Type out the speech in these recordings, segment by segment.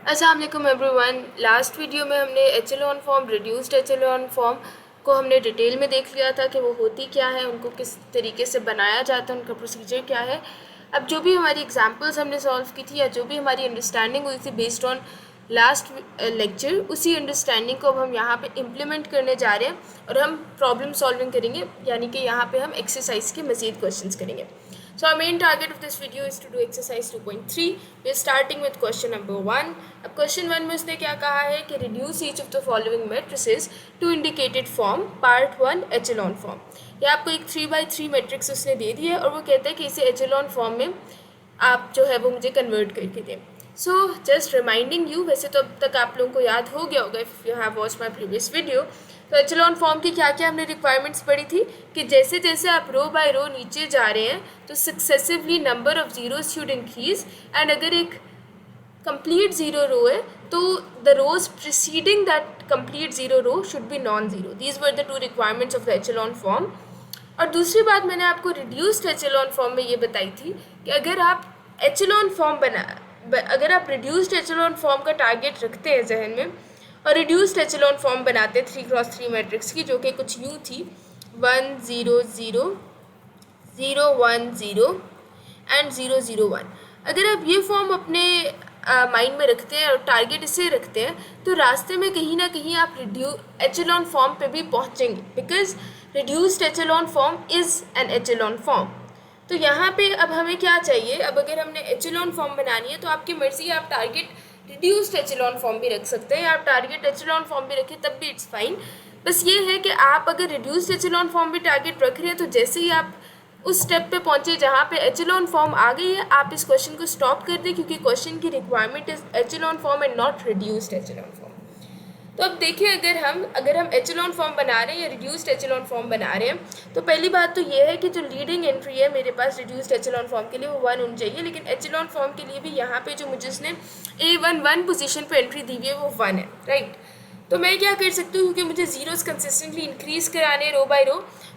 अस्सलाम वालेकुम everyone. Last video में हमने echelon form, reduced echelon form को हमने डिटेल में देख लिया था कि वो होती क्या है, उनको किस तरीके से बनाया जाता है, उनका प्रोसीजर क्या है। अब जो भी हमारी एग्जांपल्स हमने सॉल्व की थी या जो भी हमारी अंडरस्टैंडिंग हुई थी बेस्ड ऑन लास्ट लेक्चर, उसी अंडरस्टैंडिंग को अब हम यहाँ पे इम्प्लीमेंट करने जा रहे हैं और हम प्रॉब्लम सॉल्विंग करेंगे, यानी कि यहाँ पे हम एक्सरसाइज के मज़ीद क्वेश्चंस करेंगे। So our main target of this video is to do exercise 2.3. We are starting with question number 1. अब question 1 में उसने क्या कहा है कि reduce each of the following matrices to indicated form, part 1 echelon form. ये आपको एक 3x3 मैट्रिक्स उसने दे दी है और वो कहता है कि इसे echelon form में आप जो है वो मुझे कन्वर्ट करके दें। सो जस्ट रिमाइंडिंग यू, वैसे तो अब तक आप लोगों को याद हो गया होगा if you have watch my previous video. तो एचेलॉन फॉर्म की क्या क्या हमने रिक्वायरमेंट्स पढ़ी थी कि जैसे जैसे आप रो बाय रो नीचे जा रहे हैं तो successively number of zero should increase, and अगर एक कंप्लीट ज़ीरो रो है तो the rows preceding that complete zero row should be non zero. These were the two requirements of the echelon form. और दूसरी बात मैंने आपको रिड्यूस्ड एचेलॉन फॉर्म में ये बताई थी कि अगर आप एचेलॉन फॉर्म अगर आप रिड्यूस्ड एचेलॉन फॉर्म का टारगेट रखते हैं जहन में और रिड्यूस्ड एचेलॉन फॉर्म बनाते हैं 3x3 मैट्रिक्स की, जो कि कुछ यूँ थी 1 0 0 0 1 0 एंड 0 0 1। अगर आप ये फॉर्म अपने माइंड में रखते हैं और टारगेट इसे रखते हैं तो रास्ते में कहीं ना कहीं आप एचेलॉन फॉर्म पे भी पहुंचेंगे, because reduced echelon form is an echelon form. तो यहाँ पे अब हमें क्या चाहिए, अब अगर हमने एचेलॉन फॉर्म बनानी है तो आपकी मर्ज़ी है, आप टारगेट रिड्यूस्ड एचेलॉन फॉर्म भी रख सकते हैं या आप टारगेट एचेलॉन फॉर्म भी रखें तब भी इट्स फाइन। बस ये है कि आप अगर रिड्यूस्ड एचेलॉन फॉर्म भी टारगेट रख रहे हैं तो जैसे ही आप उस स्टेप पे पहुंचे जहाँ पे एचेलॉन फॉर्म आ गई है, आप इस क्वेश्चन को स्टॉप कर दें, क्योंकि क्वेश्चन की requirement is echelon form and not reduced echelon form. तो अब देखिए, अगर हम एचेलॉन फॉर्म बना रहे हैं या रिड्यूस्ड एचेलॉन फॉर्म बना रहे हैं तो पहली बात तो ये है कि जो लीडिंग एंट्री है मेरे पास रिड्यूस्ड एचेलॉन फॉर्म के लिए वो 1 होनी चाहिए, लेकिन एचेलॉन फॉर्म के लिए भी यहाँ पे जो मुझे उसने A1 पोजीशन पे एंट्री दी हुई है वो 1 है, राइट। तो मैं क्या कर सकती हूँ, क्योंकि मुझे ज़ीरोज़ कंसिस्टेंटली इंक्रीज कराने रो बाय रो,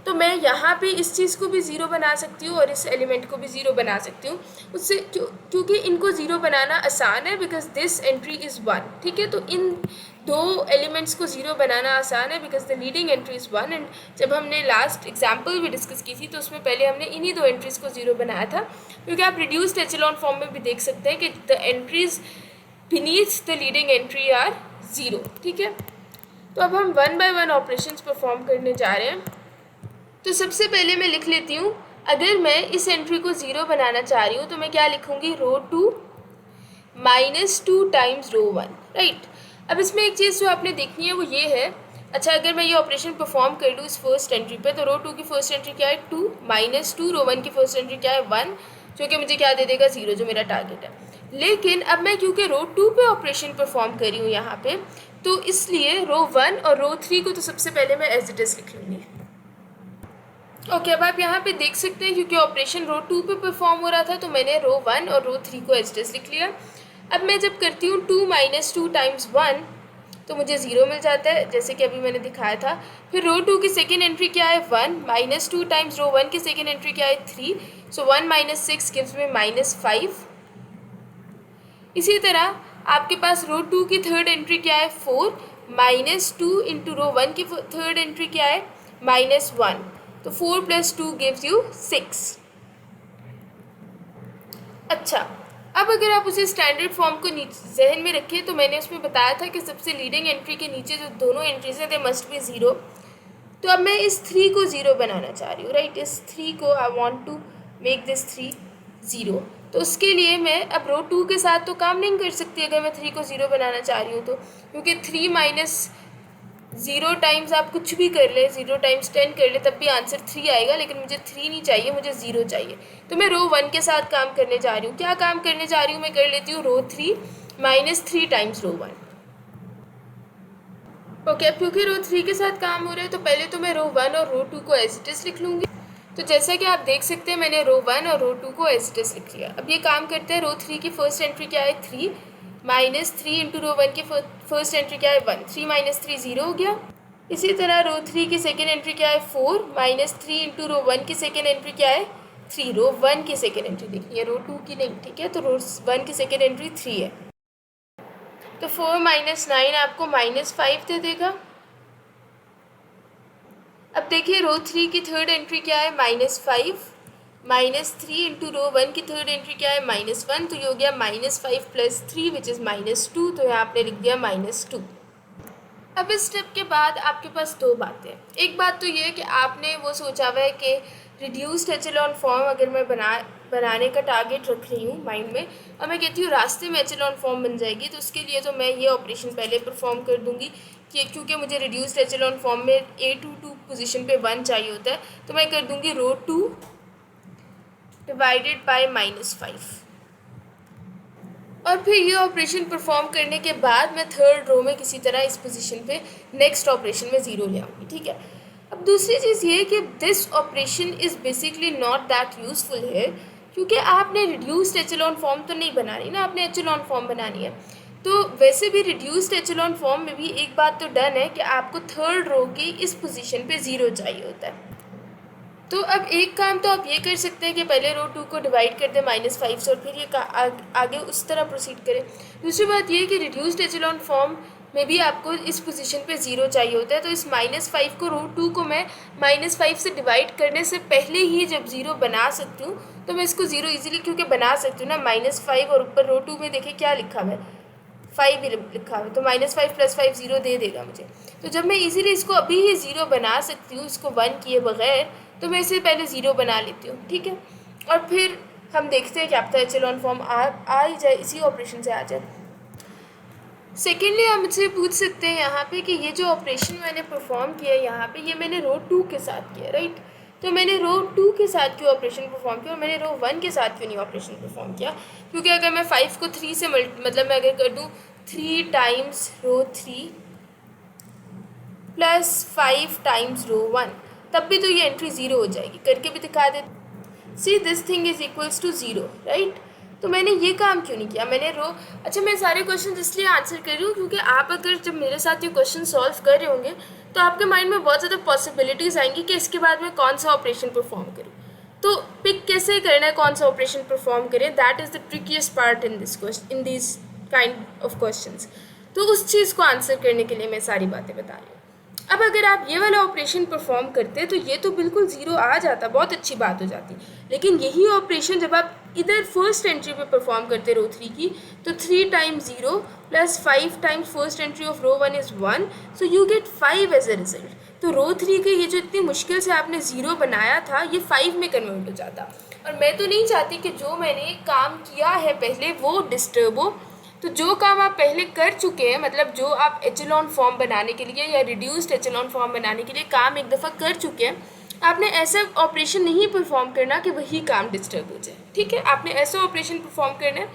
तो मैं यहाँ पे इस चीज़ को भी ज़ीरो बना सकती हूँ और इस एलिमेंट को भी ज़ीरो बना सकती हूँ। उससे क्योंकि इनको ज़ीरो बनाना आसान है, बिकॉज दिस एंट्री इज़ 1, ठीक है। तो इन दो एलिमेंट्स को ज़ीरो बनाना आसान है because the leading entry is 1। And जब हमने लास्ट एग्जाम्पल भी डिस्कस की थी तो उसमें पहले हमने इन्हीं दो एंट्रीज़ को ज़ीरो बनाया था, क्योंकि आप रिड्यूस्ड एचेलॉन फॉर्म में भी देख सकते हैं कि the entries beneath the leading entry are 0, ठीक है। तो अब हम 1 by 1 ऑपरेशंस परफॉर्म करने जा रहे हैं। तो सबसे पहले मैं लिख लेती हूँ, अगर मैं इस एंट्री को 0 बनाना चाह रही हूँ तो मैं क्या लिखूँगी, रो 2 -2 टाइम्स रो 1, राइट। अब इसमें एक चीज़ जो आपने देखनी है वो ये है, अच्छा अगर मैं ये ऑपरेशन परफॉर्म कर लूँ इस फर्स्ट एंट्री पे, तो रो 2 की फर्स्ट एंट्री क्या है 2 -2, रो 1 की फर्स्ट एंट्री क्या है 1, जो कि मुझे क्या दे देगा 0, जो मेरा टारगेट है। लेकिन अब मैं क्योंकि रो 2 पे ऑपरेशन परफॉर्म कर रही हूँ यहाँ पे, तो इसलिए रो 1 और रो 3 को तो सबसे पहले मैं एज इट इज़ लिख लूँगी। ओके, अब आप यहाँ पे देख सकते हैं क्योंकि ऑपरेशन रो 2 पे परफॉर्म हो रहा था तो मैंने रो 1 और रो 3 को एज इट इज़ लिख लिया। अब मैं जब करती हूँ 2 -2 टाइम्स 1 तो मुझे 0 मिल जाता है, जैसे कि अभी मैंने दिखाया था। फिर रो 2 की सेकेंड एंट्री क्या है 1, -2 टाइम्स रो 1 की सेकेंड एंट्री क्या है 3, सो 1 - 6 गिव्स मी -5। इसी तरह आपके पास रो 2 की थर्ड एंट्री क्या है 4, -2 इंटू रो 1 की थर्ड एंट्री क्या है -1, तो 4 + 2 गिव्स यू 6। अच्छा, अब अगर आप उसे स्टैंडर्ड फॉर्म को जहन में रखें तो मैंने उसमें बताया था कि सबसे लीडिंग एंट्री के नीचे जो दोनों एंट्रीज हैं दे मस्ट बी 0। तो अब मैं इस 3 को 0 बनाना चाह रही हूँ, राइट। इस 3 को I want to make this 3 0। तो उसके लिए मैं अब रो 2 के साथ तो काम नहीं कर सकती अगर मैं 3 को 0 बनाना चाह रही हूँ तो, क्योंकि 3 - 0 टाइम्स आप कुछ भी कर ले, 0 टाइम्स 10 कर ले तब भी आंसर 3 आएगा, लेकिन मुझे 3 नहीं चाहिए, मुझे 0 चाहिए। तो मैं रो 1 के साथ काम करने जा रही हूँ। क्या काम करने जा रही हूँ, मैं कर लेती हूँ रो 3 -3 टाइम्स रो 1। ओके, अब क्योंकि रो 3 के साथ काम हो रहा है तो पहले तो मैं रो 1 और रो 2 को एज इट इज़ लिख लूँगी। तो जैसा कि आप देख सकते हैं मैंने रो 1 और रो 2 को एज इट इज़ लिख लिया। अब ये काम करते हैं, रो 3 की फर्स्ट एंट्री क्या है 3, -3 इंटू रो 1 की फर्स्ट एंट्री क्या है 1, 3 - 3 0 हो गया। इसी तरह रो 3 की सेकेंड एंट्री क्या है 4, -3 इंटू रो 1 की सेकेंड एंट्री क्या है 3, रो 1 की सेकेंड एंट्री देखिए, रो 2 की नहीं, ठीक है। तो रो 1 की सेकेंड एंट्री 3 है। तो 4 माइनस 9 आपको -5 दे देगा। अब देखिए रो 3 की थर्ड एंट्री क्या है, -5, -3 इंटू रो 1 की थर्ड एंट्री क्या है, -1, तो ये हो गया -5 + 3 विच इज़ -2, तो यहाँ आपने लिख दिया -2। अब इस स्टेप के बाद आपके पास दो बातें हैं। एक बात तो ये है कि आपने वो सोचा हुआ है कि रिड्यूस्ड एचेलॉन फॉर्म अगर मैं बनाने का टारगेट रख रही हूँ माइंड में, और मैं कहती हूँ रास्ते में एचेलॉन फॉर्म बन जाएगी, तो उसके लिए तो मैं ये ऑपरेशन पहले परफॉर्म कर दूँगी कि क्योंकि मुझे रिड्यूस्ड एचेलॉन फॉर्म में A22 पोजीशन पे 1 चाहिए होता है, तो मैं कर दूँगी रो 2 डिवाइडेड बाय -5, और फिर ये ऑपरेशन परफॉर्म करने के बाद मैं थर्ड रो में किसी तरह इस पोजीशन पे नेक्स्ट ऑपरेशन में 0 ले आऊँगी, ठीक है। अब दूसरी चीज़ ये है कि this operation is basically not that useful है, क्योंकि आपने रिड्यूस्ड एचेलॉन फॉर्म तो नहीं बनानी ना, आपने एचेलॉन फॉर्म बनानी है। तो वैसे भी रिड्यूस्ड एचेलॉन फॉर्म में भी एक बात तो डन है कि आपको थर्ड रो की इस पोजीशन पे 0 चाहिए होता है। तो अब एक काम तो आप ये कर सकते हैं कि पहले रो 2 को डिवाइड कर दें -5 से, और फिर ये आगे उस तरह प्रोसीड करें। दूसरी बात ये है कि रिड्यूस्ड एचेलॉन फॉर्म में भी आपको इस पोजीशन पे 0 चाहिए होता है, तो इस -5 को रो 2 को मैं -5 से डिवाइड करने से पहले ही जब 0 बना सकती हूँ, तो मैं इसको 0 ईजिली क्योंकि बना सकती हूँ ना, -5 और ऊपर रो 2 में देखिए क्या लिखा हुआ है, 5 ही लिखा हुआ है, तो -5 + 5 0 दे देगा मुझे। तो जब मैं इजीली इसको अभी ही 0 बना सकती हूँ, इसको 1 किए बगैर, तो मैं इसे पहले 0 बना लेती हूँ, ठीक है। और फिर हम देखते हैं कि आपका एचेलॉन फॉर्म आ ही जाए, इसी ऑपरेशन से आ जाए। सेकेंडली आप मुझसे पूछ सकते हैं यहाँ पे कि ये जो ऑपरेशन मैंने परफॉर्म किया है यहाँ पे, ये मैंने रो 2 के साथ किया, राइट। तो मैंने रो 2 के साथ क्यों ऑपरेशन परफॉर्म किया और मैंने रो 1 के साथ क्यों नहीं ऑपरेशन परफॉर्म किया, क्योंकि अगर मैं 5 को 3 से मतलब मैं अगर कर दूँ 3 टाइम्स रो 3 + 5 टाइम्स रो 1, तब भी तो ये एंट्री 0 हो जाएगी। करके भी दिखा दे, see this thing is equals to 0, right. तो मैंने ये काम क्यों नहीं किया, मैंने रो, अच्छा मैं सारे क्वेश्चन इसलिए आंसर कर रही हूँ क्योंकि आप अगर जब मेरे साथ ये क्वेश्चन सॉल्व कर रहे होंगे तो आपके माइंड में बहुत ज़्यादा पॉसिबिलिटीज़ आएंगी कि इसके बाद मैं कौन सा ऑपरेशन परफॉर्म करूँ। तो पिक कैसे करना है, कौन सा ऑपरेशन परफॉर्म करें, that is the ट्रिकीस्ट part in this kind of questions. तो उस चीज़ को आंसर करने के लिए मैं सारी बातें बता रही हूँ। अब अगर आप ये वाला ऑपरेशन परफॉर्म करते तो ये तो बिल्कुल 0 आ जाता, बहुत अच्छी बात हो जाती। लेकिन यही ऑपरेशन जब आप इधर फर्स्ट एंट्री पे परफॉर्म करते रो 3 की, तो 3 times 0 + 5 times first entry of row 1 is 1, so you get 5 as a result. तो रो 3 के ये जो इतनी मुश्किल से आपने 0 बनाया था, ये 5 में कन्वर्ट हो जाता। और मैं तो नहीं चाहती कि जो मैंने काम किया है पहले वो डिस्टर्ब हो। तो जो काम आप पहले कर चुके हैं, मतलब जो आप एचेलॉन फॉर्म बनाने के लिए या रिड्यूस्ड एचेलॉन फॉर्म बनाने के लिए काम एक दफ़ा कर चुके हैं, आपने ऐसा ऑपरेशन नहीं परफॉर्म करना कि वही काम डिस्टर्ब हो जाए, ठीक है। आपने ऐसा ऑपरेशन परफॉर्म करना है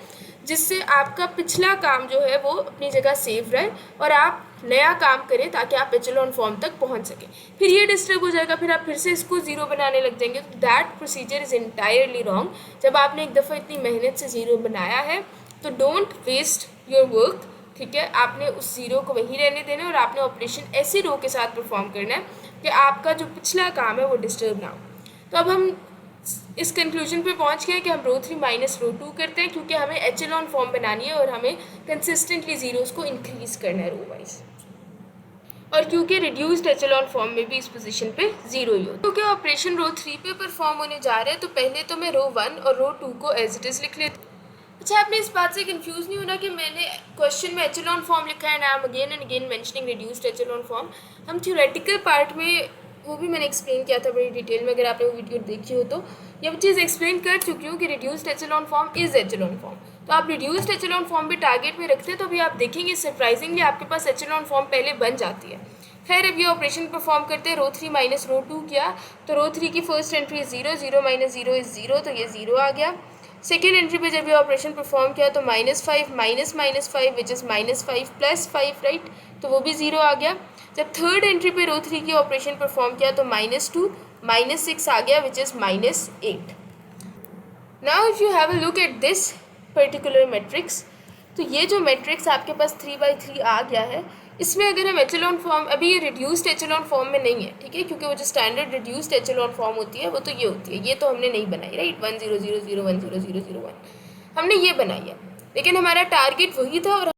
जिससे आपका पिछला काम जो है वो अपनी जगह सेव रहे और आप नया काम करें ताकि आप एचेलॉन फॉर्म तक पहुंच सकें। फिर ये डिस्टर्ब हो जाएगा, फिर आप फिर से इसको 0 बनाने लग जाएंगे, तो that procedure is entirely wrong. जब आपने एक दफ़ा इतनी मेहनत से 0 बनाया है तो डोंट वेस्ट योर वर्क, ठीक है। आपने उस 0 को वहीं रहने देना है और आपने ऑपरेशन ऐसी रो के साथ परफॉर्म करना है कि आपका जो पिछला काम है वो डिस्टर्ब ना हो। तो अब हम इस कंक्लूजन पे पहुंच गए कि हम रो 3 - रो 2 करते हैं, क्योंकि हमें एचेलॉन फॉर्म बनानी है और हमें कंसिस्टेंटली जीरोस को इंक्रीज करना है रो वाइज, और क्योंकि रिड्यूस्ड एचेलॉन फॉर्म में भी इस पोजीशन पे 0 ही होता है। क्योंकि ऑपरेशन रो 3 पे परफॉर्म होने जा रहे हैं, तो पहले तो मैं रो 1 और रो 2 को एज इट इज़ लिख लेती हूँ। अच्छा, आपने इस बात से कंफ्यूज नहीं होना कि मैंने क्वेश्चन में एचेलॉन फॉर्म लिखा है, I am again and again mentioning reduced echelon form. हम थ्योरेटिकल पार्ट में वो भी मैंने एक्सप्लेन किया था बड़ी डिटेल में, अगर आपने वो वीडियो देखी हो तो ये चीज़ एक्सप्लेन कर चुकी हूँ कि reduced echelon form is echelon form. तो आप रिड्यूस्ड एचेलॉन फॉर्म भी टारगेट में रखते हैं तो अभी आप देखेंगे सरप्राइजिंगली आपके पास एचेलॉन फॉर्म पहले बन जाती है। खैर, अब ये ऑपरेशन परफॉर्म करते हैं, रो 3 - रो 2 किया, तो रो 3 की फर्स्ट एंट्री 0, 0 - 0 इज़ 0, तो ये 0 आ गया। सेकेंड एंट्री पे जब ये ऑपरेशन परफॉर्म किया तो -5 - -5 विच इज़ -5 + 5, राइट, तो वो भी 0 आ गया। जब थर्ड एंट्री पे रो 3 की ऑपरेशन परफॉर्म किया तो -2 - 6 आ गया which is -8। Now if you have a look eight this particular matrix, तो ये जो मैट्रिक्स आपके पास 3/3 आ गया है, इसमें अगर हम एचेलॉन फॉर्म, अभी ये रिड्यूस्ड एचेलॉन फॉर्म में नहीं है, ठीक है, क्योंकि वो जो स्टैंडर्ड रिड्यूस्ड एचेलॉन फॉर्म होती है वो तो ये होती है, ये तो हमने नहीं बनाई, राइट, 1 0 0 0 1 0 0 0 1 हमने ये बनाई है, लेकिन हमारा टारगेट वही था और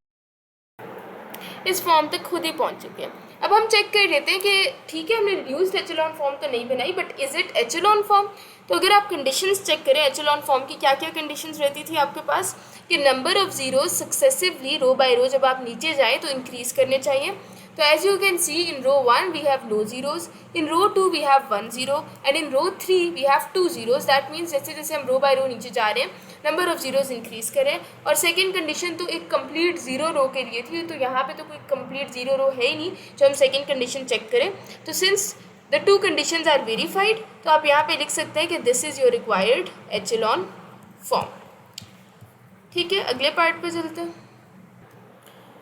इस फॉर्म तक खुद ही पहुंच चुके हैं। अब हम चेक कर लेते हैं कि ठीक है हमने रिड्यूस्ड एचेलॉन फॉर्म तो नहीं बनाई, but is it echelon form? तो अगर आप कंडीशंस चेक करें एचेलॉन फॉर्म की, क्या क्या कंडीशंस रहती थी आपके पास कि number of zeros successively row by row जब आप नीचे जाएँ तो इंक्रीज़ करने चाहिए। तो as you can see in row 1 we have no zeros, in row 2 we have 1 zero and in row 3 we have 2 zeros. That means जैसे जैसे हम रो बाय रो नीचे जा रहे हैं नंबर ऑफ जीरोज इंक्रीज करें। और सेकंड कंडीशन तो एक कंप्लीट जीरो रो के लिए थी, तो यहाँ पे तो कोई कंप्लीट जीरो रो है ही नहीं जो हम सेकंड कंडीशन चेक करें। तो since the two conditions are verified तो आप यहाँ पे लिख सकते हैं कि this is your required echelon form. ठीक है, अगले पार्ट पे चलते हैं।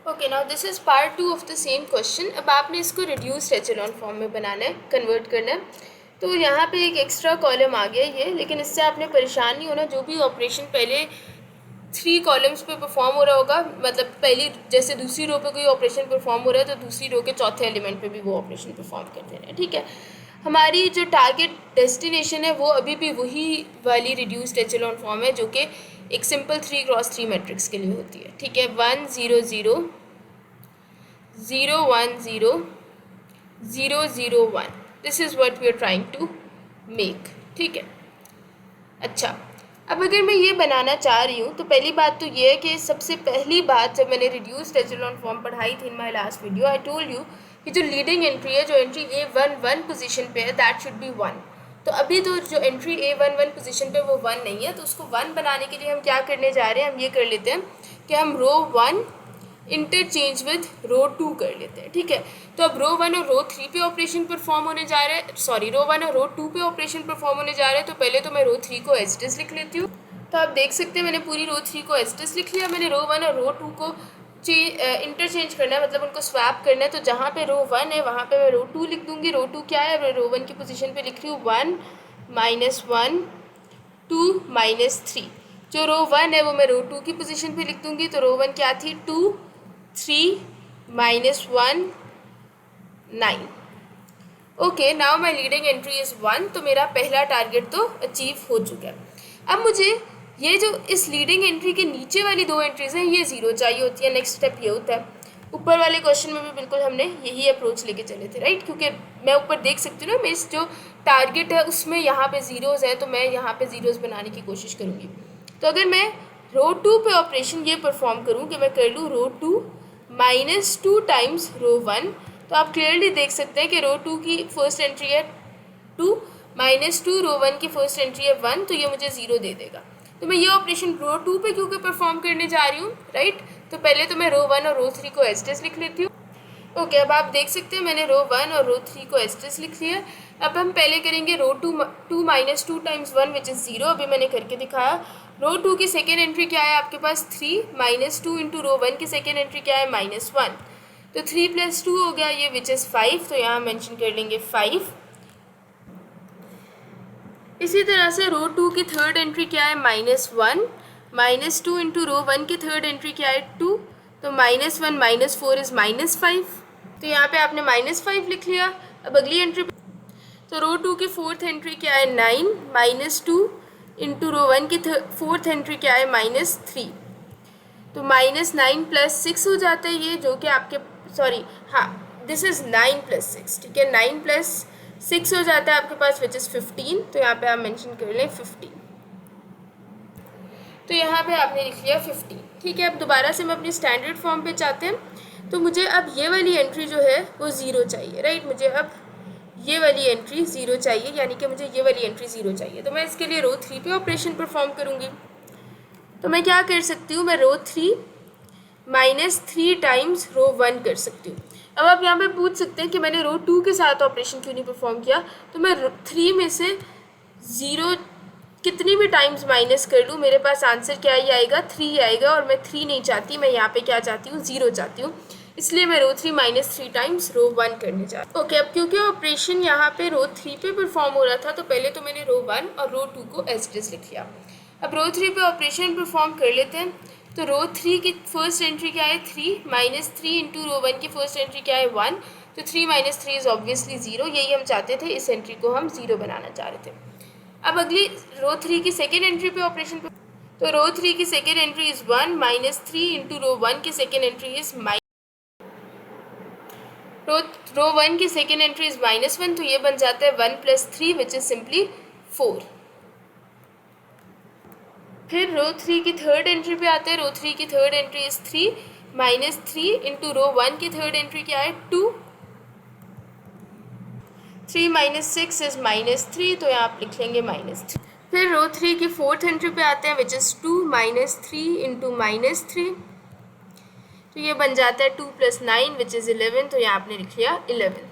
Okay, now this is part 2 of the same question. अब आपने इसको रिड्यूस्ड एचेलॉन फॉर्म में बनाना है, कन्वर्ट करना है। तो यहाँ पे एक एक्स्ट्रा कॉलम आ गया ये, लेकिन इससे आपने परेशान नहीं होना। जो भी ऑपरेशन पहले 3 कॉलम्स पे परफॉर्म हो रहा होगा, मतलब पहली जैसे दूसरी रो पे कोई ऑपरेशन परफॉर्म हो रहा है तो दूसरी रो के चौथे एलिमेंट पे भी वो ऑपरेशन परफॉर्म कर देना है। ठीक है, हमारी जो टारगेट डेस्टिनेशन है वो अभी भी वही वाली रिड्यूस्ड एचेलॉन फॉर्म है, जो कि एक सिंपल 3x3 मैट्रिक्स के लिए होती है। ठीक है, 1 0 0 0 1 0 0 0 1, this is what we are trying to make. ठीक है, अच्छा, अब अगर मैं ये बनाना चाह रही हूँ तो पहली बात तो ये है कि सबसे पहली बात जब मैंने रिड्यूस्ड एचेलॉन फॉर्म पढ़ाई थी in my last video, I told you कि जो लीडिंग एंट्री है, जो एंट्री A11 पोजीशन पे है, दैट शुड बी 1। तो अभी तो जो एंट्री A11 पोजीशन पे वो 1 नहीं है, तो उसको 1 बनाने के लिए हम क्या करने जा रहे हैं, हम ये कर लेते हैं कि हम रो 1 इंटरचेंज विद रो 2 कर लेते हैं। ठीक है, तो अब रो 1 और रो 3 पे ऑपरेशन परफॉर्म होने जा रहे हैं, सॉरी रो 1 और रो 2 पे ऑपरेशन परफॉर्म होने जा रहे हैं। तो पहले तो मैं रो 3 को एज इट इज लिख लेती हूँ। तो आप देख सकते हैं मैंने पूरी रो 3 को एज इट इज लिख लिया। मैंने रो 1 और रो 2 को इंटरचेंज करना है, मतलब उनको स्वैप करना है। तो जहाँ पे रो 1 है वहाँ पे मैं रो 2 लिख दूँगी। रो 2 क्या है, मैं रो 1 की पोजीशन पे लिख रही हूँ 1 -1 2 -3। जो रो 1 है वो मैं रो 2 की पोजीशन पे लिख दूँगी। तो रो 1 क्या थी, 2 3 -1 9। Okay, now my leading entry is 1। तो मेरा पहला टारगेट तो अचीव हो चुका है। अब मुझे ये जो इस लीडिंग एंट्री के नीचे वाली 2 एंट्रीज हैं ये 0 चाहिए होती है। नेक्स्ट स्टेप ये होता है। ऊपर वाले क्वेश्चन में भी बिल्कुल हमने यही अप्रोच लेके चले थे, राइट, क्योंकि मैं ऊपर देख सकती हूँ ना, मेरे जो टारगेट है उसमें यहाँ पे जीरोज़ है, तो मैं यहाँ पे जीरोज़ बनाने की कोशिश करूँगी। तो अगर मैं रो 2 पे ऑपरेशन ये परफॉर्म करूँ कि मैं कर लूँ रो 2 -2 टाइम्स रो 1, तो आप क्लियरली देख सकते हैं कि रो 2 की फर्स्ट एंट्री है 2 -2, रो 1 की फर्स्ट एंट्री है 1, तो ये मुझे 0 दे देगा। तो मैं ये ऑपरेशन रो 2 पे क्योंकि परफॉर्म करने जा रही हूँ, राइट। तो पहले तो मैं रो 1 और रो 3 को एज इट इज लिख लेती हूँ। ओके, अब आप देख सकते हैं मैंने रो 1 और रो 3 को एज इट इज लिख लिया। अब हम पहले करेंगे रो 2 -2 टाइम्स 1 विच इज़ 0। अभी मैंने करके दिखाया। रो 2 की सेकेंड एंट्री क्या है आपके पास, 3 -2 इंटू रो 1 की सेकेंड एंट्री क्या है, -1। तो 3 + 2 हो गया ये विच इज़ 5, तो यहाँ मेंशन कर लेंगे 5। इसी तरह से रो 2 की थर्ड एंट्री क्या है, -1 -2 इंटू रो 1 की थर्ड एंट्री क्या है 2, तो -1 -4 इज़ -5। तो यहाँ पे आपने -5 लिख लिया। अब अगली एंट्री, तो रो 2 की फोर्थ एंट्री क्या है 9 -2 इंटू रो 1 की फोर्थ एंट्री क्या है -3, तो -9 + 6 हो जाता है ये, जो कि आपके सॉरी हाँ दिस इज़ 9 + 6। ठीक है, 9 + 6 हो जाता है आपके पास विच इज़ 15। तो यहाँ पे आप मेंशन कर लें 15। तो यहाँ पे आपने लिख लिया 15। ठीक है, अब दोबारा से हम अपनी स्टैंडर्ड फॉर्म पे चाहते हैं। तो मुझे अब ये वाली एंट्री जो है वो 0 चाहिए, राइट। मुझे अब ये वाली एंट्री 0 चाहिए, यानी कि मुझे ये वाली एंट्री 0 चाहिए। तो मैं इसके लिए रो 3 पे ऑपरेशन परफॉर्म करूँगी। तो मैं क्या कर सकती हूँ, मैं रो 3 -3 टाइम्स रो 1 कर सकती हूँ। अब आप यहाँ पे पूछ सकते हैं कि मैंने रो 2 के साथ ऑपरेशन क्यों नहीं परफॉर्म किया। तो मैं 3 में से 0 कितनी भी टाइम्स माइनस कर लूँ, मेरे पास आंसर क्या ही आएगा, 3 आएगा। और मैं 3 नहीं चाहती, मैं यहाँ पे क्या चाहती हूँ, 0 चाहती हूँ। इसलिए मैं रो 3 -3 टाइम्स रो 1 करने जा रही हूँ। ओके, अब क्योंकि ऑपरेशन यहाँ पे रो 3 पे परफॉर्म हो रहा था, तो पहले तो मैंने रो 1 और रो 2 को एज इट इज लिख लिया। अब रो 3 पे ऑपरेशन परफॉर्म कर लेते हैं। तो रो 3 की फर्स्ट एंट्री क्या है 3 -3 इंटू रो 1 की फर्स्ट एंट्री क्या है 1, तो 3 - 3 इज़ ऑब्वियसली 0। यही हम चाहते थे, इस एंट्री को हम 0 बनाना चाह रहे थे। अब अगली रो 3 की सेकेंड एंट्री पे ऑपरेशन, तो रो 3 की second entry is 1 -3 into rho 1 की सेकेंड एंट्री इज़ रो 1 की सेकेंड एंट्री इज़ -1, तो ये बन जाता है 1 + 3 विच इज़ सिंपली 4। फिर रो 3 की थर्ड एंट्री पे आते हैं। रो 3 की third entry is 3 -3 into rho 1 की थर्ड एंट्री क्या है 2। 3 - 6 इज़ -3, तो यहाँ आप लिख लेंगे -3। फिर रो 3 की फोर्थ एंट्री पे आते हैं विच इज़ 2 - 3 इंटू -3, तो ये बन जाता है 2 + 9 विच इज़ 11, तो यहाँ आपने लिख लिया 11।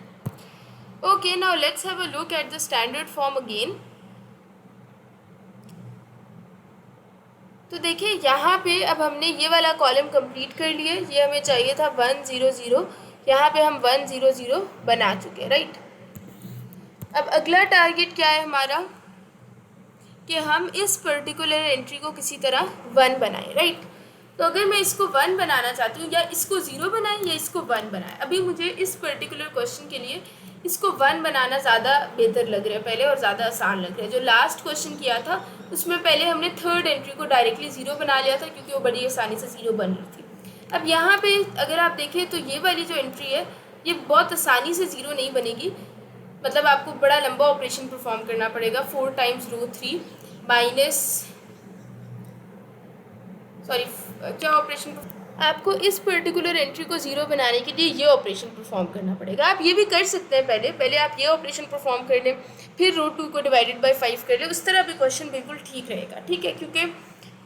Okay, now let's have a look at the standard form again. तो देखिए यहाँ पे अब हमने ये वाला कॉलम कंप्लीट कर लिए। ये हमें चाहिए था 1 0 0, यहाँ पे हम 1 0 0 बना चुके हैं, राइट। अब अगला टारगेट क्या है हमारा कि हम इस पर्टिकुलर एंट्री को किसी तरह 1 बनाएं, राइट। तो अगर मैं इसको 1 बनाना चाहती हूँ, या इसको 0 बनाएं या इसको 1 बनाएं, अभी मुझे इस पर्टिकुलर क्वेश्चन के लिए इसको 1 बनाना ज़्यादा बेहतर लग रहा है पहले, और ज़्यादा आसान लग रहा है। जो लास्ट क्वेश्चन किया था उसमें पहले हमने थर्ड एंट्री को डायरेक्टली 0 बना लिया था, क्योंकि वो बड़ी आसानी से 0 बन रही थी। अब यहाँ पे अगर आप देखें तो ये वाली जो एंट्री है ये बहुत आसानी से 0 नहीं बनेगी, मतलब आपको बड़ा लंबा ऑपरेशन परफॉर्म करना पड़ेगा। 4 टाइम्स रो 3 माइनस, सॉरी क्या ऑपरेशन, आपको इस पर्टिकुलर एंट्री को 0 बनाने के लिए ये ऑपरेशन परफॉर्म करना पड़ेगा। आप ये भी कर सकते हैं, पहले आप ये ऑपरेशन परफॉर्म कर लें, फिर रो 2 को डिवाइडेड बाय 5 कर लें, उस तरह भी क्वेश्चन बिल्कुल ठीक रहेगा, ठीक है। क्योंकि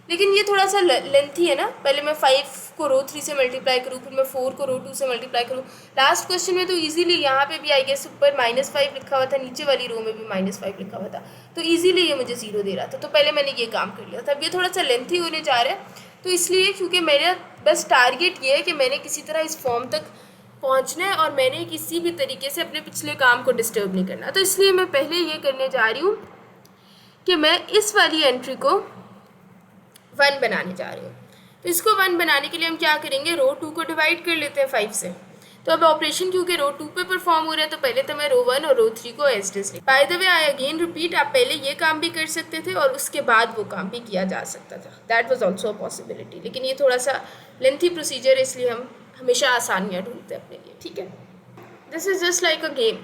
लेकिन ये थोड़ा सा लेंथी है ना, पहले मैं 5 को रो 3 से मल्टीप्लाई करूँ, फिर मैं 4 को रो 2 से मल्टीप्लाई करूँ। लास्ट क्वेश्चन में तो इजीली यहाँ पे भी आई गेस ऊपर -5 लिखा हुआ था, नीचे वाली रो में भी -5 लिखा हुआ था, तो इजीली ये मुझे 0 दे रहा था, तो पहले मैंने ये काम कर लिया था। अब ये थोड़ा सा लेंथी होने जा रहा है, तो इसलिए क्योंकि मेरा बस टारगेट ये है कि मैंने किसी तरह इस फॉर्म तक पहुंचना है और मैंने किसी भी तरीके से अपने पिछले काम को डिस्टर्ब नहीं करना, तो इसलिए मैं पहले ये करने जा रही हूँ कि मैं इस वाली एंट्री को 1 बनाने जा रही हूँ। तो इसको 1 बनाने के लिए हम क्या करेंगे, रो 2 को डिवाइड कर लेते हैं 5 से। तो अब ऑपरेशन क्योंकि रो 2 पे परफॉर्म हो रहा है, तो पहले तो मैं रो 1 और रो 3 को एज इट इज लिख। By the way I again repeat, आप पहले ये काम भी कर सकते थे और उसके बाद वो काम भी किया जा सकता था, that was also a possibility, लेकिन ये थोड़ा सा लेंथी प्रोसीजर है, इसलिए हम हमेशा आसानियाँ ढूंढते हैं अपने लिए, ठीक है। This is just like a game,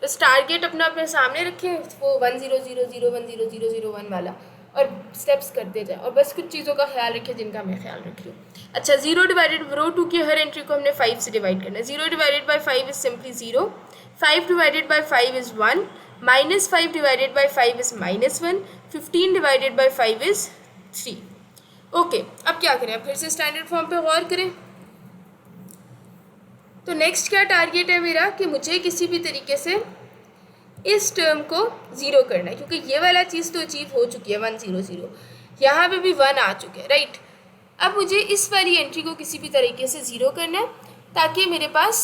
बस टारगेट अपना अपने सामने रखें, वो 1 0 0 0 1 0 0 0 1 वाला, और स्टेप्स करते जाए, और बस कुछ चीज़ों का ख्याल रखें जिनका मैं ख्याल रख रही हूँ। अच्छा, 0 डिवाइडेड रो 2 की हर एंट्री को हमने 5 से डिवाइड करना है। 0 divided by 5 is simply 0, 5 divided by 5 is 1, -5 divided by 5 is -1, 15 divided by 5 is 3। Okay, अब क्या करें, अब फिर से स्टैंडर्ड फॉर्म पे गौर करें। तो नेक्स्ट क्या टारगेट है मेरा कि मुझे किसी भी तरीके से इस टर्म को 0 करना है, क्योंकि ये वाला चीज़ तो अचीव हो चुकी है 1 0 0, यहाँ पे भी 1 आ चुके हैं, राइट। अब मुझे इस वाली एंट्री को किसी भी तरीके से 0 करना है, ताकि मेरे पास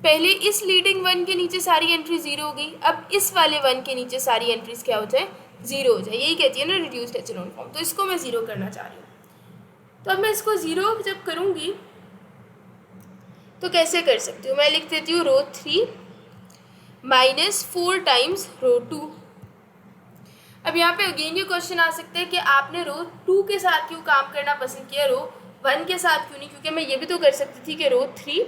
पहले इस लीडिंग 1 के नीचे सारी एंट्री 0 हो गई, अब इस वाले 1 के नीचे सारी एंट्रीज क्या हो जाए, 0 हो जाए। यही कहती है ना रिड्यूस्ड एचेलॉन फॉर्म, तो इसको मैं 0 करना चाह रही हूँ। तो अब मैं इसको 0 जब करूँगी तो कैसे कर सकती हूँ, मैं लिख देती हूँ रो 3 -4 टाइम्स रो 2। अब यहाँ पे अगेन ये क्वेश्चन आ सकते हैं कि आपने रो 2 के साथ क्यों काम करना पसंद किया, रो 1 के साथ क्यों नहीं, क्योंकि मैं ये भी तो कर सकती थी कि रो 3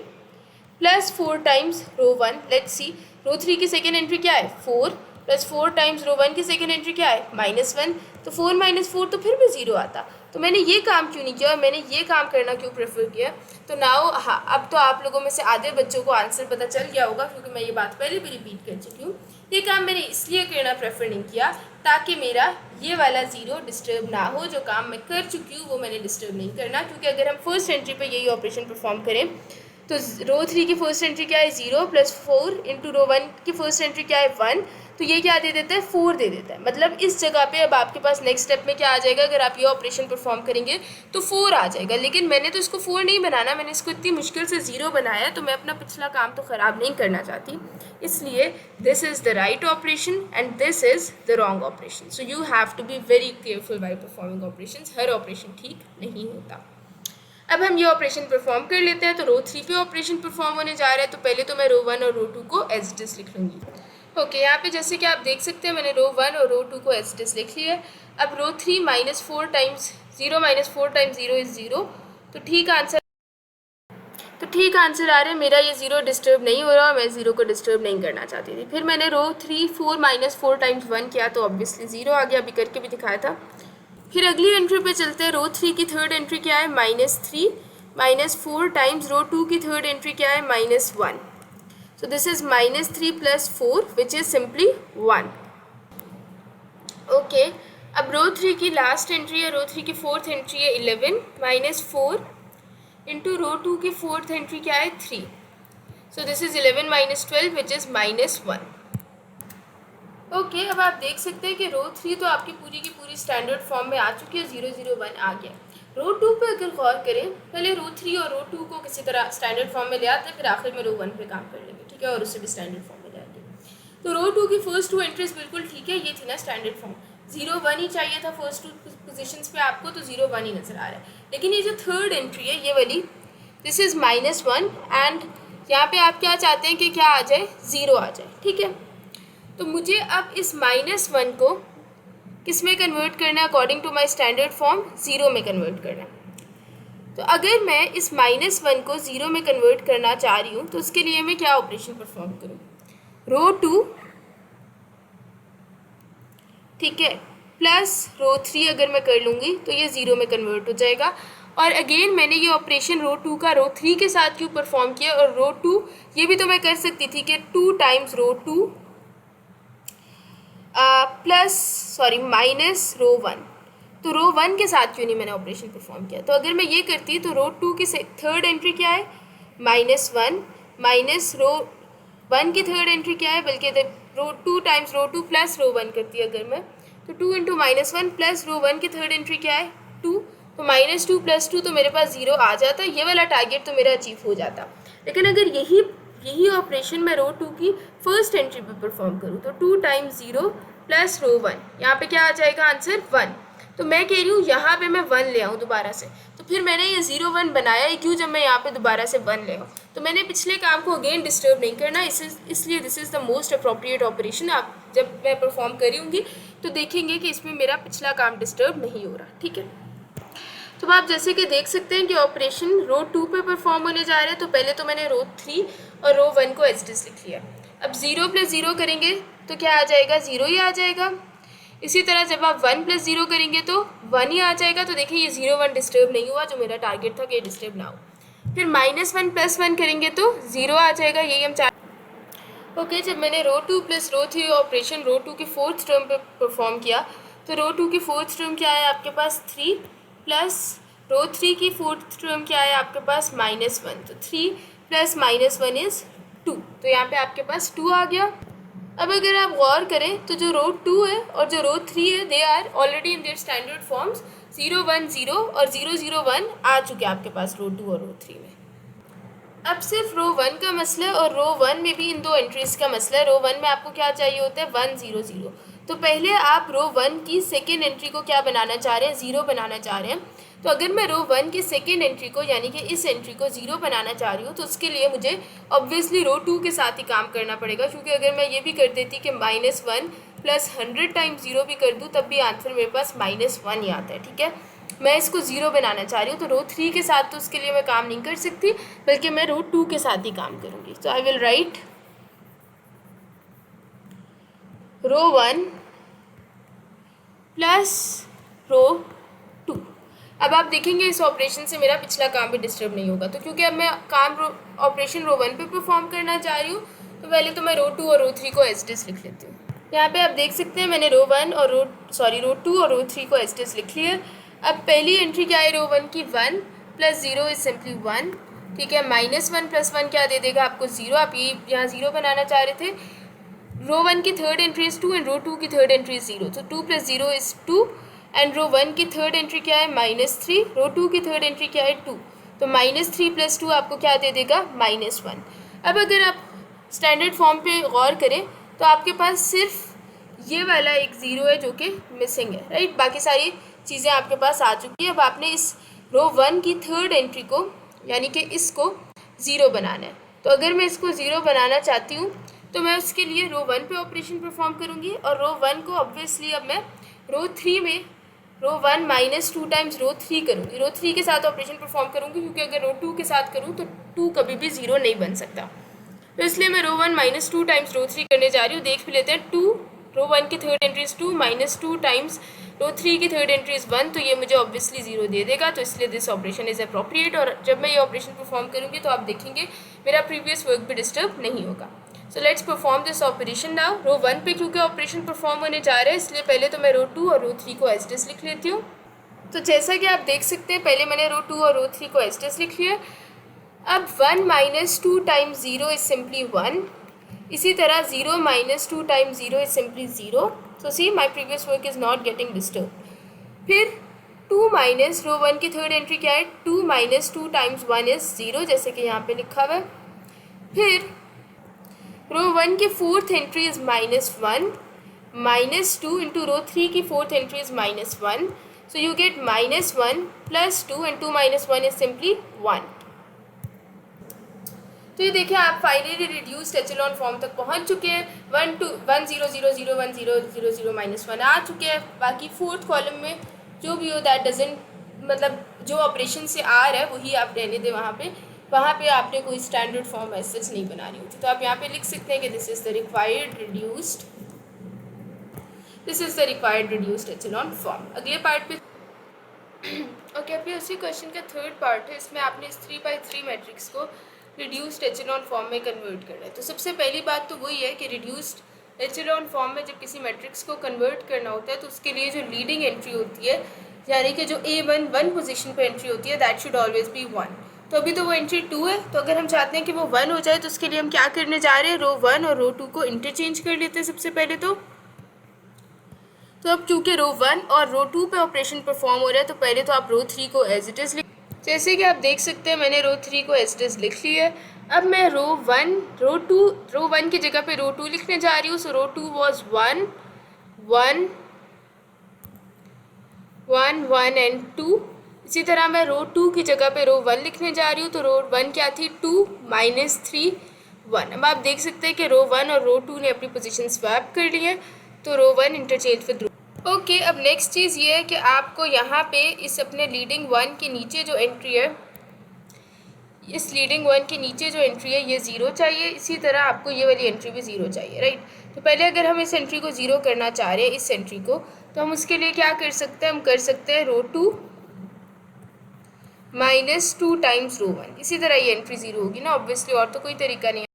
+ 4 टाइम्स रो 1। लेट्स सी, रो 3 की सेकेंड एंट्री क्या है 4, + 4 टाइम्स रो 1 की सेकेंड एंट्री क्या है -1, तो 4 - 4 तो फिर भी 0 आता। तो मैंने ये काम क्यों नहीं किया और मैंने ये काम करना क्यों प्रेफर किया। तो नाउ हाँ, अब तो आप लोगों में से आधे बच्चों को आंसर पता चल गया होगा, क्योंकि मैं ये बात पहले भी रिपीट कर चुकी हूँ। ये काम मैंने इसलिए करना प्रेफर नहीं किया ताकि मेरा ये वाला 0 डिस्टर्ब ना हो। जो काम मैं कर चुकी हूँ वो मैंने डिस्टर्ब नहीं करना, क्योंकि अगर हम फर्स्ट एंट्री पे यही ऑपरेशन परफॉर्म करें तो रो 3 की फर्स्ट एंट्री क्या है 0, + 4 इंटू रो 1 की फर्स्ट एंट्री क्या है 1, तो ये क्या दे देता है 4 दे देता है। मतलब इस जगह पे अब आपके पास नेक्स्ट स्टेप में क्या आ जाएगा, अगर आप ये ऑपरेशन परफॉर्म करेंगे तो 4 आ जाएगा। लेकिन मैंने तो इसको 4 नहीं बनाना, मैंने इसको इतनी मुश्किल से 0 बनाया, तो मैं अपना पिछला काम तो ख़राब नहीं करना चाहती, इसलिए this is the right operation and this is the wrong operation. So you have to be very careful by performing operation, हर ऑपरेशन ठीक नहीं होता। अब हम ये ऑपरेशन परफॉर्म कर लेते हैं। तो रो 3 पे ऑपरेशन परफॉर्म होने जा रहा है, तो पहले तो मैं रो 1 और रो 2 को एज इट इज लिख लूँगी। ओके, यहाँ पे जैसे कि आप देख सकते हैं मैंने रो 1 और रो 2 को एज इट इज लिख लिया है। अब रो 3 -4 टाइम्स 0 -4 टाइम्स 0 इज़ 0, तो ठीक आंसर तो ठीक आंसर आ रहा है मेरा, ये ज़ीरो डिस्टर्ब नहीं हो रहा, मैं ज़ीरो को डिस्टर्ब नहीं करना चाहती थी। फिर मैंने रो 3 4 माइनस 4 टाइम्स 1 किया तो ऑब्वियसली ज़ीरो आ गया, अभी करके भी दिखाया था। फिर अगली एंट्री पे चलते हैं। रो 3 की थर्ड एंट्री क्या है, -3 माइनस 4 टाइम्स रो 2 की थर्ड एंट्री क्या है, -1। सो this is -3 + 4 which is simply 1। Okay, अब रो 3 की लास्ट एंट्री है, रो 3 की फोर्थ एंट्री है 11 माइनस 4 इंटू रो 2 की फोर्थ एंट्री क्या है, 3। सो this is 11 minus 12 which is -1। Okay, अब आप देख सकते हैं कि रो 3 तो आपकी पूरी की पूरी स्टैंडर्ड फॉर्म में आ चुकी है, 0 0 1 आ गया। रो 2 पे अगर गौर करें, पहले रो 3 और रो 2 को किसी तरह स्टैंडर्ड फॉर्म में ले आते हैं, फिर आखिर में रो 1 पे काम कर लेंगे, ठीक है, और उससे भी स्टैंडर्ड फॉर्म में ले आएंगे। तो रो 2 की फर्स्ट 2 एंट्रीज बिल्कुल ठीक है, ये थी ना स्टैंडर्ड फॉर्म, 0 1 ही चाहिए था फर्स्ट 2 पोजिशन पे आपको, तो 0 1 ही नज़र आ रहा है। लेकिन ये जो थर्ड एंट्री है ये वाली, दिस इज़ -1 एंड यहाँ पे आप क्या चाहते हैं कि क्या आ जाए, 0 आ जाए, ठीक है। तो मुझे अब इस -1 को किस में कन्वर्ट करना है, according to my standard form, 0 में कन्वर्ट करना है। तो अगर मैं इस -1 को 0 में कन्वर्ट करना चाह रही हूँ तो उसके लिए मैं क्या ऑपरेशन परफॉर्म करूँ, रो 2, ठीक है, प्लस रो 3 अगर मैं कर लूँगी तो ये 0 में कन्वर्ट हो जाएगा। और अगेन मैंने ये ऑपरेशन रो 2 का रो 3 के साथ क्यों परफॉर्म किया, और रो 2 ये भी तो मैं कर सकती थी कि 2 times row 2 plus minus rho 1, तो रो 1 के साथ क्यों नहीं मैंने ऑपरेशन परफॉर्म किया। तो अगर मैं ये करती तो रो 2 की थर्ड एंट्री क्या है, -1 माइनस रो 1 की थर्ड एंट्री क्या है, बल्कि रो 2 टाइम्स रो 2 प्लस रो 1 करती अगर मैं, तो 2 इंटू -1 प्लस रो 1 की थर्ड एंट्री क्या है, 2, तो -2 + 2 तो मेरे पास 0 आ जाता, ये वाला टारगेट तो मेरा अचीव हो जाता। लेकिन अगर यही ऑपरेशन मैं रो 2 की फर्स्ट एंट्री पे परफॉर्म करूँ तो 2 टाइम्स 0 प्लस रो 1, यहाँ पे क्या आ जाएगा आंसर, 1। तो मैं कह रही हूँ यहाँ पे मैं 1 ले आऊँ दोबारा से, तो फिर मैंने ये 0 1 बनाया ही क्यों जब मैं यहाँ पे दोबारा से 1 ले आऊँ। तो मैंने पिछले काम को अगेन डिस्टर्ब नहीं करना, इसलिए this is the most appropriate operation. आप जब मैं परफॉर्म करी होंगी तो देखेंगे कि इसमें मेरा पिछला काम डिस्टर्ब नहीं हो रहा, ठीक है। तो आप जैसे कि देख सकते हैं कि ऑपरेशन रो 2 पे परफॉर्म होने जा रहे हैं, तो पहले तो मैंने रो 3 और रो 1 को एज डिस लिख लिया। अब 0 + 0 करेंगे तो क्या आ जाएगा, 0 ही आ जाएगा। इसी तरह जब आप 1 + 0 करेंगे तो 1 ही आ जाएगा। तो देखिए ये 0 1 डिस्टर्ब नहीं हुआ, जो मेरा टारगेट था कि ये डिस्टर्ब ना हो। फिर -1 + 1 करेंगे तो 0 आ जाएगा, यही हम ओके। जब मैंने रो 2 + रो 3 ऑपरेशन रो 2 की फोर्थ टर्म पे परफॉर्म किया तो रो 2 की फोर्थ टर्म क्या है आपके पास, 3 प्लस रो 3 की फोर्थ टर्म क्या है आपके पास, -1, तो 3 + -1 इज़ 2, तो यहाँ पे आपके पास 2 आ गया। अब अगर आप गौर करें तो जो रो 2 है और जो रो 3 है, they are already in their standard forms, 0 1 0 और 0 0 1 आ चुके हैं आपके पास रो 2 और रो 3 में। अब सिर्फ रो 1 का मसला है और रो 1 में भी इन दो एंट्रीज़ का मसला है। रो 1 में आपको क्या चाहिए होता है, 1 0 0, तो पहले आप रो 1 की सेकेंड एंट्री को क्या बनाना चाह रहे हैं, 0 बनाना चाह रहे हैं। तो अगर मैं रो 1 की सेकेंड एंट्री को यानी कि इस एंट्री को 0 बनाना चाह रही हूँ तो उसके लिए मुझे ऑब्वियसली रो 2 के साथ ही काम करना पड़ेगा, क्योंकि अगर मैं ये भी कर देती कि -1 + 100 टाइम्स 0 भी कर दूँ तब भी आंसर मेरे पास -1 ही आता है, ठीक है। मैं इसको 0 बनाना चाह रही हूँ तो रो 3 के साथ तो उसके लिए मैं काम नहीं कर सकती, बल्कि मैं रो 2 के साथ ही काम करूँगी। तो I will write row 1 plus row 2। अब आप देखेंगे इस ऑपरेशन से मेरा पिछला काम भी डिस्टर्ब नहीं होगा। तो क्योंकि अब मैं काम ऑपरेशन रो 1 पे परफॉर्म करना चाह रही हूँ तो पहले तो मैं रो 2 और रो 3 को एज डिस लिख लेती हूँ। यहाँ पे आप देख सकते हैं मैंने रो 2 और रो 3 को एज डिस लिख लिया। अब पहली एंट्री क्या है रो 1 की, 1 + 0 इज सिंपली 1, ठीक है। -1 + 1 क्या दे देगा आपको, 0। आप ये यहाँ 0 बनाना चाह रहे थे। रो 1 की third entry is 2 and row 2 की थर्ड एंट्री इज़ 0, तो 2 + 0 इज़ 2 एंड रो 1 की थर्ड एंट्री क्या है, -3, रो 2 की थर्ड एंट्री क्या है, 2, तो -3 + 2 आपको क्या दे देगा, -1। अब अगर आप स्टैंडर्ड फॉर्म पे गौर करें तो आपके पास सिर्फ ये वाला एक 0 है जो कि मिसिंग है, राइट। बाकी सारी चीज़ें आपके पास आ चुकी है। अब आपने इस रो 1 की थर्ड एंट्री को यानी कि इसको 0 बनाना है। तो अगर मैं इसको 0 बनाना चाहती हूँ तो मैं उसके लिए रो 1 पे ऑपरेशन परफॉर्म करूँगी और रो 1 को ऑब्वियसली अब मैं रो 3 में रो 1 माइनस 2 टाइम्स रो 3 करूँगी, रो 3 के साथ ऑपरेशन परफॉर्म करूँगी, क्योंकि अगर रो 2 के साथ करूँ तो 2 कभी भी 0 नहीं बन सकता। तो इसलिए मैं रो 1 माइनस 2 टाइम्स रो 3 करने जा रही हूँ। देख भी लेते हैं, 2 रो 1 की third entry is 2 minus 2 times row 3 की थर्ड एंट्री इज़ 1, तो ये मुझे ऑब्वियसली 0 दे देगा, तो इसलिए दिस ऑपरेशन इज़ अप्रोप्रिएट। और जब मैं ये ऑपरेशन परफॉर्म करूँगी तो आप देखेंगे मेरा प्रीवियस वर्क भी डिस्टर्ब नहीं होगा। So let's perform this operation now. Row 1 पे क्योंकि ऑपरेशन परफॉर्म होने जा रहा है, इसलिए पहले तो मैं रो 2 और रो 3 को एज इट इज लिख लेती हूँ। तो जैसा कि आप देख सकते हैं, पहले मैंने रो 2 और रो 3 को एज इट इज लिख लिया। अब 1 माइनस 2 टाइम्स 0 इज सिंपली 1, इसी तरह 0 minus 2 times 0 is simply 0। So see my previous work is not getting disturb. फिर 2 माइनस रो 1 की थर्ड एंट्री क्या है, 2 माइनस 2 टाइम्स 1 इज़ 0, जैसे कि यहाँ पे लिखा हुआ है। फिर रो 1 की fourth entry is minus 1, minus 2 into rho 3 की fourth entry is minus 1, so you get minus 1 plus 2 and 2 minus 1 is simply 1। तो ये देखिए आप फाइनली रिड्यूस्ड एचेलॉन फॉर्म तक पहुंच चुके हैं। 1 0 0 0 1 0 0 0 माइनस 1 आ चुके हैं। बाकी फोर्थ कॉलम में जो भी हो दैट डजेंट, मतलब जो ऑपरेशन से आ रहा है वही आप रहने दें वहाँ पे आपने कोई स्टैंडर्ड फॉर्म ऐसे नहीं बना रही होती। तो आप यहाँ पे लिख सकते हैं कि this is the required reduced echelon form. अगले पार्ट पे ओके, अभी उसी क्वेश्चन का थर्ड पार्ट है। इसमें आपने इस 3x3 मैट्रिक्स को रिड्यूस्ड एचेलॉन फॉर्म में कन्वर्ट करना है। तो सबसे पहली बात तो वही है कि रिड्यूस्ड एचेलॉन फॉर्म में जब किसी मैट्रिक्स को कन्वर्ट करना होता है तो उसके लिए जो लीडिंग एंट्री होती है, यानी कि जो A1 पोजीशन पे एंट्री होती है, दैट शुड ऑलवेज बी 1। तो अभी तो वो एंट्री 2 है, तो अगर हम चाहते हैं कि वो 1 हो जाए तो उसके लिए हम क्या करने जा रहे हैं, रो 1 और रो 2 को इंटरचेंज कर लेते हैं सबसे पहले। तो अब चूँकि रो 1 और रो 2 पे ऑपरेशन परफॉर्म हो रहा है, तो पहले तो आप रो 3 को एज इट इज़ लिख, जैसे कि आप देख सकते हैं मैंने रो 3 को एज इट इज़ लिख लिया है। अब मैं रो 1 की जगह पे रो 2 लिखने जा रही हूँ। सो रो 2 वॉज 1 1 1 1 एंड 2। इसी तरह मैं रो 2 की जगह पे रो 1 लिखने जा रही हूँ। तो रो 1 क्या थी, 2 माइनस 3 1। अब आप देख सकते हैं कि रो 1 और रो 2 ने अपनी पोजीशन स्वैप कर ली है, तो रो 1 इंटरचेंज विद ओके। अब नेक्स्ट चीज़ ये है कि आपको यहाँ पे इस अपने लीडिंग 1 के नीचे जो एंट्री है, इस लीडिंग 1 के नीचे जो एंट्री है ये 0 चाहिए। इसी तरह आपको ये वाली एंट्री भी 0 चाहिए, राइट। तो पहले अगर हम इस एंट्री को 0 करना चाह रहे हैं, इस एंट्री को, तो हम उसके लिए क्या कर सकते हैं, हम कर सकते हैं रो 2 माइनस 2 टाइम्स रो 1। इसी तरह ये एंट्री 0 होगी ना, ऑब्वियसली, और तो कोई तरीका नहीं है।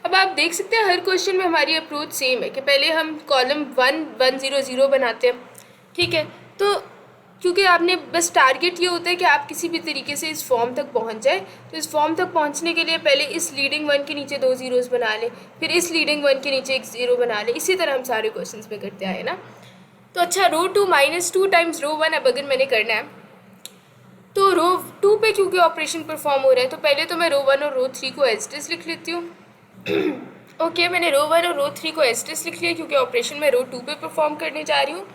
अब आप देख सकते हैं हर क्वेश्चन में हमारी अप्रोच सेम है कि पहले हम कॉलम 1 1 0 0 बनाते हैं, ठीक है। तो क्योंकि आपने बस टारगेट ये होता है कि आप किसी भी तरीके से इस फॉर्म तक पहुंच जाए, तो इस फॉर्म तक पहुंचने के लिए पहले इस लीडिंग 1 के नीचे 2 ज़ीरोज़ बना लें, फिर इस लीडिंग 1 के नीचे 1 0 बना लें। इसी तरह हम सारे क्वेश्चंस में करते आए ना। तो अच्छा, रो 2 माइनस 2 टाइम्स रो 1 अब अगर मैंने करना है, तो रो 2 पे क्योंकि ऑपरेशन परफॉर्म हो रहा है, तो पहले तो मैं रो 1 और रो 3 को एज इट इज़ लिख लेती हूँ। ओके, मैंने रो 1 और रो 3 को एज इट इज़ लिख लिया, क्योंकि ऑपरेशन मैं रो 2 पे परफॉर्म करने जा रही हूँ।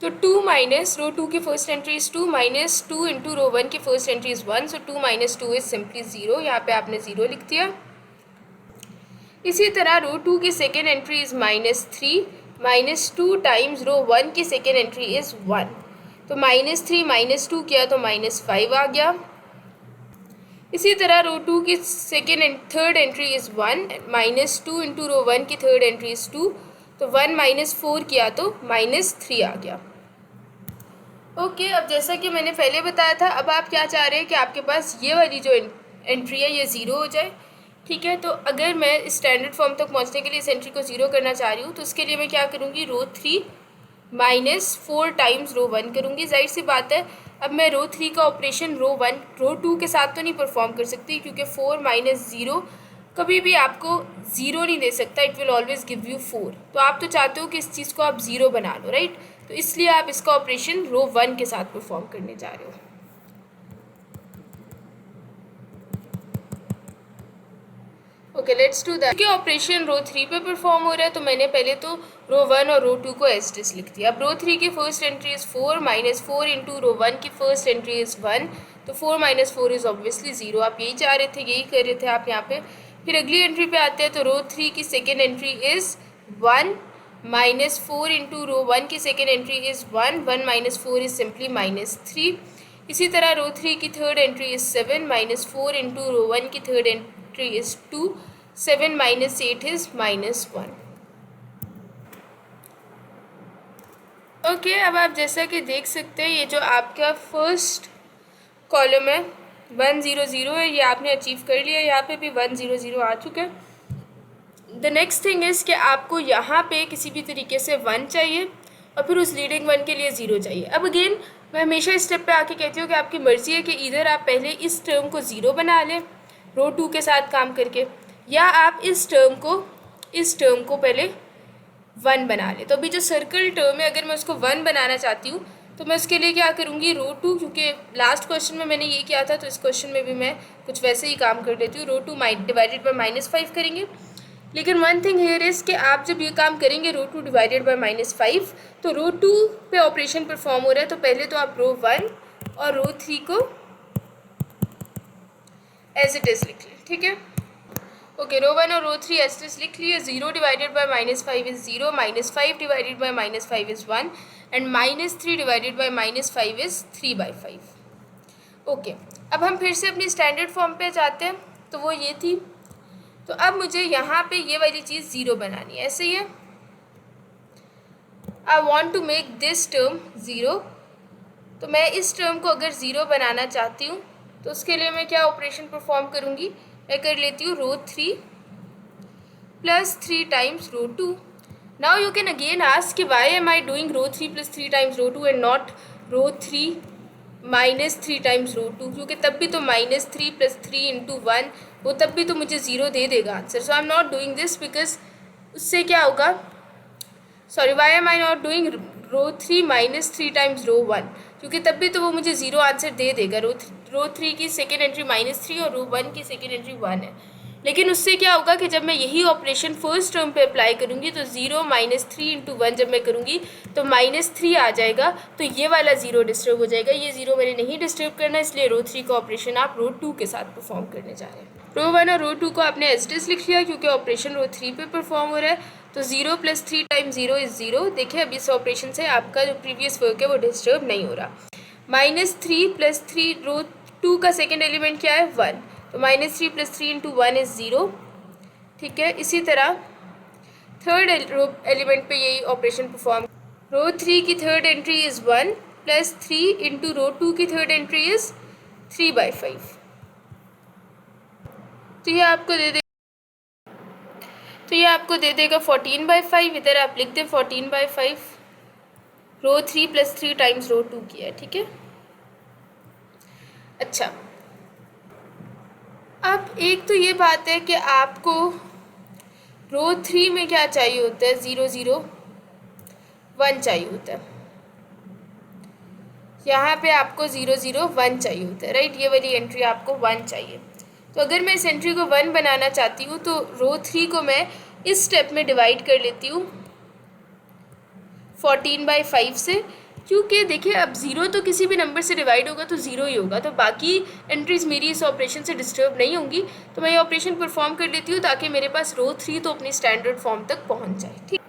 तो 2 माइनस रो 2 की first entry is 2 minus 2 into rho 1 की first entry is 1, so 2 minus 2 is simply 0। यहाँ पे आपने 0 लिख दिया। इसी तरह रो 2 की second entry is minus 3 minus 2 times row 1 की सेकेंड एंट्री इज़ 1, तो माइनस 3 माइनस 2 किया तो माइनस 5 आ गया। इसी तरह रो 2 की second and third entry is 1 minus 2 into rho 1 की थर्ड एंट्री इज़ 2, तो 1 माइनस 4 किया तो माइनस 3 आ गया। ओके, अब जैसा कि मैंने पहले बताया था, अब आप क्या चाह रहे हैं कि आपके पास ये वाली जो एंट्री है ये 0 हो जाए, ठीक है। तो अगर मैं स्टैंडर्ड फॉर्म तक पहुंचने के लिए इस एंट्री को 0 करना चाह रही हूँ, तो उसके लिए मैं क्या करूँगी, रो 3 माइनस 4 टाइम्स रो 1 करूँगी। जाहिर सी बात है, अब मैं रो 3 का ऑपरेशन रो 2 के साथ तो नहीं परफॉर्म कर सकती, क्योंकि 4 माइनस 0 कभी भी आपको 0 नहीं दे सकता, it will always give you 4। तो आप तो चाहते हो कि इस चीज़ को आप 0 बना लो, राइट। तो इसलिए आप इसका ऑपरेशन रो 1 के साथ परफॉर्म करने जा रहे हो। Okay, let's do that. क्योंकि ऑपरेशन रो 3 पे परफॉर्म हो रहा है, तो मैंने पहले तो रो 1 और रो 2 को एज इट इज़ लिख दिया। अब रो 3 की first entry is 4 minus 4 into rho 1 की फर्स्ट एंट्री इज़ 1, तो 4 माइनस 4 इज़ ऑब्वियसली 0। आप यही चाह रहे थे, यही कर रहे थे आप यहाँ पे। फिर अगली एंट्री पे आते हैं, तो रो 3 की second entry is 1 -4 into rho 1 की second entry is 1, 1 minus 4 is simply -3। इसी तरह रो 3 की third entry is 7, -4 into rho 1 की third entry is 2, 7 minus 8 is -1। Okay, अब आप जैसा कि देख सकते हैं ये जो आपका फर्स्ट कॉलम है 1 0 0 है, ये आपने अचीव कर लिया। यहाँ पे भी 1 0 0 आ चुका है। द नेक्स्ट थिंग इज़ कि आपको यहाँ पे किसी भी तरीके से 1 चाहिए और फिर उस लीडिंग 1 के लिए 0 चाहिए। अब अगेन मैं हमेशा इस स्टेप पे आके कहती हूँ कि आपकी मर्ज़ी है कि इधर आप पहले इस टर्म को 0 बना लें रो 2 के साथ काम करके, या आप इस टर्म को पहले 1 बना लें। तो अभी जो सर्कल टर्म है अगर मैं उसको 1 बनाना चाहती हूँ तो मैं उसके लिए क्या करूँगी, रो 2, क्योंकि लास्ट क्वेश्चन में मैंने ये किया था तो इस क्वेश्चन में भी मैं कुछ वैसे ही काम कर लेती हूँ। रो 2 डिवाइडेड बाय -5 करेंगे। लेकिन वन थिंग हियर इज़ कि आप जब ये काम करेंगे रो 2 डिवाइडेड बाय -5 तो रो 2 पे ऑपरेशन परफॉर्म हो रहा है, तो पहले तो आप रो 1 और रो 3 को एज इट इज़ लिख लें। ठीक है, ओके, रो 1 और रो 3 एज इट इज़ लिख लिए। 0 divided by -5 is 0, -5 divided by -5 is 1 and -3 divided by -5 is 3/5। Okay, अब हम फिर से अपनी स्टैंडर्ड फॉर्म पे जाते हैं, तो वो ये थी। तो अब मुझे यहाँ पे ये वाली चीज़ 0 बनानी है, ऐसे ही है। I want to make this term 0, तो मैं इस टर्म को अगर 0 बनाना चाहती हूँ तो उसके लिए मैं क्या ऑपरेशन परफॉर्म करूँगी, मैं कर लेती हूँ row 3 plus 3 times row 2। Now you can again ask कि why am I doing row 3 plus 3 times row 2 and not row 3 -3 times row 2, क्योंकि तब भी तो -3 प्लस 3 इंटू 1 वो तब भी तो मुझे 0 दे देगा answer. So I am not doing this because उससे क्या होगा, sorry, why am I not doing row 3 -3 times row 1, क्योंकि तब भी तो वो मुझे 0 आंसर दे देगा। रो 3 की सेकेंड एंट्री -3 और रो 1 की सेकेंड एंट्री 1 है। लेकिन उससे क्या होगा कि जब मैं यही ऑपरेशन फर्स्ट टर्म पे अप्लाई करूँगी तो 0 -3 इंटू 1 जब मैं करूँगी तो -3 आ जाएगा, तो ये वाला 0 डिस्टर्ब हो जाएगा। ये 0 मैंने नहीं डिस्टर्ब करना, इसलिए रो 3 का ऑपरेशन आप रो 2 के साथ परफॉर्म करने जा रहे हैं। रो 1 और रो 2 को आपने एज इट इज़ लिख लिया क्योंकि ऑपरेशन रो 3 पे परफॉर्म हो रहा है। तो 0 प्लस 3 टाइम्स 0 इज़ 0। देखिए अब इस ऑपरेशन से आपका जो प्रीवियस वर्क है वो डिस्टर्ब नहीं हो रहा। -3 प्लस 3, रो 2 का सेकेंड एलिमेंट क्या है 1, तो -3 प्लस 3 इंटू 1 इज़ 0। ठीक है, इसी तरह थर्ड एलिमेंट पे यही ऑपरेशन परफॉर्म। रो 3 की third entry is 1 plus 3 into rho 2 की थर्ड एंट्री इज़ 3/5। तो ये आपको दे देगा 14/5। इधर आप लिख दें 14/5। रो 3 प्लस 3 टाइम्स रो 2 किया है। ठीक है, अच्छा, अब एक तो ये बात है कि आपको रो 3 में क्या चाहिए होता है, 0 0 1 चाहिए होता है। यहाँ पे आपको 0 0 1 चाहिए होता है, राइट। ये वाली एंट्री आपको 1 चाहिए। तो अगर मैं इस एंट्री को 1 बनाना चाहती हूँ तो रो 3 को मैं इस स्टेप में डिवाइड कर लेती हूँ 14/5 से, क्योंकि देखिए अब 0 तो किसी भी नंबर से डिवाइड होगा तो 0 ही होगा, तो बाकी एंट्रीज मेरी इस ऑपरेशन से डिस्टर्ब नहीं होंगी। तो मैं ये ऑपरेशन परफॉर्म कर लेती हूँ ताकि मेरे पास रो 3 तो अपनी स्टैंडर्ड फॉर्म तक पहुँच जाए। ठीक,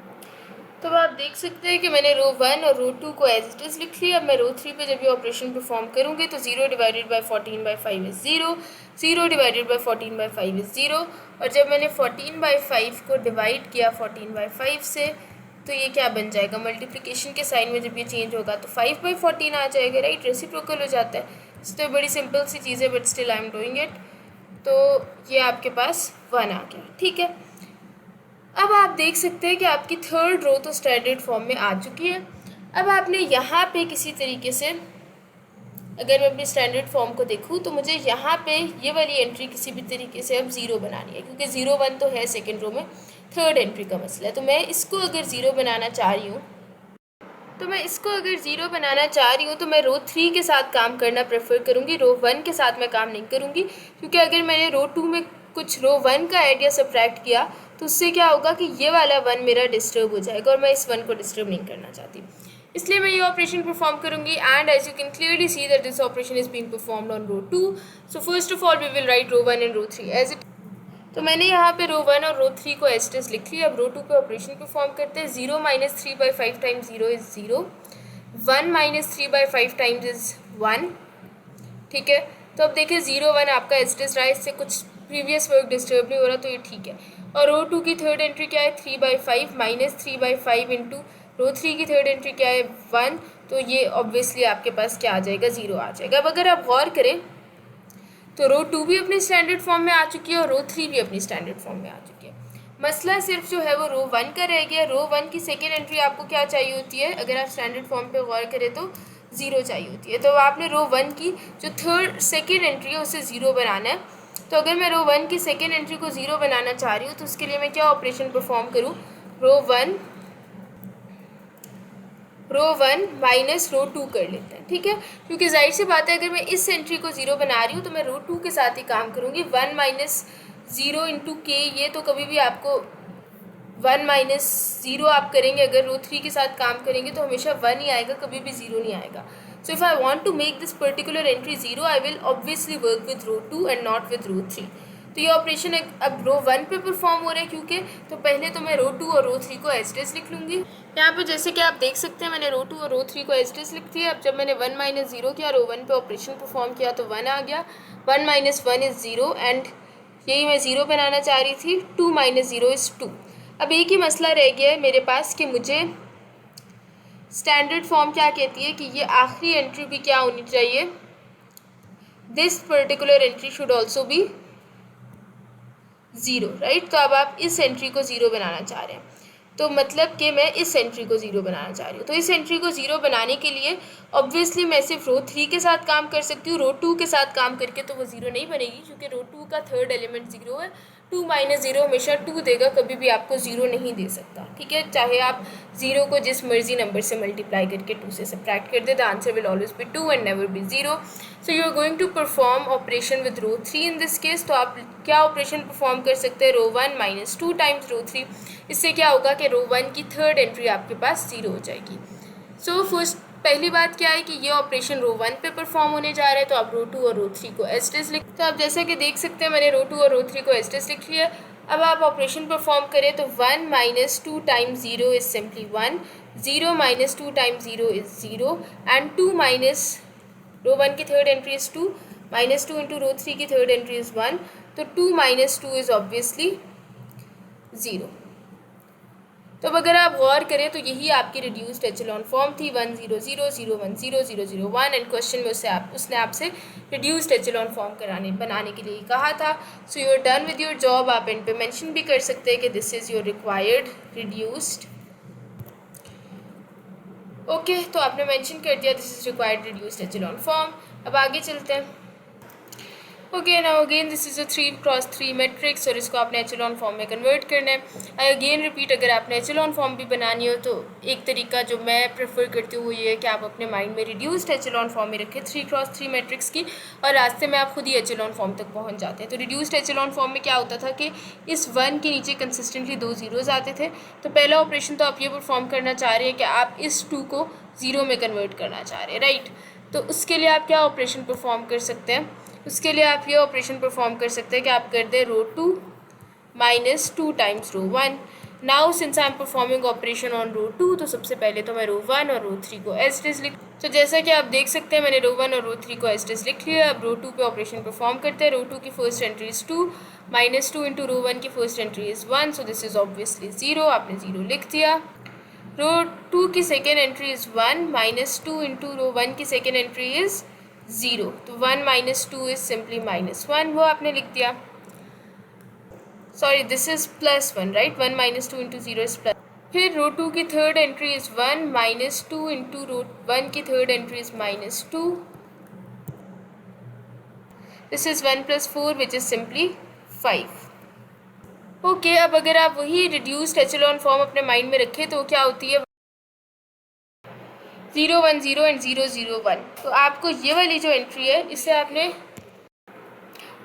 तो आप देख सकते हैं कि मैंने रो 1 और रो 2 को एज इट इज़ लिख लिया। अब मैं रो 3 पे जब ये ऑपरेशन परफॉर्म करूँगी तो 0 divided by 14/5 is 0, 0 divided by 14/5 is 0। और जब मैंने 14/5 को डिवाइड किया 14/5 से तो ये क्या बन जाएगा, मल्टीप्लिकेशन के साइन में जब ये चेंज होगा तो 5/14 आ जाएगा, राइट। रेसिप्रोकल हो जाता है। तो बड़ी सिंपल सी चीज़ है but still I am doing it. तो ये आपके पास 1 आ गया। ठीक है, अब आप देख सकते हैं कि आपकी थर्ड रो तो स्टैंडर्ड फॉर्म में आ चुकी है। अब आपने यहाँ पे किसी तरीके से, अगर मैं अपनी स्टैंडर्ड फॉर्म को देखूँ तो मुझे यहाँ पे ये वाली एंट्री किसी भी तरीके से अब 0 बनानी है, क्योंकि 0 1 तो है सेकेंड रो में, थर्ड एंट्री का मसला है। तो मैं इसको अगर 0 बनाना चाह रही हूँ तो मैं रो 3 के साथ काम करना प्रेफर करूँगी, रो 1 के साथ मैं काम नहीं करूँगी। क्योंकि अगर मैंने रो 2 में कुछ रो 1 का ऐड या सब्ट्रैक्ट किया तो उससे क्या होगा कि ये वाला 1 मेरा डिस्टर्ब हो जाएगा और मैं इस 1 को डिस्टर्ब नहीं करना चाहती, इसलिए मैं ये ऑपरेशन परफॉर्म करूँगी। And as you can clearly see that this operation is being performed on row 2। So first of all we will write row 1 and row 3 as it. तो मैंने यहाँ पे रो 1 और रो 3 को एज इट इज लिख लिया। अब रो 2 पे ऑपरेशन परफॉर्म करते हैं। 0 minus 3/5 times 0 is 0, 1 minus 3/5 times is 1। ठीक है, तो अब देखिए 0 1 आपका एज इट इज रहा है, इससे कुछ प्रीवियस वर्क डिस्टर्ब नहीं हो रहा, तो ये ठीक है। और रो 2 की थर्ड एंट्री क्या है 3/5 माइनस 3/5 इंटू रो 3 की थर्ड एंट्री क्या है 1, तो ये ऑब्वियसली आपके पास क्या आ जाएगा 0 आ जाएगा। अब अगर आप गौर करें तो रो 2 भी अपने स्टैंडर्ड फॉर्म में आ चुकी है और रो 3 भी अपनी स्टैंडर्ड फॉर्म में आ चुकी है। मसला सिर्फ जो है वो रो 1 का रह गया। रो 1 की सेकेंड एंट्री आपको क्या चाहिए होती है, अगर आप स्टैंडर्ड फॉर्म पे गौर करें तो 0 चाहिए होती है। तो आपने रो 1 की जो सेकेंड एंट्री है उसे 0 बनाना है। तो अगर मैं रो 1 की सेकेंड एंट्री को 0 बनाना चाह रही हूँ तो उसके लिए मैं क्या ऑपरेशन परफॉर्म करूँ, रो 1 माइनस रो 2 कर लेते हैं। ठीक है, क्योंकि जाहिर सी बात है अगर मैं इस एंट्री को 0 बना रही हूँ तो मैं रो 2 के साथ ही काम करूँगी। 1 माइनस 0 इंटू के, ये तो कभी भी आपको 1 माइनस 0 आप करेंगे, अगर रो 3 के साथ काम करेंगे तो हमेशा 1 ही आएगा, कभी भी 0 नहीं आएगा। So if I want to make this particular entry 0 I will obviously work with row 2 and not with row 3। तो ये ऑपरेशन अब रो 1 पे परफॉर्म हो रहा है क्योंकि, तो पहले तो मैं रो 2 और रो 3 को एज इट इज लिख लूँगी। यहाँ पे जैसे कि आप देख सकते हैं मैंने रो 2 और रो 3 को एज इट इज लिख दिया। अब जब मैंने 1 माइनस 0 किया, रो 1 पे ऑपरेशन परफॉर्म किया तो 1 आ गया। 1 माइनस 1 इज़ 0 एंड यही मैं 0 बनाना चाह रही थी। 2 माइनस 0 इज़ 2। अब एक ही मसला रह गया है मेरे पास कि मुझे स्टैंडर्ड फॉर्म क्या कहती है कि ये आखिरी एंट्री भी क्या होनी चाहिए, this particular entry should also be 0, right. तो अब आप इस एंट्री को 0 बनाना चाह रहे हैं, तो मतलब कि मैं इस एंट्री को 0 बनाना चाह रही हूँ। तो इस एंट्री को 0 बनाने के लिए ऑब्वियसली मैं सिर्फ रो 3 के साथ काम कर सकती हूँ। रो 2 के साथ काम करके तो वो 0 नहीं बनेगी क्योंकि रो 2 का थर्ड एलिमेंट 0 है। 2 माइनस 0 हमेशा 2 देगा, कभी भी आपको 0 नहीं दे सकता। ठीक है, चाहे आप 0 को जिस मर्जी नंबर से मल्टीप्लाई करके 2 से सब्ट्रैक्ट कर दे, the answer will always be 2 and never be 0। So you are going to perform operation with row 3 in this case. तो आप क्या ऑपरेशन परफॉर्म कर सकते हैं, रो 1 माइनस 2 टाइम्स रो 3। इससे क्या होगा कि रो 1 की थर्ड एंट्री आपके पास 0 हो जाएगी। सो फर्स्ट पहली बात क्या है कि ये ऑपरेशन रो 1 पे परफॉर्म होने जा रहा है, तो आप रो 2 और रो 3 को एज इट इज लिख। तो आप जैसा कि देख सकते हैं मैंने रो 2 और रो 3 को एज इट इज लिख लिया। अब आप ऑपरेशन परफॉर्म करें तो 1 minus 2 times 0 is simply 1, 0 minus 2 times 0 is 0 and 2 minus rho 1 की third entry is 2, minus 2 into rho 3 की थर्ड एंट्री इज़ 1, तो 2 माइनस 2 इज़ ऑब्वियसली 0। तो अब अगर आप गौर करें तो यही आपकी रिड्यूस्ड एचेलॉन फॉर्म थी 1 0 0 0 1 0 0 0 1 एंड क्वेश्चन में उसने आपसे रिड्यूस्ड एचेलॉन फॉर्म बनाने के लिए कहा था। So you are done with your job. आप एंड पे मेंशन भी कर सकते हैं कि this is your required reduced. Okay, तो आपने मेंशन कर दिया this is required reduced echelon form. अब आगे चलते हैं। Okay, now again this is a 3x3 matrix और इसको आपने एचेलॉन फॉर्म में कन्वर्ट करना है। आई अगेन रिपीट, अगर आपने एचेलॉन फॉर्म भी बनानी हो तो एक तरीका जो मैं प्रेफर करती हूँ वो ये है कि आप अपने माइंड में रिड्यूस्ड एचेलॉन फॉर्म में रखें 3x3 मैट्रिक्स की, और रास्ते में आप खुद ही एचेलॉन फॉर्म तक पहुँच जाते हैं। तो रिड्यूस्ड एचेलॉन फॉर्म में क्या होता था कि इस 1 के नीचे कंसिस्टेंटली 2 ज़ीरोज़ आते थे। तो पहला ऑपरेशन तो आप ये परफॉर्म करना चाह रहे हैं कि आप इस 2 को 0 में कन्वर्ट करना चाह रहे हैं, राइट। तो उसके लिए आप क्या ऑपरेशन परफॉर्म कर सकते हैं, उसके लिए आप ये ऑपरेशन परफॉर्म कर सकते हैं कि आप कर दें row 2 minus 2 times row 1। Now since I am performing operation on row 2, तो सबसे पहले तो मैं रो 1 और रो 3 को एज इट इज लिख। तो जैसा कि आप देख सकते हैं मैंने रो 1 और रो 3 को एज इट इज लिख लिया। अब रो 2 पे ऑपरेशन परफॉर्म करते हैं। रो 2 की first entry is 2, minus 2 into rho 1 की first entry is 1, so this is obviously 0। आपने 0 लिख दिया। रो 2 की second entry is 1, minus 2 into rho 1 की सेकेंड एंट्री इज़ 0, तो 1 माइनस 2 इज सिंपली -1, वो आपने लिख दिया। Sorry, this is +1, right. 1 minus 2 into 0 is plus. फिर रो 2 की third entry is 1, minus 2 into rho 1 की third entry is -2, this is 1 + 4 which is simply 5। Okay, अब अगर आप वही रिड्यूस्ड एचेलॉन फॉर्म अपने माइंड में रखें तो क्या होती है 0 1 0 एंड 0 0 1। तो आपको ये वाली जो एंट्री है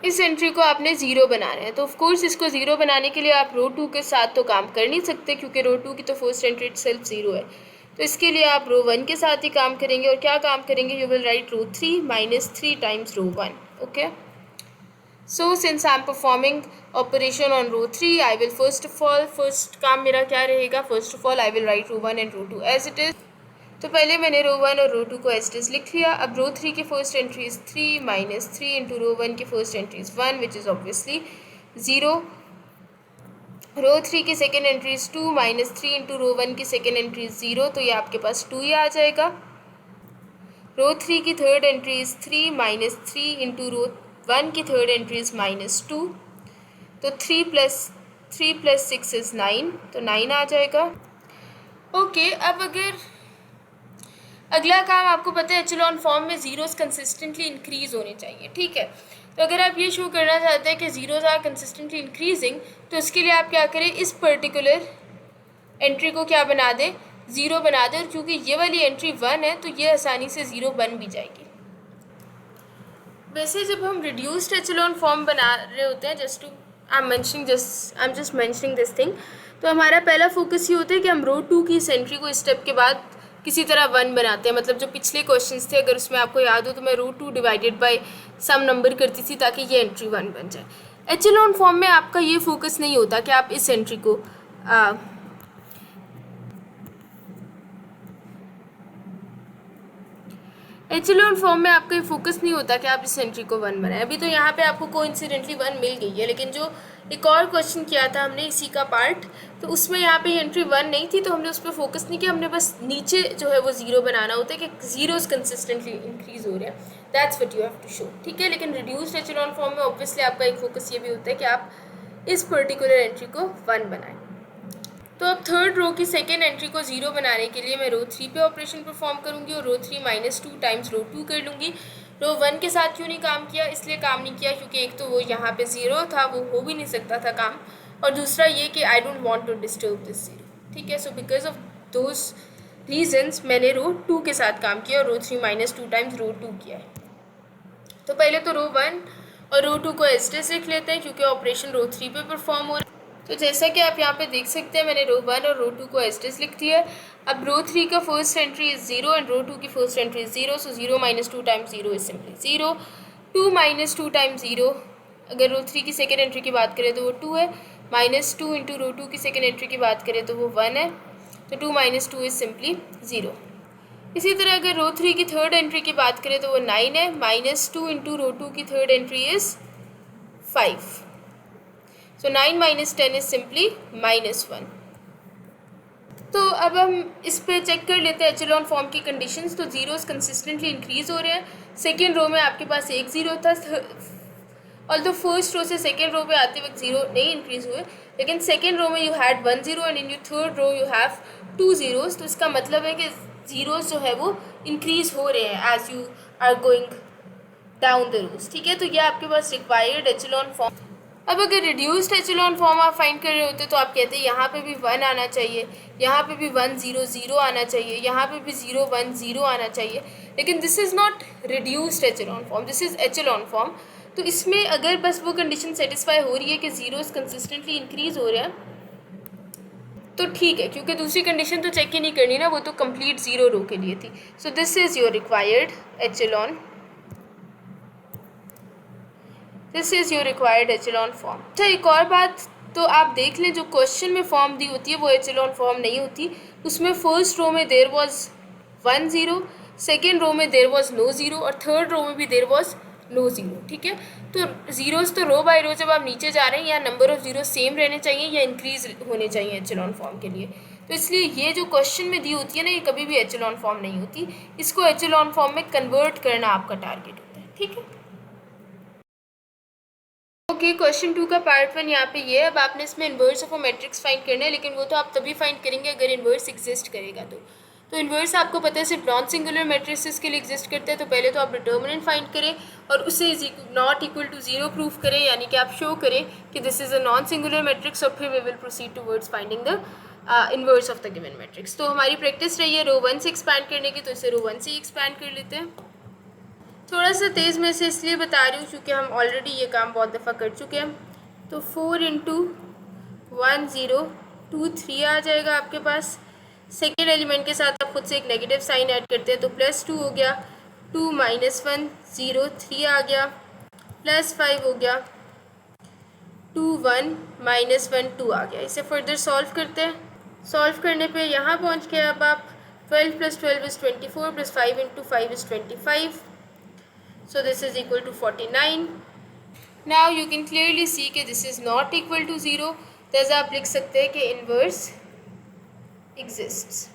इस एंट्री को आपने 0 बनाना है। तो ऑफ कोर्स इसको 0 बनाने के लिए आप रो 2 के साथ तो काम कर नहीं सकते क्योंकि रो 2 की तो फर्स्ट एंट्री इटसेल्फ 0 है। तो इसके लिए आप रो 1 के साथ ही काम करेंगे। और क्या काम करेंगे, you will write row 3 minus 3 times row 1। Okay, so since I am performing operation on row 3, I will first काम मेरा क्या रहेगा, first of all I will write row 1 and row 2 as it is. तो पहले मैंने रो 1 और row 2 को as it is लिख लिया। अब रो 3 की first entry is 3 minus 3 into rho 1 की first entry is 1 which is obviously 0। रो 3 की second entry is 2 minus 3 into rho 1 की सेकेंड एंट्री इज़ 0, तो ये आपके पास 2 ही आ जाएगा। रो 3 की third entry is 3 minus 3 into rho 1 की थर्ड एंट्री इज़ -2, तो 3 प्लस 6 इज़ 9, तो 9 आ जाएगा। ओके, अब अगर अगला काम आपको पता है एचेलॉन फॉर्म में ज़ीरोस कंसिस्टेंटली इंक्रीज होने चाहिए, ठीक है। तो अगर आप ये शो करना चाहते हैं कि ज़ीरोस आर कंसिस्टेंटली इंक्रीजिंग, तो उसके लिए आप क्या करें, इस पर्टिकुलर एंट्री को क्या बना दें, 0 बना दें। और क्योंकि ये वाली एंट्री 1 है तो ये आसानी से 0 बन भी जाएगी। वैसे जब हम रिड्यूस्ड एचेलॉन फॉर्म बना रहे होते हैं, I am just mentioning this thing, तो हमारा पहला फोकस ये होता है कि हम रो 2 की इस एंट्री को स्टेप के बाद किसी तरह 1 बनाते हैं। मतलब जो पिछले क्वेश्चंस थे, अगर उसमें आपको याद हो, तो मैं रो 2 डिवाइडेड बाय सम नंबर करती थी ताकि ये एंट्री 1 बन जाए। एचेलॉन फॉर्म में आपका ये फोकस नहीं होता कि आप इस एंट्री को एचेलॉन फॉर्म में आपका ये फोकस नहीं होता कि आप इस एंट्री को 1 बनाएं। अभी तो यहाँ पे आपको कोइंसिडेंटली 1 मिल गई है, लेकिन जो एक और क्वेश्चन किया था हमने इसी का पार्ट, तो उसमें यहाँ पे एंट्री 1 नहीं थी, तो हमने उस पर फोकस नहीं किया। हमने बस नीचे जो है वो 0 बनाना होता है कि जीरोस कंसिस्टेंटली इंक्रीज हो रहे हैं। That's what you have to show, ठीक है। लेकिन रिड्यूस्ड एचेलॉन फॉर्म में ऑब्वियसली आपका एक फोकस ये भी होता है कि आप इस पर्टिकुलर एंट्री को 1 बनाएं। तो अब थर्ड रो की सेकेंड एंट्री को 0 बनाने के लिए मैं रो 3 पे ऑपरेशन परफॉर्म करूँगी और रो 3 -2 टाइम्स रो 2 कर लूँगी। रो 1 के साथ क्यों नहीं काम किया, इसलिए काम नहीं किया क्योंकि एक तो वो यहाँ पे 0 था, वो हो भी नहीं सकता था काम, और दूसरा ये कि I don't want to disturb this 0, ठीक है। So because of those reasons मैंने रो 2 के साथ काम किया और रो 3 -2 टाइम्स रो 2 किया है। तो पहले तो रो 1 और रो 2 को एज इट इज लिख लेते हैं क्योंकि ऑपरेशन रो 3 पे परफॉर्म हो रहा है। तो जैसा कि आप यहाँ पे देख सकते हैं, मैंने रो 1 और रो 2 को एज इट इज लिख दिया है। अब रो 3 का first entry is 0 and row 2 की first entry is 0, so 0 -2 times 0 is simply 0। 2 -2 times 0, अगर रो 3 की सेकेंड एंट्री की बात करें तो वो 2 है, -2 इंटू रो 2 की सेकेंड एंट्री की बात करें तो वो 1 है, तो 2 - 2 इज सिंपली 0। इसी तरह अगर रो 3 की थर्ड एंट्री की बात करें तो वो 9 है, -2 इंटू रो 2 की third entry is 5, so 9 - 10 is simply -1। तो अब हम इस पे चेक कर लेते हैं एचेलॉन फॉर्म की कंडीशंस। तो जीरोस कंसिस्टेंटली इंक्रीज हो रहे हैं। सेकेंड रो में आपके पास एक 0 था, और तो फर्स्ट रो से सेकेंड रो पे आते वक्त 0 नहीं इंक्रीज हुए, लेकिन सेकेंड रो में you had 1 0 and in your third row you have 2 zeros। तो इसका मतलब है कि जीरोस जो है वो इंक्रीज हो रहे हैं as you are going down the rows, ठीक है। तो ये आपके पास रिक्वायर्ड एचेलॉन फॉर्म। अब अगर रिड्यूस्ड एचेलॉन फॉर्म आप फाइंड कर रहे होते तो आप कहते हैं यहाँ पे भी 1 आना चाहिए, यहाँ पे भी 1 0 0 आना चाहिए, यहाँ पे भी 0 1 0 आना चाहिए, लेकिन this is not reduced echelon form, this is echelon form. तो इसमें अगर बस वो कंडीशन सेटिस्फाई हो रही है कि जीरोस कंसिस्टेंटली इंक्रीज हो रहे हैं तो ठीक है, क्योंकि दूसरी कंडीशन तो चेक ही नहीं करनी ना, वो तो कंप्लीट 0 रो के लिए थी। So this is your required echelon, this is your required echelon form. अच्छा, एक और बात तो आप देख लें, जो क्वेश्चन में फॉर्म दी होती है वो एचेलॉन फॉर्म नहीं होती। उसमें फर्स्ट रो में देर वॉज 1 0, सेकेंड रो में देर वॉज नो 0 और थर्ड रो में भी देर वॉज नो 0, ठीक है। तो जीरोस तो रो बाय रो जब आप नीचे जा रहे हैं या नंबर ऑफ जीरो सेम रहने चाहिए या इंक्रीज होने चाहिए एचेलॉन फॉर्म के लिए। तो इसलिए ये जो क्वेश्चन में दी होती है ना, ये कभी भी एचेलॉन फॉर्म नहीं होती, इसको एचेलॉन फॉर्म में कन्वर्ट करना आपका टारगेट होता है, ठीक है। ओके, क्वेश्चन 2 का पार्ट 1 यहाँ पे ये है। अब आपने इसमें inverse of a matrix find करना है, लेकिन वो तो आप तभी फाइंड करेंगे अगर इन्वर्स एग्जिस्ट करेगा। तो इन्वर्स आपको पता है सिर्फ नॉन सिंगुलर मैट्रिसेस के लिए एग्जिस्ट करते हैं। तो पहले तो आप डिटर्मिनेंट फाइंड करें और उसे नॉट इक्वल टू 0 प्रूफ करें, यानी कि आप शो करें कि this is a non singular matrix, और फिर we will proceed towards finding the inverse of the given matrix. तो हमारी प्रैक्टिस रही है रो 1 से एक्सपैंड करने की, तो इसे रो 1 से एक्सपैंड कर लेते हैं। थोड़ा सा तेज़ मैं इसे इसलिए बता रही हूँ क्योंकि हम ऑलरेडी ये काम बहुत दफ़ा कर चुके हैं। तो 4 × 1 0 2 3 आ जाएगा आपके पास। सेकेंड एलिमेंट के साथ आप खुद से एक नेगेटिव साइन ऐड करते हैं, तो +2 हो गया, 2 - 1 0 3 आ गया, +5 हो गया, 2 1 माइनस 1 2 आ गया। इसे फर्दर सॉल्व करते हैं। सॉल्व करने पे यहाँ पहुँच गए। अब आप 12 + 12 is 24 + 5 × 5 is 25, so this is equal to 49. Now you can clearly see कि this is not equal to 0, thus आप लिख सकते हैं कि inverse exists.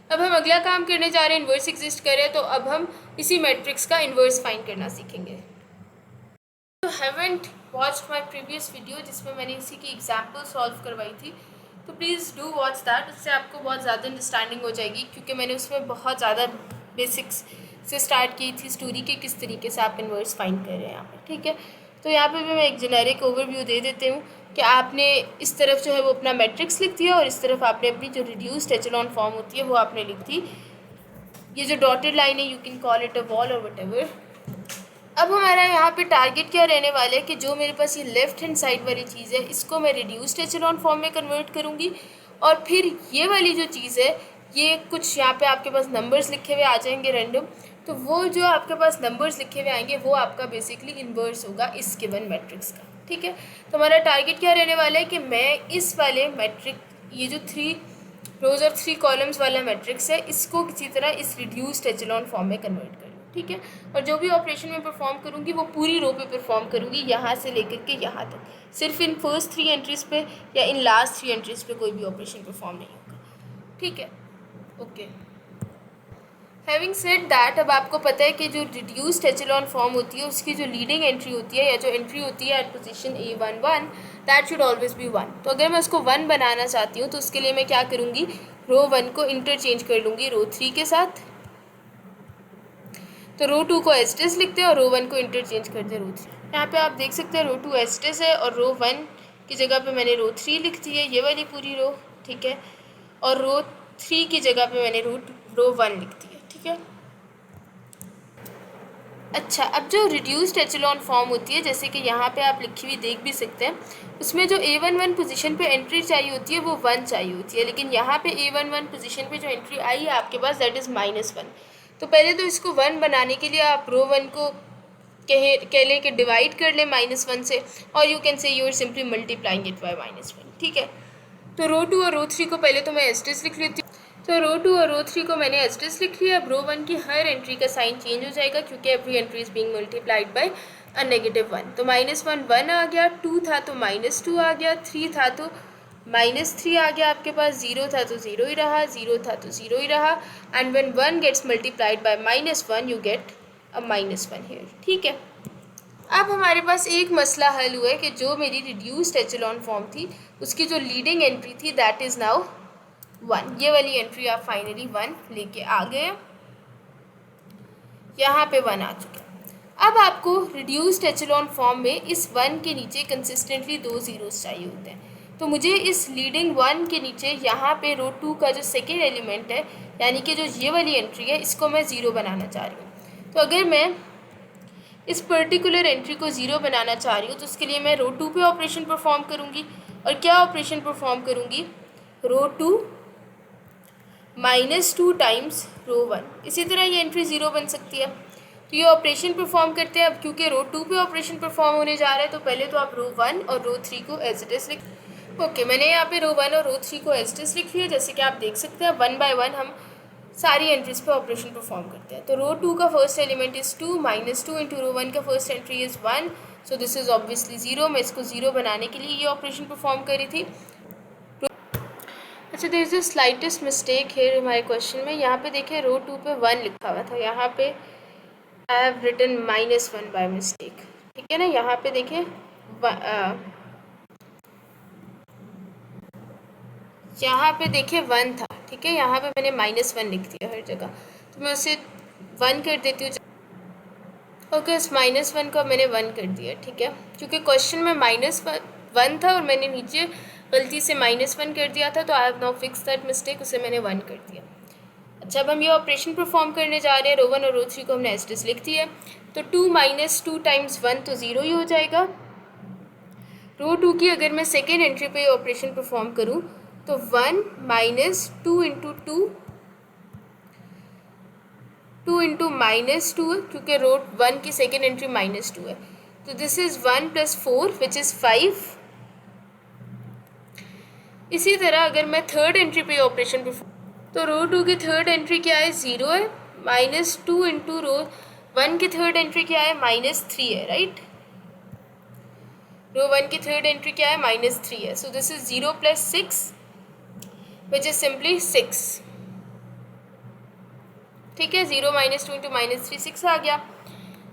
अब हम अगला काम करने जा रहे हैं, इन्वर्स एग्जिस्ट करें, तो अब हम इसी मैट्रिक्स का इन्वर्स फाइंड करना सीखेंगे। तो haven't watched my previous video जिसमें मैंने इसी की एग्जांपल सॉल्व करवाई थी, तो प्लीज़ डू वॉच दैट। उससे आपको बहुत ज़्यादा अंडरस्टैंडिंग हो जाएगी, क्योंकि मैंने उसमें बहुत ज़्यादा बेसिक्स से स्टार्ट की थी स्टोरी के, किस तरीके से आप इन्वर्स फाइंड कर रहे हैं यहाँ पर, ठीक है। तो यहाँ पे भी मैं एक जेनेरिक ओवरव्यू दे देती हूँ कि आपने इस तरफ जो है वो अपना मैट्रिक्स लिख दिया और इस तरफ आपने अपनी जो रिड्यूस्ड एचेलॉन फॉर्म होती है वो आपने लिख दी। ये जो डॉटेड लाइन है, you can call it a wall और व्हाटएवर। अब हमारा यहाँ पे टारगेट क्या रहने वाला है कि जो मेरे पास ये लेफ्ट हैंड साइड वाली चीज़ है इसको मैं रिड्यूस्ड एचेलॉन फॉर्म में कन्वर्ट करूँगी, और फिर ये वाली जो चीज़ है, ये कुछ यहाँ पे आपके पास नंबर्स लिखे हुए आ जाएंगे रैंडम, तो वो जो आपके पास नंबर्स लिखे हुए आएंगे वो आपका बेसिकली इन्वर्स होगा इस गिवन मैट्रिक्स का, ठीक है। तो हमारा टारगेट क्या रहने वाला है कि मैं इस वाले मैट्रिक, ये जो 3 रोज और 3 कॉलम्स वाला मैट्रिक्स है, इसको किसी तरह इस रिड्यूस्ड एचेलॉन फॉर्म में कन्वर्ट कर लूँ, ठीक है। और जो भी ऑपरेशन मैं परफॉर्म करूँगी वो पूरी रो पे परफॉर्म करूँगी, यहाँ से लेकर के यहाँ तक। सिर्फ इन फर्स्ट 3 एंट्रीज़ पे या इन लास्ट 3 एंट्रीज़ पे कोई भी ऑपरेशन परफॉर्म नहीं होगा, ठीक है। ओके, हैविंग सेड दैट, अब आपको पता है कि जो रिड्यूस्ड एचेलॉन फॉर्म होती है उसकी जो लीडिंग एंट्री होती है या जो एंट्री होती है at position A11, that should always be 1। तो अगर मैं उसको 1 बनाना चाहती हूँ तो उसके लिए मैं क्या करूँगी, रो 1 को इंटरचेंज कर लूँगी रो 3 के साथ। तो रो 2 को एज टिस लिखते हैं और रो 1 को इंटरचेंज करते हैं रो 3। यहाँ पे आप देख सकते हैं रो 2 एज टिस है और रो 1 की जगह पे मैंने रो 3 लिख दी है, ये वाली पूरी रो, ठीक है। और रो 3 की जगह पे मैंने रो 1 लिख दी है, ठीक है। अच्छा, अब जो रिड्यूस्ड एचेलॉन फॉर्म होती है, जैसे कि यहाँ पे आप लिखी हुई देख भी सकते हैं, उसमें जो A11 पोजीशन पे एंट्री चाहिए होती है वो 1 चाहिए होती है, लेकिन यहाँ पे A11 पोजीशन पे जो एंट्री आई है आपके पास दैट इज़ -1। तो पहले तो इसको 1 बनाने के लिए आप रो 1 को कह लें कि डिवाइड कर लें -1 से, और you can say you are simply multiplying it by -1, ठीक है। तो रो 2 और रो 3 को पहले तो मैं एस्टिस लिख लेती हूँ। तो रो 2 और रो 3 को मैंने एस्टिस लिख लिया। अब रो 1 की हर एंट्री का साइन चेंज हो जाएगा, क्योंकि every entry is being multiplied by a -1। तो -1 1 आ गया, 2 था तो -2 आ गया, 3 था तो -3 आ गया आपके पास, 0 था तो 0 ही रहा, 0 था तो 0 ही रहा, and when 1 gets multiplied by -1 you get a -1 here, ठीक है। अब हमारे पास एक मसला हल हुआ है कि जो मेरी रिड्यूस्ड एचेलॉन फॉर्म थी उसकी जो लीडिंग एंट्री थी दैट इज़ नाउ 1। ये वाली एंट्री आप फाइनली 1 लेके आ गए, यहाँ पे 1 आ चुका। अब आपको रिड्यूस्ड एचेलॉन फॉर्म में इस 1 के नीचे कंसिस्टेंटली 2 ज़ीरोस चाहिए होते हैं, तो मुझे इस लीडिंग 1 के नीचे यहाँ पे रो 2 का जो सेकेंड एलिमेंट है, यानी कि जो ये वाली एंट्री है, इसको मैं 0 बनाना चाह रही हूँ। तो अगर मैं इस पर्टिकुलर एंट्री को 0 बनाना चाह रही हूँ तो उसके लिए मैं रो 2 पे ऑपरेशन परफॉर्म करूँगी, और क्या ऑपरेशन परफॉर्म करूँगी, रो 2 -2 टाइम्स रो 1। इसी तरह ये एंट्री 0 बन सकती है। तो ये ऑपरेशन परफॉर्म करते हैं। अब क्योंकि रो 2 पे ऑपरेशन परफॉर्म होने जा रहा है तो पहले तो आप रो 1 और रो 3 को एज इट इज़ लिख, ओके, मैंने यहाँ पे रो 1 और रो 3 को एज इट इज़ लिख लिया। जैसे कि आप देख सकते हैं 1 बाय 1 हम सारी एंट्रीज पे ऑपरेशन परफॉर्म करते हैं। तो रो 2 का first element is 2, -2 into rho 1 का first entry is 1, so this is obviously 0। मैं इसको 0 बनाने के लिए ये ऑपरेशन परफॉर्म करी थी। अच्छा, there is a slightest mistake here हमारे क्वेश्चन में। यहाँ पे देखिए रो 2 पे 1 लिखा हुआ था, यहाँ पे I have written -1 by mistake, ठीक है ना। यहाँ पे देखिए यहाँ पे देखिए 1 था, ठीक है, यहाँ पे मैंने -1 लिख दिया हर जगह, तो मैं उसे 1 कर देती हूँ। ओके, इस -1 को मैंने 1 कर दिया, ठीक है, क्योंकि क्वेश्चन में -1 था और मैंने नीचे गलती से -1 कर दिया था, तो I have now fix that mistake, उसे मैंने 1 कर दिया। अच्छा, अब हम ये ऑपरेशन परफॉर्म करने जा रहे हैं। रो 1 और रो 3 को हमने एज इट इज़ लिख दिया, तो 2 - 2 टाइम्स 1 तो 0 ही हो जाएगा। रो 2 की अगर मैं सेकेंड एंट्री पे ऑपरेशन परफॉर्म करूँ तो 1 - 2 इंटू 2 2 इंटू माइनस 2 क्योंकि रो 1 की सेकेंड एंट्री -2 है, तो दिस इज़ 1 + 4 विच इज़ 5। इसी तरह अगर मैं थर्ड एंट्री पे ऑपरेशन परफॉर्म, तो रो 2 की थर्ड एंट्री क्या है, 0 है, -2 इंटू रो 1 की थर्ड एंट्री क्या है, -3 है, राइट। रो 1 की थर्ड एंट्री क्या है, -3 है, सो this is 0 + 6 which is simply 6। ठीक है, 0 - 2 इंटू -3 6 आ गया।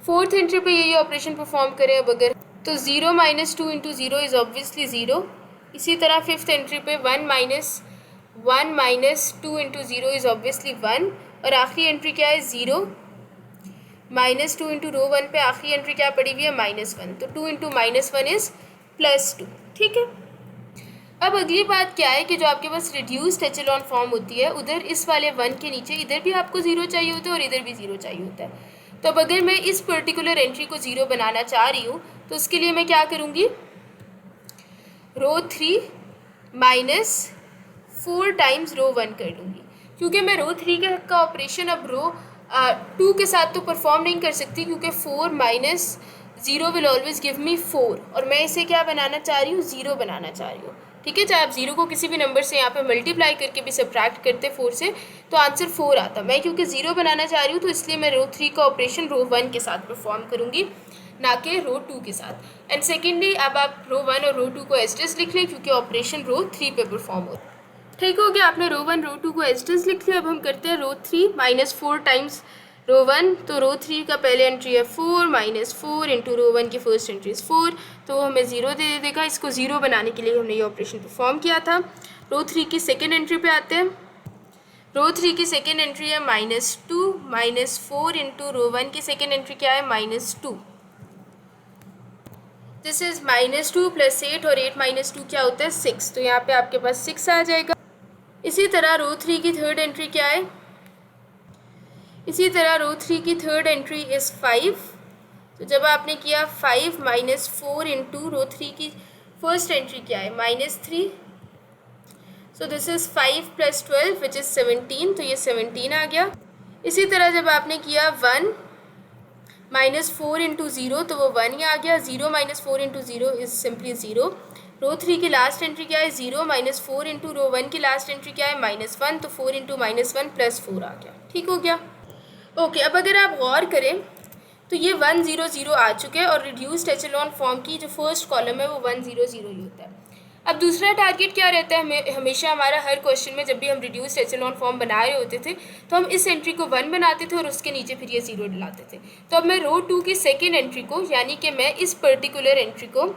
फोर्थ एंट्री पे ये ऑपरेशन परफॉर्म करें अब अगर, तो 0 - 2 इंटू 0 इज़ ऑब्वियसली 0। इसी तरह फिफ्थ एंट्री पे 1 - 2 इंटू 0 इज़ ऑब्वियसली 1। और आखिरी एंट्री क्या है, 0 - 2 इंटू रो 1 पे आखिरी एंट्री क्या पड़ी हुई है, -1, तो 2 इंटू -1 इज़ +2। ठीक है, अब अगली बात क्या है कि जो आपके पास रिड्यूस्ड एचेलॉन फॉर्म होती है, उधर इस वाले 1 के नीचे इधर भी आपको 0 चाहिए होता है और इधर भी 0 चाहिए होता है। तो अब अगर मैं इस पर्टिकुलर एंट्री को 0 बनाना चाह रही हूँ, तो उसके लिए मैं क्या करूँगी, रो 3 - 4 टाइम्स रो 1 कर लूँगी, क्योंकि मैं रो 3 का ऑपरेशन अब रो 2 के साथ तो परफॉर्म नहीं कर सकती, क्योंकि 4 - 0 विल ऑलवेज गिव मी 4, और मैं इसे क्या बनाना चाह रही हूँ, 0 बनाना चाह रही हूँ। ठीक है, चाहे आप 0 को किसी भी नंबर से यहाँ पे मल्टीप्लाई करके भी सब्ट्रैक्ट करते 4 से, तो आंसर 4 आता। मैं क्योंकि 0 बनाना चाह रही हूँ, तो इसलिए मैं रो 3 का ऑपरेशन रो 1 के साथ परफॉर्म करूँगी, ना कि रो 2 के साथ। एंड सेकेंडली, अब आप रो 1 और रो 2 को एस्टेस लिख लें, क्योंकि ऑपरेशन रो 3 पे परफॉर्म हो। ठीक हो गया, आपने रो 1 रो 2 को एस्टेस लिख लिया। अब हम करते हैं रो 3 -4 टाइम्स रो 1, तो रो 3 का पहले एंट्री है 4 - 4 इंटू रो 1 की फर्स्ट एंट्री इज़ 4, तो वो हमें 0 दे देगा। इसको 0 बनाने के लिए हमने ये ऑपरेशन परफॉर्म किया था। रो 3 की सेकेंड एंट्री पे आते हैं। रो 3 की सेकेंड एंट्री है -2 - 4 इंटू रो 1 की सेकेंड एंट्री क्या है, -2। दिस इज़ -2 + 8, और 8 - 2 क्या होता है, 6, तो यहाँ पे आपके पास 6 आ जाएगा। इसी तरह रो 3 की थर्ड एंट्री क्या है, इसी तरह रो 3 की थर्ड एंट्री इज़ 5, तो जब आपने किया 5 - 4 इंटू रो 3 की फर्स्ट एंट्री क्या है, -3, सो दिस इज़ 5 + 12 विच इज़ 17, तो ये 17 आ गया। इसी तरह जब आपने किया 1 - 4 इंटू 0, तो वो 1 ही आ गया। 0 - 4 इंटू 0 इज़ सिंपली 0। रो 3 की लास्ट एंट्री क्या है, 0 - 4 इंटू रो 1 की लास्ट एंट्री क्या है, -1, तो 4 इंटू -1 + 4 आ गया। ठीक हो गया। ओके, अब अगर आप गौर करें तो ये 1 0 0 आ चुके हैं, और रिड्यूस्ड एचेलॉन फॉर्म की जो फर्स्ट कॉलम है वो 1 0 0 ही होता है। अब दूसरा टारगेट क्या रहता है, हमें हमेशा हमारा हर क्वेश्चन में जब भी हम रिड्यूस्ड एचेलॉन फॉर्म बना रहे होते थे, तो हम इस एंट्री को 1 बनाते थे और उसके नीचे फिर ये 0 डलाते थे। तो अब मैं रो 2 की सेकेंड एंट्री को, यानी कि मैं इस पर्टिकुलर एंट्री को,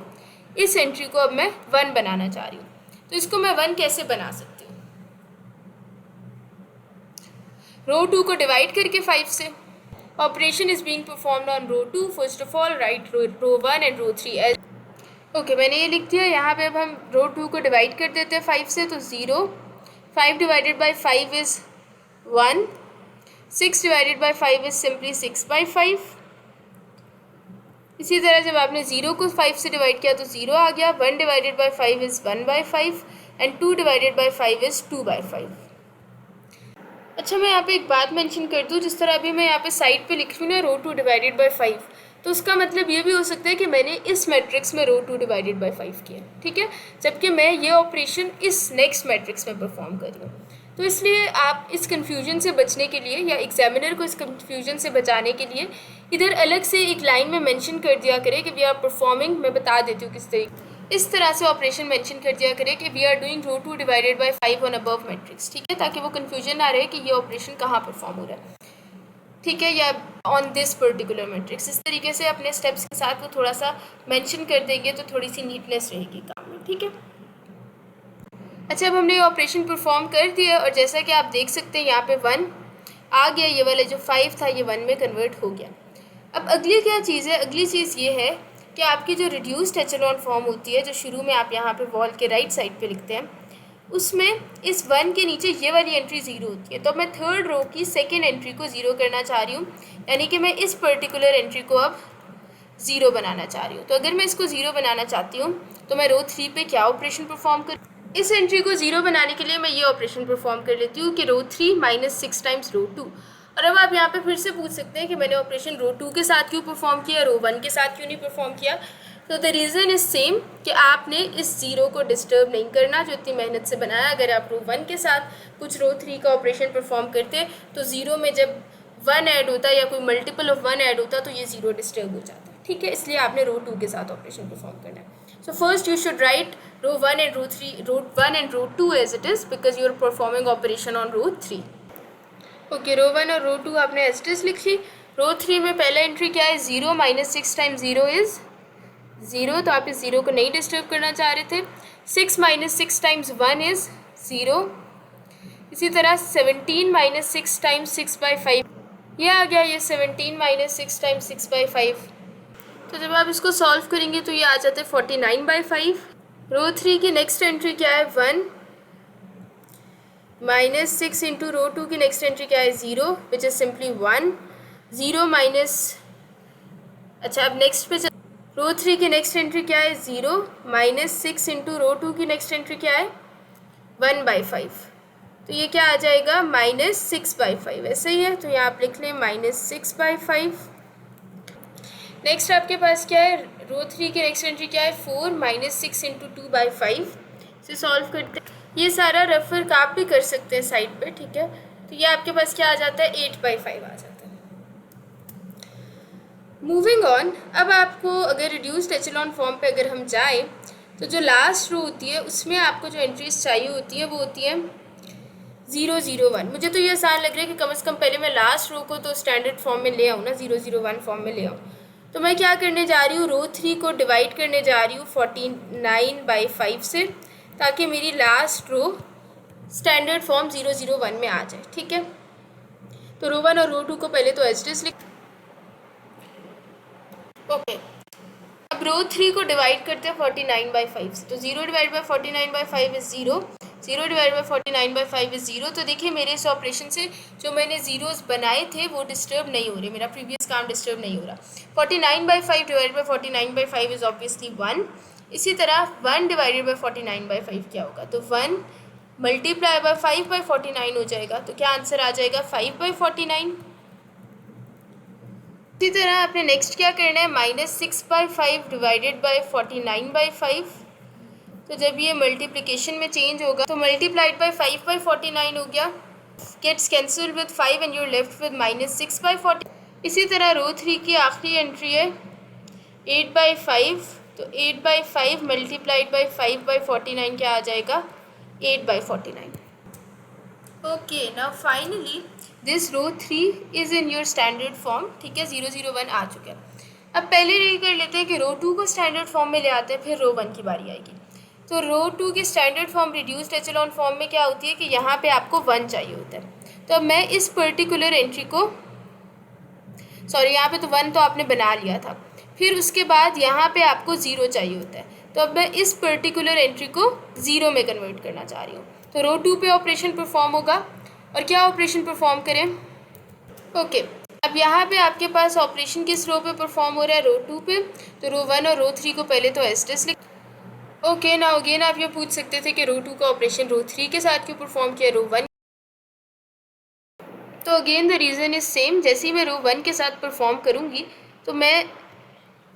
इस एंट्री को अब मैं 1 बनाना चाह रही हूँ। तो इसको मैं 1 कैसे बना सकती हूँ, रो 2 को डिवाइड करके 5 से। Operation is being performed on row 2. First of all, write row 1 and row 3 as. Okay, मैंने ये लिख दिया। यहाँ पे अब हम रो 2 को डिवाइड कर देते हैं 5 से, तो 0, 5 divided by 5 is 1, 6 divided by 5 is simply 6/5। इसी तरह जब आपने 0 को 5 से डिवाइड किया तो 0 आ गया। 1 divided by 5 is 1/5 and 2 divided by 5 is 2/5। अच्छा, मैं यहाँ पे एक बात मेंशन कर दूँ, जिस तरह अभी मैं यहाँ पे साइड पे लिख रही हूँ ना, रो 2 डिवाइडेड बाई 5, तो उसका मतलब ये भी हो सकता है कि मैंने इस मैट्रिक्स में रो 2 डिवाइडेड बाई 5 किया, ठीक है, जबकि मैं ये ऑपरेशन इस नेक्स्ट मैट्रिक्स में परफॉर्म कर रही हूँ। तो इसलिए आप इस कन्फ्यूजन से बचने के लिए, या एग्जामिनर को इस कन्फ्यूजन से बचाने के लिए, इधर अलग से एक लाइन में मेंशन कर दिया करें कि वी आर परफॉर्मिंग, मैं बता देती हूँ किस तरीके, इस तरह से ऑपरेशन मेंशन कर दिया करें कि we are doing row 2 divided by 5 on above matrix, ठीक है, ताकि वो कन्फ्यूजन ना रहे कि ये ऑपरेशन कहाँ परफॉर्म हो रहा है, ठीक है, या ऑन दिस पर्टिकुलर मैट्रिक्स। इस तरीके से अपने स्टेप्स के साथ वो थोड़ा सा मेंशन कर देंगे तो थोड़ी सी नीटनेस रहेगी काम में, ठीक है। अच्छा, अब हमने ये ऑपरेशन परफॉर्म कर दिया, और जैसा कि आप देख सकते हैं यहाँ पे 1 आ गया, ये वाला जो 5 था ये 1 में कन्वर्ट हो गया। अब अगली क्या चीज़ है, अगली चीज़ ये है कि आपकी जो रिड्यूस्ड एचेलॉन फॉर्म होती है, जो शुरू में आप यहाँ पे वॉल के राइट साइड पे लिखते हैं, उसमें इस 1 के नीचे ये वाली एंट्री 0 होती है। तो अब मैं थर्ड रो की सेकेंड एंट्री को 0 करना चाह रही हूँ, यानी कि मैं इस पर्टिकुलर एंट्री को अब 0 बनाना चाह रही हूँ। तो अगर मैं इसको 0 बनाना चाहती हूँ तो मैं रो 3 पे क्या ऑपरेशन परफॉर्म कर, इस एंट्री को 0 बनाने के लिए मैं ये ऑपरेशन परफॉर्म कर लेती हूँ कि रो 3 - 6 टाइम्स रो 2। और अब आप यहाँ पे फिर से पूछ सकते हैं कि मैंने ऑपरेशन रो 2 के साथ क्यों परफॉर्म किया, रो 1 के साथ क्यों नहीं परफॉर्म किया। तो द रीज़न इज सेम कि आपने इस ज़ीरो को डिस्टर्ब नहीं करना जो इतनी मेहनत से बनाया। अगर आप रो 1 के साथ कुछ रो 3 का ऑपरेशन परफॉर्म करते तो ज़ीरो में जब 1 ऐड होता या कोई मल्टीपल ऑफ 1 ऐड होता तो ये ज़ीरो डिस्टर्ब हो जाता, ठीक है। इसलिए आपने रो 2 के साथ ऑपरेशन परफॉर्म करना है। So first you should write row 1 and row 3, row 1 and row 2 as it is because you are performing operation on row 3. Okay, row 1 और row 2 आपने as it is लिख ली। row 3 में पहला एंट्री क्या है, 0 minus 6 times 0 is 0, तो आप इस 0 को नहीं डिस्टर्ब करना चाह रहे थे। 6 minus 6 times 1 is 0। इसी तरह 17 minus 6 times 6 by 5 ये आ गया, ये 17 minus 6 times 6 by 5। तो जब आप इसको सॉल्व करेंगे तो ये आ जाते हैं 49/5। रो 3 की नेक्स्ट एंट्री क्या है, 1 माइनस 6 इंटू रो 2 की नेक्स्ट एंट्री क्या है, 0 विच इज़ सिंपली 1। 0 माइनस, अच्छा अब नेक्स्ट पे रो 3 की नेक्स्ट एंट्री क्या है, 0 माइनस 6 इंटू रो 2 की नेक्स्ट एंट्री क्या है, 1/5। तो ये क्या आ जाएगा, -6/5। ऐसे ही है तो यहाँ आप लिख लें -6/5। नेक्स्ट आपके पास क्या है, रो 3 की नेक्स्ट एंट्री क्या है, 4 माइनस 6 इंटू 2/5। इसे सॉल्व करते हैं, ये सारा रफ वर्क आप भी कर सकते हैं साइड पे, ठीक है। तो ये आपके पास क्या आ जाता है, 8/5 आ जाता है। मूविंग ऑन, अब आपको अगर रिड्यूस्ड एचेलॉन फॉर्म पे अगर हम जाएं तो जो लास्ट रो होती है उसमें आपको जो एंट्रीज चाहिए होती है वो होती है 0, 0, 1। मुझे तो ये आसान लग रहा है कि कम से कम पहले मैं लास्ट रो को तो स्टैंडर्ड फॉर्म में ले आऊँ ना, 0, 0, 1 फॉर्म में ले आऊँ। तो मैं क्या करने जा रही हूँ, रो 3 को डिवाइड करने जा रही हूँ 49/5 से, ताकि मेरी लास्ट रो स्टैंडर्ड फॉर्म 0, 0, 1 में आ जाए, ठीक है। तो रो 1 और रो 2 को पहले तो एज इट इज लिख, ओके। अब रो 3 को डिवाइड करते हैं 49/5 से, तो 0 divide by 49/5 is 0, 0 divide by 49/5 is 0। तो देखिए मेरे इस ऑपरेशन से जो मैंने ज़ीरोज़ बनाए थे वो डिस्टर्ब नहीं हो रहे, मेरा प्रीवियस काम डिस्टर्ब नहीं हो रहा। 49/5 डिवाइड बाई 49/5 इज ऑब्वियसली 1। इसी तरह 1 डिवाइडेड बाई 49/5 क्या होगा, तो 1 मल्टीप्लाई बाई 5/49 हो जाएगा। तो क्या आंसर आ जाएगा, 5/49। इसी तरह आपने नेक्स्ट क्या करना है, -6/5 डिवाइडेड बाई 49/5। तो जब ये मल्टीप्लिकेशन में चेंज होगा तो मल्टीप्लाइड बाई 5/49 हो गया, gets cancel with 5 and you're left with -6/40। इसी तरह रो 3 की आखिरी एंट्री है 8/5, तो 8/5 मल्टीप्लाइड बाई 5/49 क्या आ जाएगा, 8/49। Okay, now finally this row 3 is in your standard form, ठीक है। 0, 0, 1 आ चुका है। अब पहले ये कर लेते हैं कि रो 2 को स्टैंडर्ड फॉर्म में ले आते हैं, फिर रो 1 की बारी आएगी। तो रो 2 की standard form reduced echelon form में क्या होती है कि यहाँ पे आपको 1 चाहिए होता है। तो अब मैं इस पर्टिकुलर एंट्री को, सॉरी यहाँ पे तो 1 तो आपने बना लिया था, फिर उसके बाद यहाँ पे आपको 0 चाहिए होता है। तो अब मैं इस पर्टिकुलर एंट्री को 0 में कन्वर्ट करना चाह रही हूँ। तो रो 2 पे ऑपरेशन परफॉर्म होगा, और क्या ऑपरेशन परफॉर्म करें, ओके। अब यहाँ पे आपके पास ऑपरेशन किस रो पे परफॉर्म हो रहा है, रो 2 पे। तो रो 1 और रो 3 को पहले तो एस्टेस लिख, ओके। ना अगेन आप ये पूछ सकते थे कि रो 2 का ऑपरेशन रो 3 के साथ क्यों परफॉर्म किया, रो 1। तो again the reason is same, जैसे ही मैं रो 1 के साथ परफॉर्म करूँगी तो मैं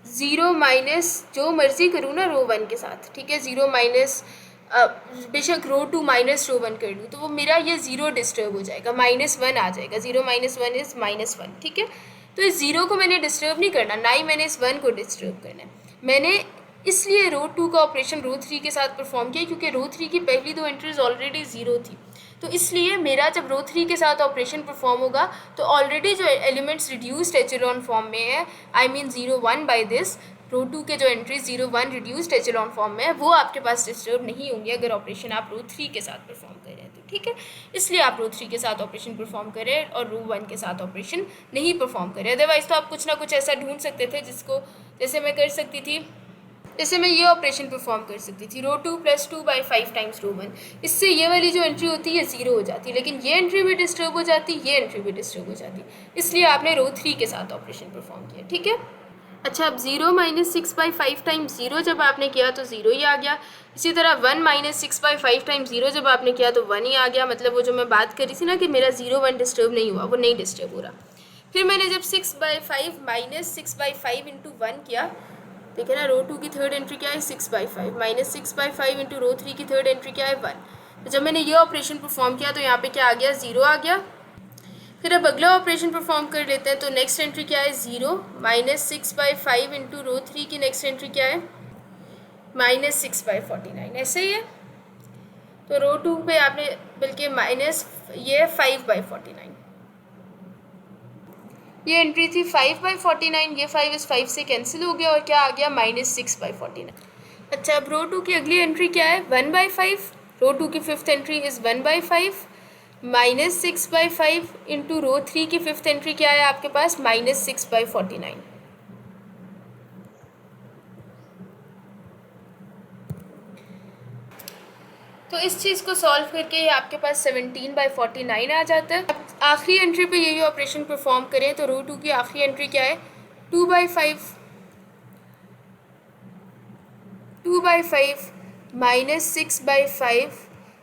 0 माइनस जो मर्ज़ी करूँ ना रो 1 के साथ, ठीक है। 0 माइनस बेशक रो 2 माइनस रो 1 कर दूँ तो वो मेरा ये 0 डिस्टर्ब हो जाएगा, -1 आ जाएगा। 0 माइनस 1 इज़ -1, ठीक है। तो इस 0 को मैंने डिस्टर्ब नहीं करना, ना ही मैंने इस 1 को डिस्टर्ब करना है। मैंने इसलिए रो 2 का ऑपरेशन रो 3 के साथ परफॉर्म किया क्योंकि रो 3 की पहली 2 एंट्रीज ऑलरेडी 0 थी। तो इसलिए मेरा जब रो 3 के साथ ऑपरेशन परफॉर्म होगा तो ऑलरेडी जो एलिमेंट्स रिड्यूस्ड एचेलॉन फॉर्म में है, आई मीन 0, 1 बाय दिस, रो 2 के जो एंट्रीज 0, 1 रिड्यूस्ड एचेलॉन फॉर्म में है वो आपके पास डिस्टर्ब नहीं होंगे अगर ऑपरेशन आप रो 3 के साथ परफॉर्म कर रहे हैं तो, ठीक है। इसलिए आप रो 3 के साथ ऑपरेशन परफॉर्म कर रहे हैं और रो 1 के साथ ऑपरेशन नहीं परफॉर्म कर रहे हैं। अदरवाइज तो आप कुछ ना कुछ ऐसा ढूंढ सकते थे जिसको, जैसे मैं कर सकती थी, जैसे मैं ये ऑपरेशन परफॉर्म कर सकती थी, रो 2 + 2/5 टाइम्स रो 1। इससे ये वाली जो एंट्री होती है 0 हो जाती है, लेकिन ये एंट्री भी डिस्टर्ब हो जाती, ये एंट्री भी डिस्टर्ब हो जाती। इसलिए आपने रो 3 के साथ ऑपरेशन परफॉर्म किया, ठीक है। अच्छा, अब 0 माइनस 6/5 टाइम्स 0 जब आपने किया तो 0 ही आ गया। इसी तरह 1 माइनस 6/5 टाइम्स 0 जब आपने किया तो 1 ही आ गया। मतलब वो जो मैं बात कर रही थी ना कि मेरा 0 1 डिस्टर्ब नहीं हुआ, वो नहीं डिस्टर्ब हो रहा। फिर मैंने जब 6/5 माइनस 6/5 इंटू 1 किया, देखिए ना, रो 2 की थर्ड एंट्री क्या है 6/5, माइनस 6/5 इंटू रो 3 की थर्ड एंट्री क्या है 1। तो जब मैंने ये ऑपरेशन परफॉर्म किया तो यहाँ पे क्या आ गया, 0 आ गया। फिर अब अगला ऑपरेशन परफॉर्म कर लेते हैं। तो नेक्स्ट एंट्री क्या है 0, माइनस 6/5 इंटू रो 3 की नेक्स्ट एंट्री क्या है माइनस 6/49, ऐसे ही है। तो रो 2 पे आपने बल्कि माइनस ये 5/49, ये एंट्री थी 5/49, ये 5 इस 5 से कैंसिल हो गया और क्या आ गया माइनस 6/49। अच्छा, अब रो 2 की अगली एंट्री क्या है 1/5, रो 2 की fifth entry is 1/5, minus 6/5 into rho 3 की फिफ्थ एंट्री क्या है आपके पास माइनस 6/49। तो इस चीज़ को सॉल्व करके ये आपके पास 17/49 आ जाता है। अब आखिरी एंट्री पे यही ऑपरेशन परफॉर्म करें तो रो 2 की आखिरी एंट्री क्या है 2/5, 2/5 माइनस 6/5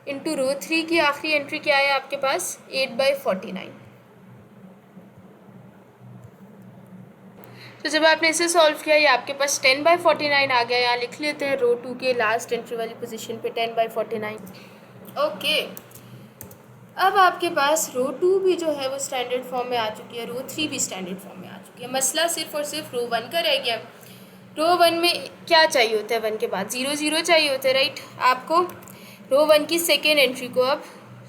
इंटू रो 3 की आखिरी एंट्री क्या है आपके पास 8/49। तो जब आपने इसे सॉल्व किया ये आपके पास 10/49 आ गया। यहाँ लिख लेते हैं रो 2 के लास्ट एंट्री वाली पोजीशन पे 10/49। ओके, अब आपके पास रो 2 भी जो है वो स्टैंडर्ड फॉर्म में आ चुकी है, रो 3 भी स्टैंडर्ड फॉर्म में आ चुकी है। मसला सिर्फ और सिर्फ रो 1 का रह गया। रो 1 में क्या चाहिए होता है 1 के बाद 0 0 चाहिए होता है, राइट। आपको रो 1 की सेकेंड एंट्री को अब,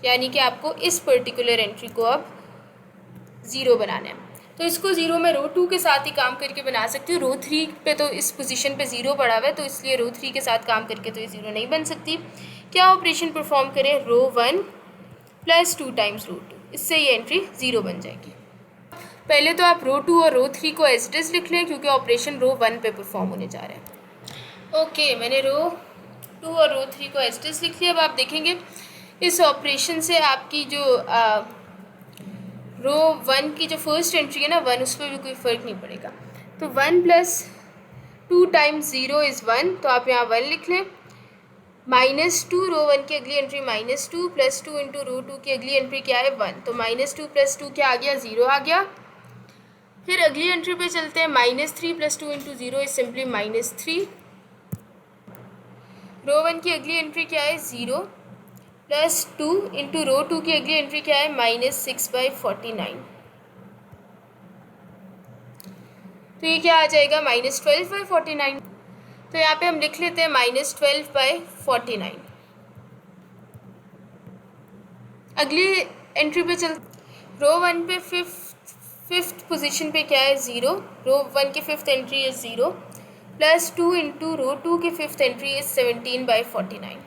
यानी कि आपको इस पर्टिकुलर एंट्री को अब 0 बनाना है। तो इसको 0 मैं रो 2 के साथ ही काम करके बना सकती हूँ। रो 3 पे तो इस पोजीशन पे 0 पड़ा हुआ है, तो इसलिए रो 3 के साथ काम करके तो ये 0 नहीं बन सकती। क्या ऑपरेशन परफॉर्म करें, रो 1 प्लस 2 टाइम्स रो 2, इससे ये एंट्री 0 बन जाएगी। पहले तो आप रो 2 और रो 3 को एज इट इज लिख लें क्योंकि ऑपरेशन रो 1 पे परफॉर्म होने जा रहा है। ओके, मैंने रो 2 और रो 3 को एज इट इज लिख लिया। अब आप देखेंगे इस ऑपरेशन से आपकी जो रो 1 की जो फर्स्ट एंट्री है ना 1, उस पर भी कोई फ़र्क नहीं पड़ेगा। तो 1 प्लस 2 टाइम्स 0 इज़ 1, तो आप यहाँ 1 लिख लें। -2 रो 1 की अगली एंट्री -2 प्लस 2 इंटू रो 2 की अगली एंट्री क्या है 1, तो -2 प्लस 2 क्या आ गया 0 आ गया। फिर अगली एंट्री पे चलते हैं, -3 प्लस 2 इंटू 0 इज सिंपली -3। रो 1 की अगली एंट्री क्या है 0 प्लस 2 इंटू रो 2 की अगली एंट्री क्या है -6/49, तो ये क्या आ जाएगा -12/49। तो यहाँ पे हम लिख लेते हैं -12/49। अगली एंट्री पे चल, रो 1 पे फिफ्थ पोजीशन पे क्या है 0, रो 1 की fifth entry is 0 plus 2 into rho 2 की फिफ्थ एंट्री इज 17/49,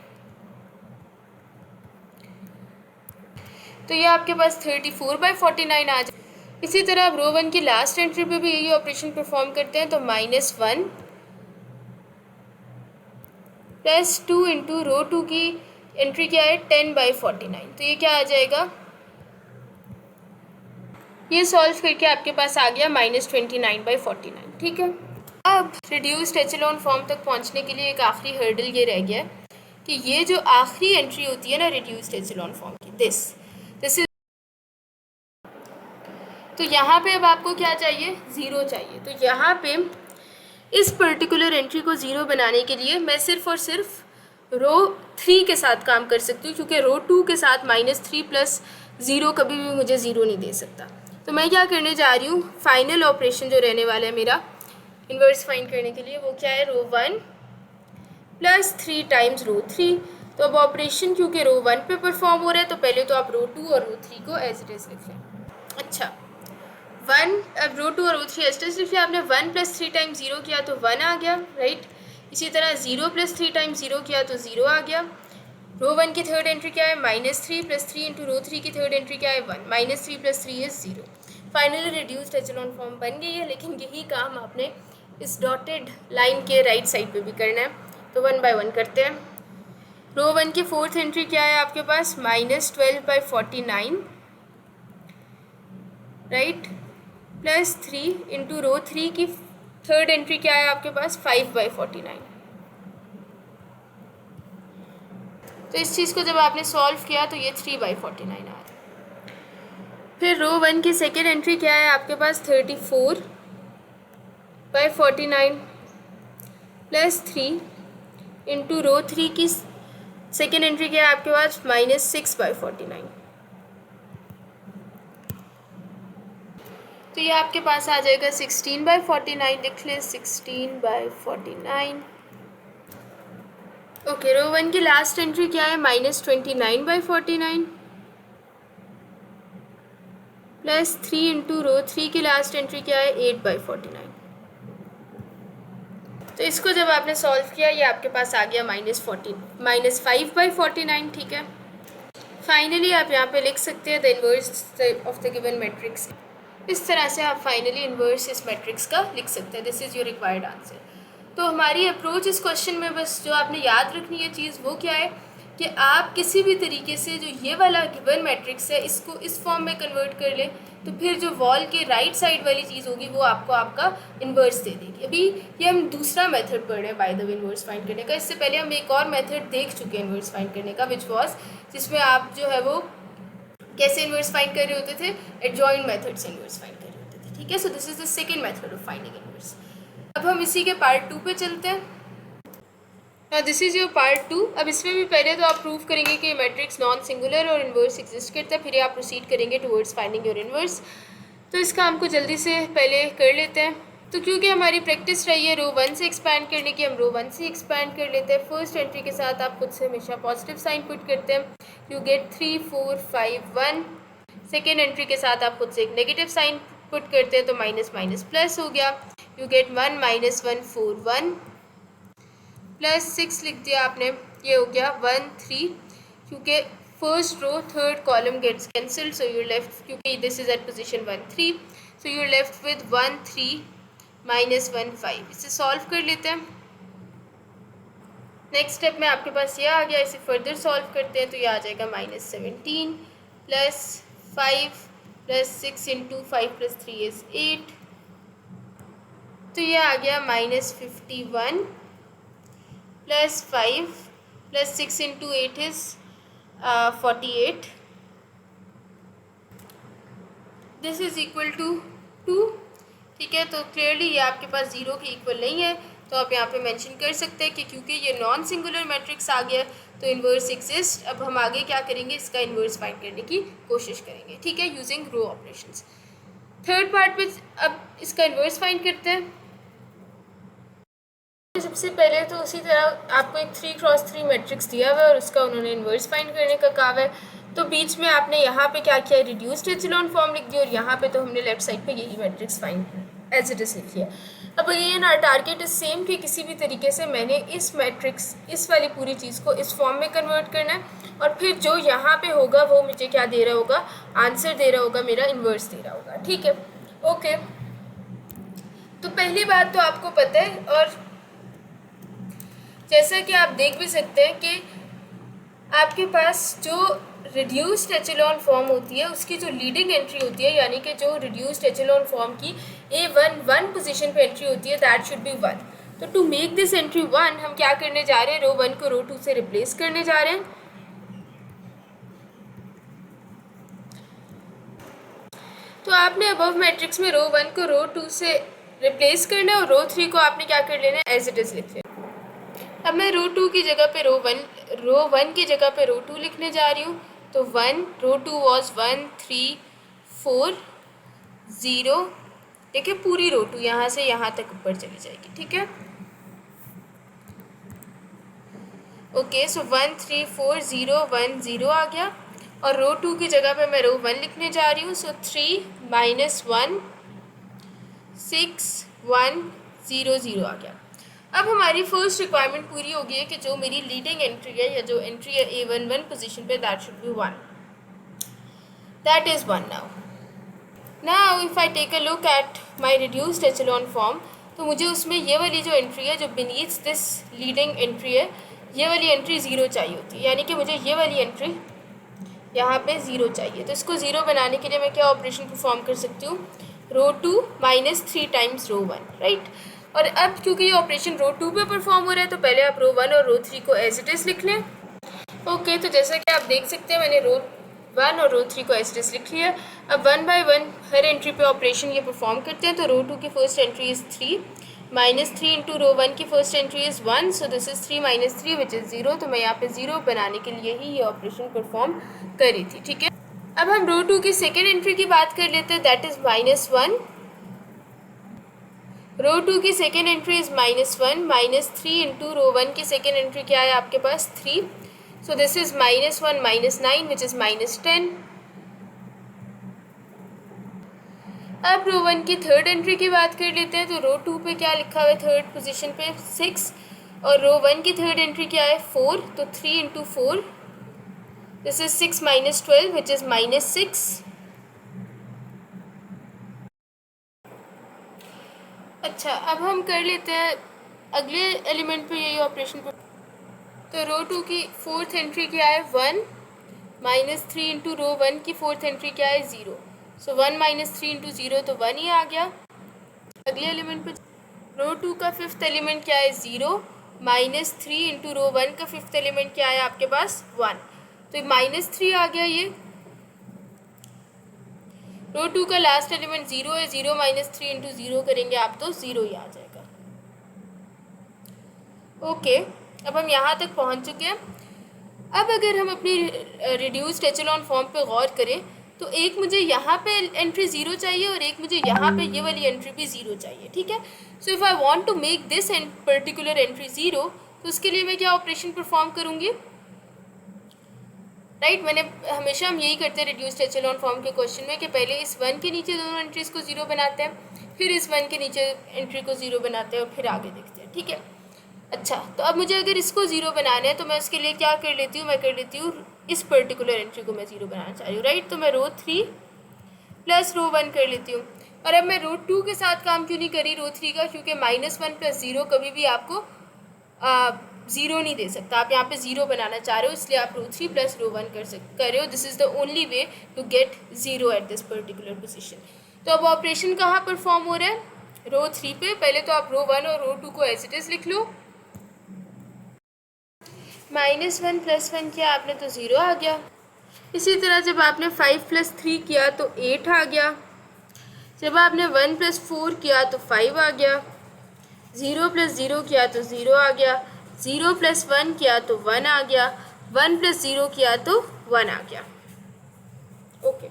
तो ये आपके पास 34/49 आ जाए। इसी तरह अब रो 1 की लास्ट एंट्री पे भी यही ऑपरेशन परफॉर्म करते हैं। तो -1 प्लस 2 इंटू रो 2 की एंट्री क्या है 10/49, तो ये क्या आ जाएगा, ये सॉल्व करके आपके पास आ गया -29/49। ठीक है, अब रिड्यूस्ड एचेलॉन फॉर्म तक पहुंचने के लिए एक आखिरी हर्डल ये रह गया कि ये जो आखिरी एंट्री होती है ना रिड्यूस्ड एचेलॉन फॉर्म की, दिस इज, तो यहाँ पे अब आपको क्या चाहिए 0 चाहिए। तो यहाँ पे इस पर्टिकुलर एंट्री को 0 बनाने के लिए मैं सिर्फ और सिर्फ रो 3 के साथ काम कर सकती हूँ क्योंकि रो 2 के साथ -3 प्लस 0 कभी भी मुझे 0 नहीं दे सकता। तो मैं क्या करने जा रही हूँ, फाइनल ऑपरेशन जो रहने वाला है मेरा इन्वर्स फाइंड करने के लिए, वो क्या है रो 1 प्लस 3 टाइम्स रो 3। तो अब ऑपरेशन क्योंकि रो 1 पे परफॉर्म हो रहा है तो पहले तो आप रो 2 और रो 3 को एज इट इज़ लिख लें। अच्छा, 1, अब रो 2 और रो 3 एज इट इज़ लिख लिया आपने। 1 प्लस 3 टाइम्स 0 किया तो 1 आ गया, राइट। इसी तरह 0 प्लस 3 टाइम्स 0 किया तो 0 आ गया। रो 1 की थर्ड एंट्री क्या है -3 प्लस 3 इंटू रो 3 की थर्ड एंट्री क्या है 1, -3 plus 3 is 0। Finally reduced echelon form बन गई है, लेकिन यही काम आपने इस डॉटेड लाइन के राइट साइड पे भी करना है। तो 1 बाय 1 करते हैं। रो 1 की फोर्थ एंट्री क्या है आपके पास -12/49, राइट, प्लस 3 इंटू रो 3 की थर्ड एंट्री क्या है आपके पास 5/49। तो इस चीज़ को जब आपने सॉल्व किया तो ये 3/49 आ रहा है। फिर रो 1 की सेकेंड एंट्री क्या है आपके पास 34/49 प्लस 3 इंटू रो 3 की सेकेंड एंट्री क्या है आपके पास -6/49। तो ये आपके पास आ जाएगा 16/49, लिख लें 16/49। ओके, रो 1 की लास्ट एंट्री क्या है -29/49 प्लस 3 इंटू रो 3 की लास्ट एंट्री क्या है 8/49। तो इसको जब आपने सॉल्व किया ये आपके पास आ गया -5/49। ठीक है, फाइनली आप यहाँ पे लिख सकते हैं the inverse of the given matrix. इस तरह से आप फाइनली इन्वर्स इस मैट्रिक्स का लिख सकते हैं। This is your required answer. तो हमारी अप्रोच इस क्वेश्चन में बस जो आपने याद रखनी है चीज़ वो क्या है कि आप किसी भी तरीके से जो ये वाला गिवन मैट्रिक्स है इसको इस फॉर्म में कन्वर्ट कर लें, तो फिर जो वॉल के राइट साइड वाली चीज़ होगी वो आपको आपका इन्वर्स दे देगी। अभी ये हम दूसरा मेथड पढ़ रहे हैं by the way inverse find करने का। इससे पहले हम एक और मेथड देख चुके हैं इन्वर्स फाइंड करने का, विच वॉज जिसमें आप जो है वो कैसे इन्वर्स फाइंड कर रहे होते थे, एडजॉइंट मेथड से इन्वर्स फाइंड कर रहे होते थे। ठीक है, सो this is the second method of finding inverse. अब हम इसी के पार्ट 2 पे चलते हैं। Now this is your part 2। अब इसमें भी पहले तो आप प्रूव करेंगे कि मैट्रिक्स नॉन सिंगुलर और इन्वर्स एग्जिस्ट करता है, फिर आप प्रोसीड करेंगे टुवर्ड्स फाइंडिंग योर इन्वर्स। तो इस काम को जल्दी से पहले कर लेते हैं। तो क्योंकि हमारी प्रैक्टिस रही है रो 1 से एक्सपैंड करने की, हम रो 1 से एक्सपैंड कर लेते हैं। फर्स्ट एंट्री के साथ आप खुद से हमेशा पॉजिटिव साइन पुट करते हैं, यू गेट 3 4 5 1। सेकेंड एंट्री के साथ आप खुद से एक नेगेटिव साइन पुट करते हैं तो माइनस माइनस प्लस हो गया, यू गेट 1 -1 4 1 प्लस 6 लिख दिया आपने, ये हो गया 1 3, क्योंकि first row third column gets cancelled, so you're left, क्योंकि this is at position 1 3, so you're left with 1 3 -1 5। इसे सॉल्व कर लेते हैं। नेक्स्ट स्टेप में आपके पास ये आ गया, इसे फर्दर सॉल्व करते हैं तो ये आ जाएगा -17 plus 5 plus 6 into 5 plus 3 is 8, तो ये आ गया -51 plus 5 plus 6 into 8 is 48, this is equal to 2। ठीक है, तो क्लियरली ये आपके पास 0 के इक्वल नहीं है, तो आप यहाँ पे मेंशन कर सकते हैं कि क्योंकि ये नॉन सिंगुलर मैट्रिक्स आ गया तो इन्वर्स एग्जिस्ट। अब हम आगे क्या करेंगे, इसका इन्वर्स फाइंड करने की कोशिश करेंगे। ठीक है, यूजिंग रो ऑपरेशंस। थर्ड पार्ट में अब इसका इन्वर्स फाइंड करते हैं। सबसे पहले तो उसी तरह आपको एक 3x3 मैट्रिक्स दिया हुआ है और उसका उन्होंने इन्वर्स फाइंड करने का कहा है, तो बीच में आपने यहाँ पे क्या किया, रिड्यूस्ड एचेलॉन फॉर्म लिख दिया और यहाँ पे तो हमने लेफ्ट साइड पे यही matrix find as it is लिख लिया। अब again our target is same कि किसी भी तरीके से मैंने इस मैट्रिक्स इस वाली पूरी चीज़ को इस फॉर्म में कन्वर्ट करना है और फिर जो यहाँ पे होगा वो मुझे क्या दे रहा होगा, आंसर दे रहा होगा, मेरा इन्वर्स दे रहा होगा। ठीक है, ओके। तो पहली बात तो आपको पता है, और जैसा कि आप देख भी सकते हैं कि आपके पास जो रिड्यूस्ड एचेलॉन फॉर्म होती है उसकी जो लीडिंग एंट्री होती है, यानी कि जो रिड्यूस्ड एचेलॉन फॉर्म की A1 पोजीशन पे एंट्री होती है, दैट शुड बी 1। तो टू मेक दिस एंट्री 1 हम क्या करने जा रहे हैं, रो 1 को रो 2 से रिप्लेस करने जा रहे हैं। तो आपने अबव मैट्रिक्स में रो 1 को रो 2 से रिप्लेस करना है और रो 3 को आपने क्या कर लेना है, एज इट इज़ लिख लेना। अब मैं रो 2 की जगह पे रो 1 की जगह पे रो 2 लिखने जा रही हूँ। तो 1 रो 2 वॉज 1 3 4 0। देखिए पूरी रो 2 यहाँ से यहाँ तक ऊपर चली जाएगी। ठीक है, ओके। सो 1 3 4 0 1 0 आ गया और रो 2 की जगह पे मैं रो 1 लिखने जा रही हूँ। सो 3 -1 6 1 0 0 आ गया। अब हमारी फर्स्ट रिक्वायरमेंट पूरी हो गई है कि जो मेरी लीडिंग एंट्री है या जो एंट्री है A1 पोजीशन पे, that should be 1, that is 1 now if I take a look at my reduced echelon form, तो मुझे उसमें ये वाली जो एंट्री है जो बीनीथ दिस लीडिंग एंट्री है, ये वाली एंट्री 0 चाहिए होती है, यानी कि मुझे ये वाली एंट्री यहाँ पे 0 चाहिए। तो इसको 0 बनाने के लिए मैं क्या ऑपरेशन परफॉर्म कर सकती हूँ, रो 2 -3 टाइम्स रो 1, राइट। और अब क्योंकि ये ऑपरेशन रो 2 पे परफॉर्म हो रहा है तो पहले आप रो 1 और रो 3 को एज इट इज़ लिख लें। ओके, तो जैसा कि आप देख सकते हैं मैंने रो 1 और रो 3 को एज इट इज़ लिख लिया। अब 1 बाय 1 हर एंट्री पे ऑपरेशन ये परफॉर्म करते हैं। तो रो 2 की first entry is 3 -3 into rho 1 की first entry is 1, so this is 3 - 3 which is 0। तो मैं यहाँ पे 0 बनाने के लिए ही ये ऑपरेशन परफॉर्म करी थी, ठीक है। अब हम रो 2 की सेकेंड एंट्री की बात कर लेते हैं, दैट इज़ -1। रो 2 की second entry is -1, -3 into rho 1 की सेकेंड एंट्री क्या है आपके पास 3, सो दिस इज़ -1 -9 विच इज़ -10। अब रो 1 की थर्ड एंट्री की बात कर लेते हैं। तो रो 2 पे क्या लिखा हुआ है थर्ड पोजीशन पे 6, और रो 1 की थर्ड एंट्री क्या है 4, तो 3 into 4 this is 6 - 12 which is -6। अच्छा, अब हम कर लेते हैं अगले एलिमेंट पे यही ऑपरेशन पर। तो रो 2 की फोर्थ एंट्री क्या है 1, -3 इंटू रो 1 की फोर्थ एंट्री क्या है 0, सो 1 - 3 इंटू 0 तो 1 ही आ गया। अगले एलिमेंट पे रो 2 का फिफ्थ एलिमेंट क्या है 0, -3 इंटू रो 1 का फिफ्थ एलिमेंट क्या है आपके पास 1, तो -3 आ गया ये। रो 2 का लास्ट एलिमेंट 0 है, 0 - 3 इंटू 0 करेंगे आप तो 0 ही आ जाएगा। ओके, अब हम यहाँ तक पहुँच चुके हैं। अब अगर हम अपनी रिड्यूस्ड एचेलॉन फॉर्म पे गौर करें तो एक मुझे यहाँ पे एंट्री 0 चाहिए और एक मुझे यहाँ पे ये वाली एंट्री भी 0 चाहिए, ठीक है। So if I want to make this particular entry 0 तो उसके लिए मैं क्या ऑपरेशन परफॉर्म करूँगी, राइट। मैंने हमेशा हम यही करते हैं रिड्यूस्ड एचेलॉन फॉर्म के क्वेश्चन में कि पहले इस 1 के नीचे दोनों एंट्रीज़ को 0 बनाते हैं, फिर इस 1 के नीचे एंट्री को 0 बनाते हैं और फिर आगे देखते हैं, ठीक है। अच्छा, तो अब मुझे अगर इसको 0 बनाना है तो मैं उसके लिए क्या कर लेती हूँ, मैं कर लेती हूँ इस पर्टिकुलर एंट्री को मैं 0 बनाना चाह रही हूँ, राइट। तो मैं रो 3 प्लस रो 1 कर लेती हूँ। और अब मैं रो 2 के साथ काम क्यों नहीं करी रो 3 का, क्योंकि -1 + 0 कभी भी आपको 0 नहीं दे सकता। आप यहाँ पे 0 बनाना चाह रहे हो, इसलिए आप रो 3 प्लस रो 1 कर रहे हो। This is the only way to get 0 at this particular position. तो अब ऑपरेशन कहाँ परफॉर्म हो रहा है, रो 3 पे। पहले तो आप रो 1 और रो 2 को एज इट इज़ लिख लो। -1 + 1 किया आपने तो 0 आ गया। इसी तरह जब आपने 5 + 3 किया तो 8 आ गया। जब आपने 1 + 4 किया तो 5 आ गया। 0 + 0 किया तो 0 आ गया। 0 + 1 किया तो 1 आ गया। 1 + 0 किया तो 1 आ गया। ओके,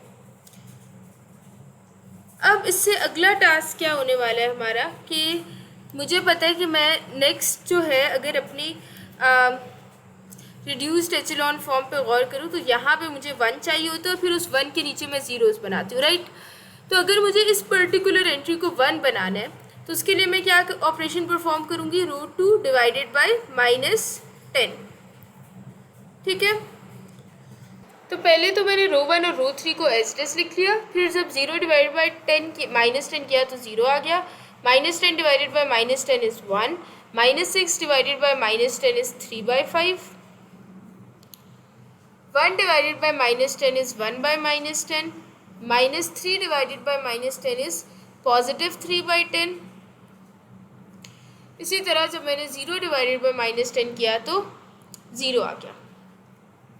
अब इससे अगला टास्क क्या होने वाला है हमारा कि मुझे पता है कि मैं नेक्स्ट जो है अगर अपनी रिड्यूस्ड एचेलॉन फॉर्म पे गौर करूँ तो यहाँ पे मुझे 1 चाहिए होता है और फिर उस 1 के नीचे मैं ज़ीरोज़ बनाती हूँ, राइट। तो अगर मुझे इस पर्टिकुलर एंट्री को 1 बनाना है तो उसके लिए मैं क्या ऑपरेशन परफॉर्म करूँगी, रो 2 डिवाइडेड बाय -10, ठीक है। तो पहले तो मैंने रो 1 और रो 3 को एज इट इज़ लिख लिया। फिर जब 0 डिवाइडेड बाई -10 किया तो 0 आ गया। -10 divided by -10 is 1। -6 divided by -10 is 3/5। 1 divided by -10 is 1/10। -3 divided by -10 is +3/10। इसी तरह जब मैंने 0 डिवाइडेड बाई -10 किया तो 0 आ गया।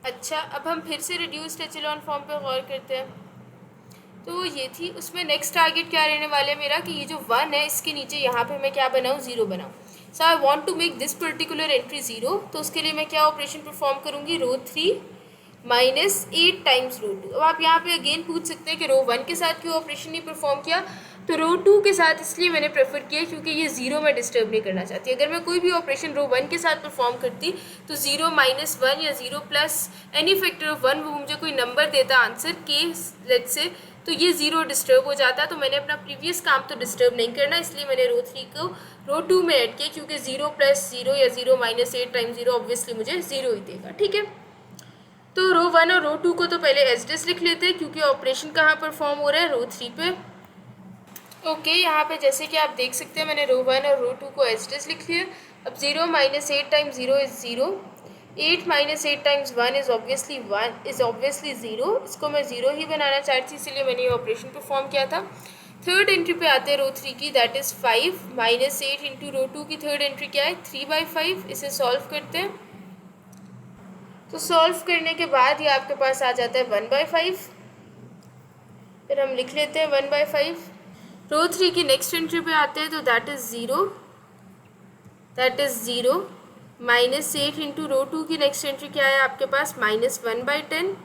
अच्छा, अब हम फिर से रिड्यूस्ड एचेलॉन फॉर्म पे गौर करते हैं। तो ये थी, उसमें नेक्स्ट टारगेट क्या रहने वाला है मेरा कि ये जो 1 है इसके नीचे यहाँ पे मैं क्या बनाऊँ, 0 बनाऊँ। So I want to make this particular entry 0। तो उसके लिए मैं क्या ऑपरेशन परफॉर्म करूँगी, रो 3 -8 टाइम्स रो 2। अब आप यहाँ पे अगेन पूछ सकते हैं कि रो 1 के साथ क्यों ऑपरेशन नहीं परफॉर्म किया। तो रो 2 के साथ इसलिए मैंने प्रेफर किया क्योंकि ये 0 मैं डिस्टर्ब नहीं करना चाहती। अगर मैं कोई भी ऑपरेशन रो 1 के साथ परफॉर्म करती तो 0 - 1 या 0 प्लस एनी फैक्टर ऑफ 1 वो मुझे कोई नंबर देता आंसर के लेट्स से, तो ये 0 डिस्टर्ब हो जाता। तो मैंने अपना प्रीवियस काम तो डिस्टर्ब नहीं करना, इसलिए मैंने रो 3 को रो 2 में ऐड किया क्योंकि 0 + 0 या 0 - 8 टाइम्स 0 ऑब्वियसली मुझे 0 ही देगा, ठीक है। तो रो 1 और रो 2 को तो पहले एज इट इज़ लिख लेते हैं क्योंकि ऑपरेशन कहाँ परफॉर्म हो रहा है, रो 3 पे। ओके, यहाँ पे जैसे कि आप देख सकते हैं मैंने रो 1 और रो 2 को एज इट इज़ लिख लिया। अब 0 - 8 times 0 is 0। 8 - 8 times 1 is obviously 0। इसको मैं 0 ही बनाना चाहती थी, इसीलिए मैंने ये ऑपरेशन परफॉर्म किया था। थर्ड एंट्री पे आते हैं रो 3 की, that is 5 minus 8 into rho 2 की थर्ड एंट्री क्या है 3/5। इसे सॉल्व करते हैं, तो सॉल्व करने के बाद ये आपके पास आ जाता है 1/5। फिर हम लिख लेते हैं 1/5। रो 3 की नेक्स्ट एंट्री पे आते हैं, तो that is 0 minus 8 into rho 2 की नेक्स्ट एंट्री क्या है आपके पास -1/10।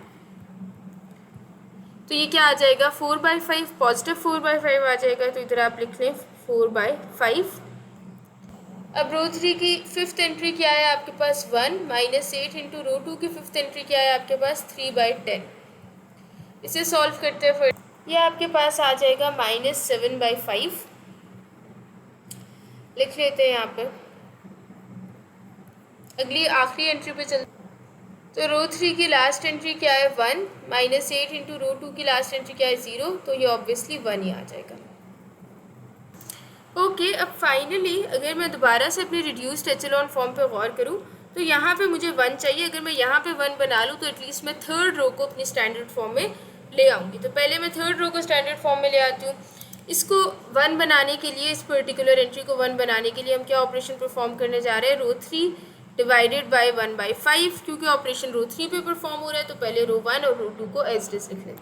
तो ये क्या आ जाएगा 4/5, पॉजिटिव 4/5 आ जाएगा, तो इधर आप लिख लें 4/5। अब रो 3 की फिफ्थ एंट्री क्या है आपके पास 1 माइनस 8 इंटू रो 2 की फिफ्थ एंट्री क्या है आपके पास 3/10। इसे सॉल्व करते हैं, फिर ये आपके पास आ जाएगा -7/5। लिख लेते हैं यहाँ पे। अगली आखिरी एंट्री पे चलते, तो रो 3 की लास्ट एंट्री क्या है 1 माइनस 8 इंटू रो 2 की लास्ट एंट्री क्या है 0, तो ये ऑब्वियसली 1 ही आ जाएगा। ओके, अब फाइनली अगर मैं दोबारा से अपने रिड्यूस्ड एचेलॉन फॉर्म पे गौर करूँ, तो यहाँ पे मुझे 1 चाहिए। अगर मैं यहाँ पे 1 बना लूँ तो एटलीस्ट मैं थर्ड रो को अपनी स्टैंडर्ड फॉर्म में ले आऊँगी। तो पहले मैं थर्ड रो को स्टैंडर्ड फॉर्म में ले आती हूँ। इसको 1 बनाने के लिए, इस पर्टिकुलर एंट्री को 1 बनाने के लिए हम क्या ऑपरेशन परफॉर्म करने जा रहे हैं, रो 3 डिवाइडेड बाय 1/5। क्योंकि ऑपरेशन रो 3 पे परफॉर्म हो रहा है, तो पहले रो 1 और रो 2 को एज इट इज लिख लें।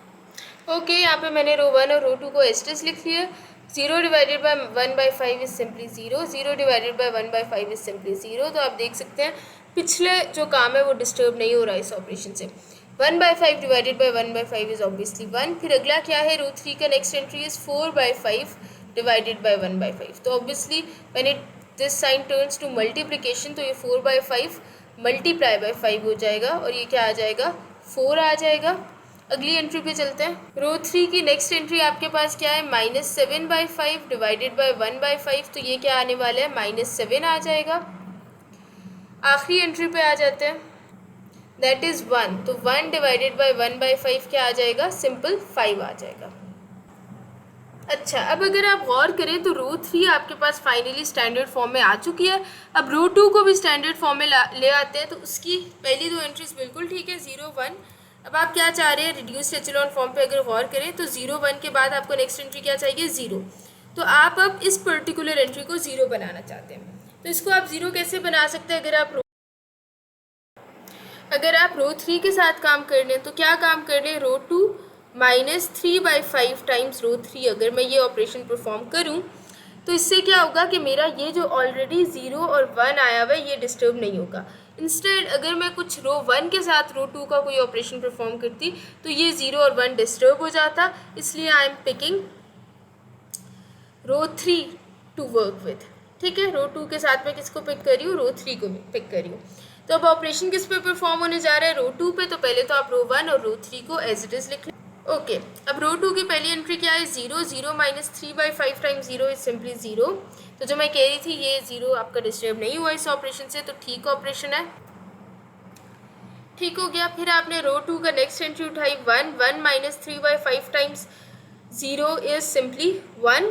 ओके, यहाँ पे मैंने रो 1 और रो 2 को एज इट इज लिख लिया। 0 divided by 1/5 is simply 0, 0 divided by 1/5 is simply 0। तो आप देख सकते हैं पिछले जो काम है वो डिस्टर्ब नहीं हो रहा है इस ऑपरेशन से। 1/5 डिवाइडेड बाय 1/5 इज ऑब्वियसली 1। फिर अगला क्या है, रो 3 का next entry is 4/5 divided by 1/5। तो obviously when it this sign turns to multiplication, तो ये 4/5 मल्टीप्लाई बाय 5 हो जाएगा और ये क्या आ जाएगा 4 आ जाएगा। अगली एंट्री पे चलते हैं। रो 3 की नेक्स्ट एंट्री आपके पास क्या है -7/5 डिवाइडेड बाय 1/5। तो ये क्या आने वाला है -7 आ जाएगा। आखिरी एंट्री पे आ जाते हैं, दैट इज़ 1। तो 1 डिवाइडेड बाय 1/5 क्या आ जाएगा, सिंपल 5 आ जाएगा। अच्छा, अब अगर आप गौर करें तो रो 3 आपके पास फाइनली स्टैंडर्ड फॉर्म में आ चुकी है। अब रो 2 को भी स्टैंडर्ड फॉर्म में ले आते हैं, तो उसकी पहली दो एंट्रीज बिल्कुल ठीक है 0 1। अब आप क्या चाह रहे हैं, रिड्यूस्ड एचेलॉन फॉर्म पे अगर गौर करें तो 0 1 के बाद आपको नेक्स्ट एंट्री क्या चाहिए 0। तो आप अब इस पर्टिकुलर एंट्री को 0 बनाना चाहते हैं, तो इसको आप 0 कैसे बना सकते हैं। अगर आप रो 3 के साथ काम कर लें, तो क्या काम कर लें, रो 2 -3/5 टाइम्स रो 3। अगर मैं ये ऑपरेशन परफॉर्म करूं, तो इससे क्या होगा कि मेरा ये जो ऑलरेडी 0 और 1 आया हुआ है ये डिस्टर्ब नहीं होगा। इंस्टेड अगर मैं कुछ रो 1 के साथ रो 2 का कोई ऑपरेशन परफॉर्म करती, तो ये 0 और 1 डिस्टर्ब हो जाता। इसलिए I am picking row 3 to work with. ठीक है, रो 2 के साथ मैं किसको पिक कर रही हूँ, रो 3 को पिक कर रही हूँ। तो अब ऑपरेशन किस पे परफॉर्म होने जा रहा है, रो 2 पे। तो पहले तो आप रो 1 और रो 3 को एज इट इज लिख लें। ओके, अब रो 2 की पहली एंट्री क्या है 0, 0 माइनस 3/5 टाइम्स 0 इज सिंपली 0। तो जो मैं कह रही थी ये 0 आपका डिस्टर्ब नहीं हुआ इस ऑपरेशन से, तो ठीक ऑपरेशन है, ठीक हो गया। फिर आपने रो 2 का नेक्स्ट एंट्री उठाई 1, 1 minus 3/5 times 0 is simply 1।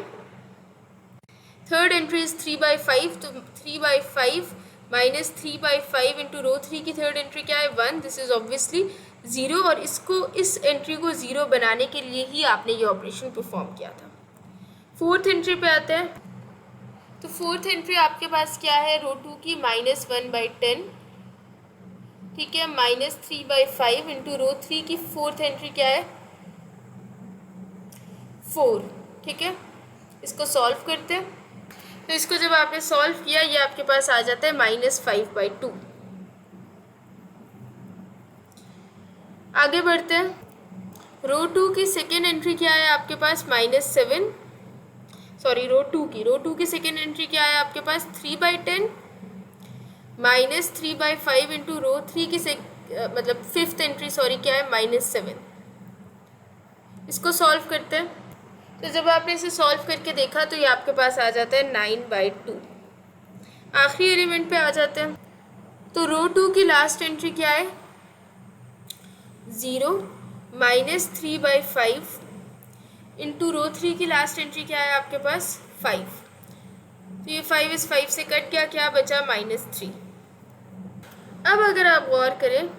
Third entry is 3/5, तो 3/5 माइनस 3/5 इंटू रो 3 की थर्ड एंट्री क्या है 1। दिस इज ऑब्वियसली 0, और इसको इस एंट्री को 0 बनाने के लिए ही आपने ये ऑपरेशन परफॉर्म किया था। फोर्थ एंट्री पे आते हैं, तो फोर्थ एंट्री आपके पास क्या है, रो 2 की -1/10। ठीक है, -3/5 इंटू रो 3 की फोर्थ एंट्री क्या है 4। ठीक है, इसको सॉल्व करते हैं। तो इसको जब आपने सॉल्व किया, ये आपके पास आ जाता है -5/2। आगे बढ़ते हैं। रो 2 की सेकेंड एंट्री क्या है आपके पास -7। सॉरी, रो 2 की सेकेंड एंट्री क्या है आपके पास 3/10 -3/5 इंटू रो 3 की मतलब फिफ्थ एंट्री सॉरी क्या है -7। इसको सॉल्व करते हैं। तो जब आपने इसे सॉल्व करके देखा, तो ये आपके पास आ जाता है 9/2। आखिरी एलिमेंट पे आ जाते हैं। तो रो 2 की लास्ट एंट्री क्या है 0 -3/5 इंटू रो 3 की लास्ट एंट्री क्या है आपके पास 5। तो ये 5 इस 5 से कट गया, क्या बचा -3। अब अगर आप गौर करें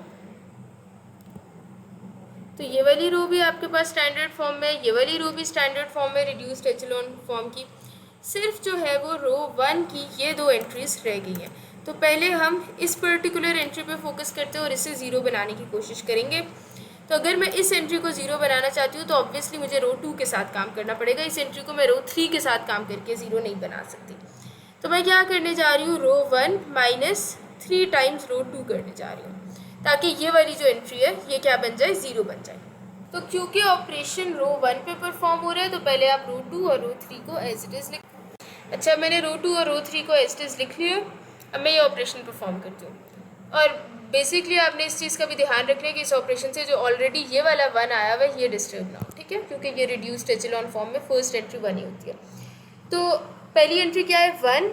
तो ये वाली रो भी आपके पास स्टैंडर्ड फॉर्म में, ये वाली रो भी स्टैंडर्ड फॉर्म में रिड्यूस्ड एचेलॉन फॉर्म की। सिर्फ जो है वो रो 1 की ये 2 एंट्रीज रह गई हैं। तो पहले हम इस पर्टिकुलर एंट्री पे फोकस करते हैं और इसे ज़ीरो बनाने की कोशिश करेंगे। तो अगर मैं इस एंट्री को ज़ीरो बनाना चाहती हूँ तो ऑब्वियसली मुझे रो 2 के साथ काम करना पड़ेगा। इस एंट्री को मैं रो 3 के साथ काम करके ज़ीरो नहीं बना सकती। तो मैं क्या करने जा रही हूँ, रो 1 माइनस 3 टाइम्स रो 2 करने जा रही हूँ, ताकि ये वाली जो एंट्री है ये क्या बन जाए, ज़ीरो बन जाए। तो क्योंकि ऑपरेशन रो 1 पे परफॉर्म हो रहा है तो पहले आप रो 2 और रो 3 को एज इट इज़ लिख। अच्छा, मैंने रो 2 और रो 3 को एज इट इज़ लिख लिया। अब मैं ये ऑपरेशन परफॉर्म करती हूँ। और बेसिकली आपने इस चीज़ का भी ध्यान रखना है कि इस ऑपरेशन से जो ऑलरेडी ये वाला 1 आया हुआ है ये डिस्टर्ब ना हो, ठीक है, क्योंकि ये रिड्यूस्ड एचेलॉन फॉर्म में फर्स्ट एंट्री 1 ही होती है। तो पहली एंट्री क्या है, 1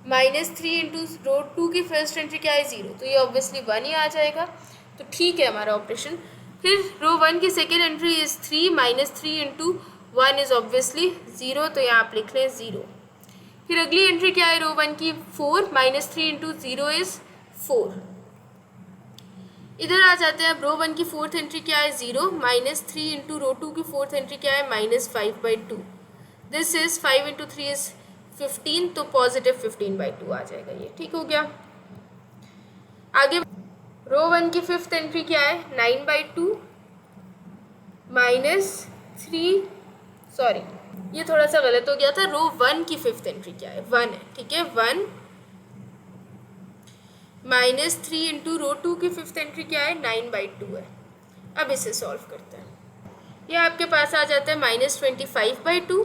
माइनस 3 इंटू रो 2 की फर्स्ट एंट्री क्या है, 0, तो ये ऑब्वियसली 1 ही आ जाएगा। तो ठीक है हमारा ऑपरेशन। फिर रो 1 की second entry is 3 minus 3 into 1 is obviously 0, तो यहाँ आप लिख लें 0। फिर अगली एंट्री क्या है रो 1 की, 4 माइनस 3 इंटू 0 इज़ 4। इधर आ जाते हैं अब, रो 1 की फोर्थ एंट्री क्या है, 0 माइनस 3 इंटू रो 2 की फोर्थ एंट्री क्या है, -5/2। दिस इज़ 5 इंटू 3 इज़ 15, तो पॉजिटिव 15/2 आ जाएगा ये, ठीक हो गया। आगे रो 1 की फिफ्थ एंट्री क्या है, 9/2 माइनस 3, सॉरी ये थोड़ा सा गलत हो गया था। रो 1 की फिफ्थ एंट्री क्या है, 1 है, ठीक है, 1 माइनस 3 इंटू रो 2 की फिफ्थ एंट्री क्या है, 9/2 है। अब इसे सॉल्व करते हैं। ये आपके पास आ जाता है -25/2।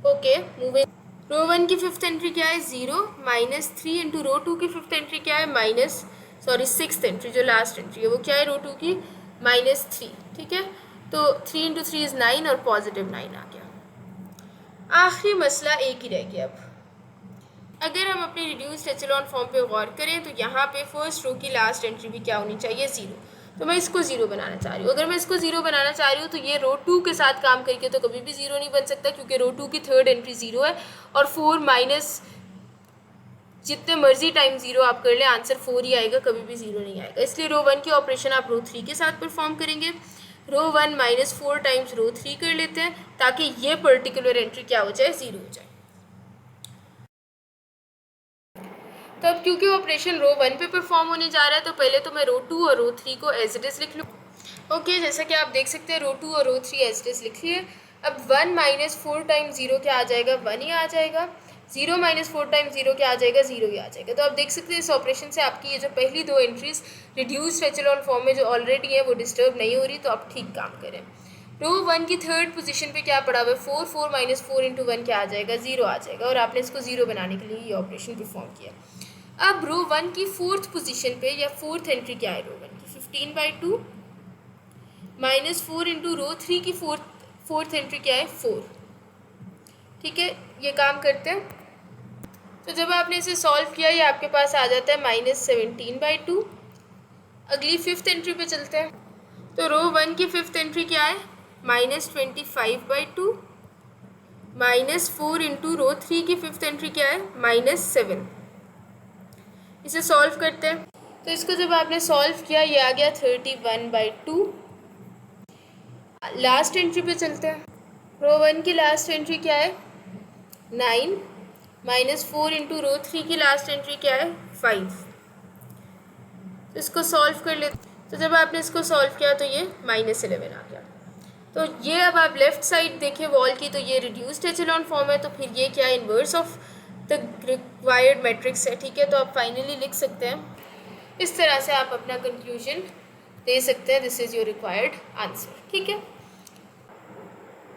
Okay, moving. रो 1 की फिफ्थ एंट्री क्या है, 0 माइनस 3 इंटू रो 2 की फिफ्थ एंट्री क्या है, सिक्स्थ एंट्री जो लास्ट एंट्री है वो क्या है रो 2 की, -3, ठीक है। तो 3 इंटू 3 इज़ 9 और पॉजिटिव 9 आ गया। आखिरी मसला एक ही रह गया। अब अगर हम अपनी रिड्यूस्ड एचेलॉन फॉर्म पे गौर करें तो यहाँ पे फर्स्ट रो की लास्ट एंट्री भी क्या होनी चाहिए, 0। तो मैं इसको 0 बनाना चाह रही हूँ। अगर मैं इसको 0 बनाना चाह रही हूँ तो ये रो 2 के साथ काम करके तो कभी भी 0 नहीं बन सकता, क्योंकि रो 2 की थर्ड एंट्री 0 है और 4 माइनस जितने मर्जी टाइम 0 आप कर लें आंसर 4 ही आएगा, कभी भी 0 नहीं आएगा। इसलिए रो 1 की ऑपरेशन आप रो 3 के साथ परफॉर्म करेंगे। रो 1 माइनस 4 टाइम्स रो 3 कर लेते हैं ताकि ये पर्टिकुलर एंट्री क्या हो जाए, 0 हो जाए। तो अब क्योंकि ऑपरेशन रो 1 पे परफॉर्म होने जा रहा है तो पहले तो मैं रो 2 और रो 3 को एज इट इज़ लिख लूँ। ओके, जैसा कि आप देख सकते हैं रो 2 और रो 3 एज इट इज़ लिख लिए। अब 1 माइनस 4 टाइम 0 क्या आ जाएगा, 1 ही आ जाएगा। 0 माइनस 4 टाइम 0 क्या आ जाएगा, 0 ही आ जाएगा। तो आप देख सकते हैं इस ऑपरेशन से आपकी ये जो पहली 2 एंट्रीज रिड्यूस्ड एचेलॉन फॉर्म में जो ऑलरेडी है वो डिस्टर्ब नहीं हो रही, तो आप ठीक काम करें। रो 1 की थर्ड पोजीशन पे क्या पड़ा हुआ है, 4, 4 माइनस 4 इंटू 1 क्या आ जाएगा, 0 आ जाएगा। और आपने इसको 0 बनाने के लिए ये ऑपरेशन परफॉर्म किया। अब रो 1 की फोर्थ पोजीशन पे या फोर्थ एंट्री क्या है रो 1 की, 15/2 माइनस 4 इंटू रो 3 की फोर्थ एंट्री क्या है, 4, ठीक है। ये काम करते हैं। तो जब आपने इसे सॉल्व किया ये आपके पास आ जाता है -17/2। अगली फिफ्थ एंट्री पे चलते हैं। तो रो 1 की फिफ्थ एंट्री क्या है, -25/2 माइनस 4 इंटू रो 3 की फिफ्थ एंट्री क्या है, -7। इसे सॉल्व करते हैं। तो इसको जब आपने सॉल्व किया ये आ गया 31/2। लास्ट एंट्री पे चलते हैं। रो 1 की लास्ट एंट्री क्या है, 9 माइनस 4 इंटू रो 3 की लास्ट एंट्री क्या है, 5। तो इसको सॉल्व कर लेते। तो जब आपने इसको सॉल्व किया तो ये -11 आ गया। तो ये अब आप लेफ्ट साइड देखें वॉल की, तो ये रिड्यूस्ड एचेलॉन फॉर्म है। तो फिर ये क्या है, inverse of the required matrix है, ठीक है। तो आप फाइनली लिख सकते हैं इस तरह से, आप अपना कंक्लूजन दे सकते हैं, this is your required answer, ठीक है।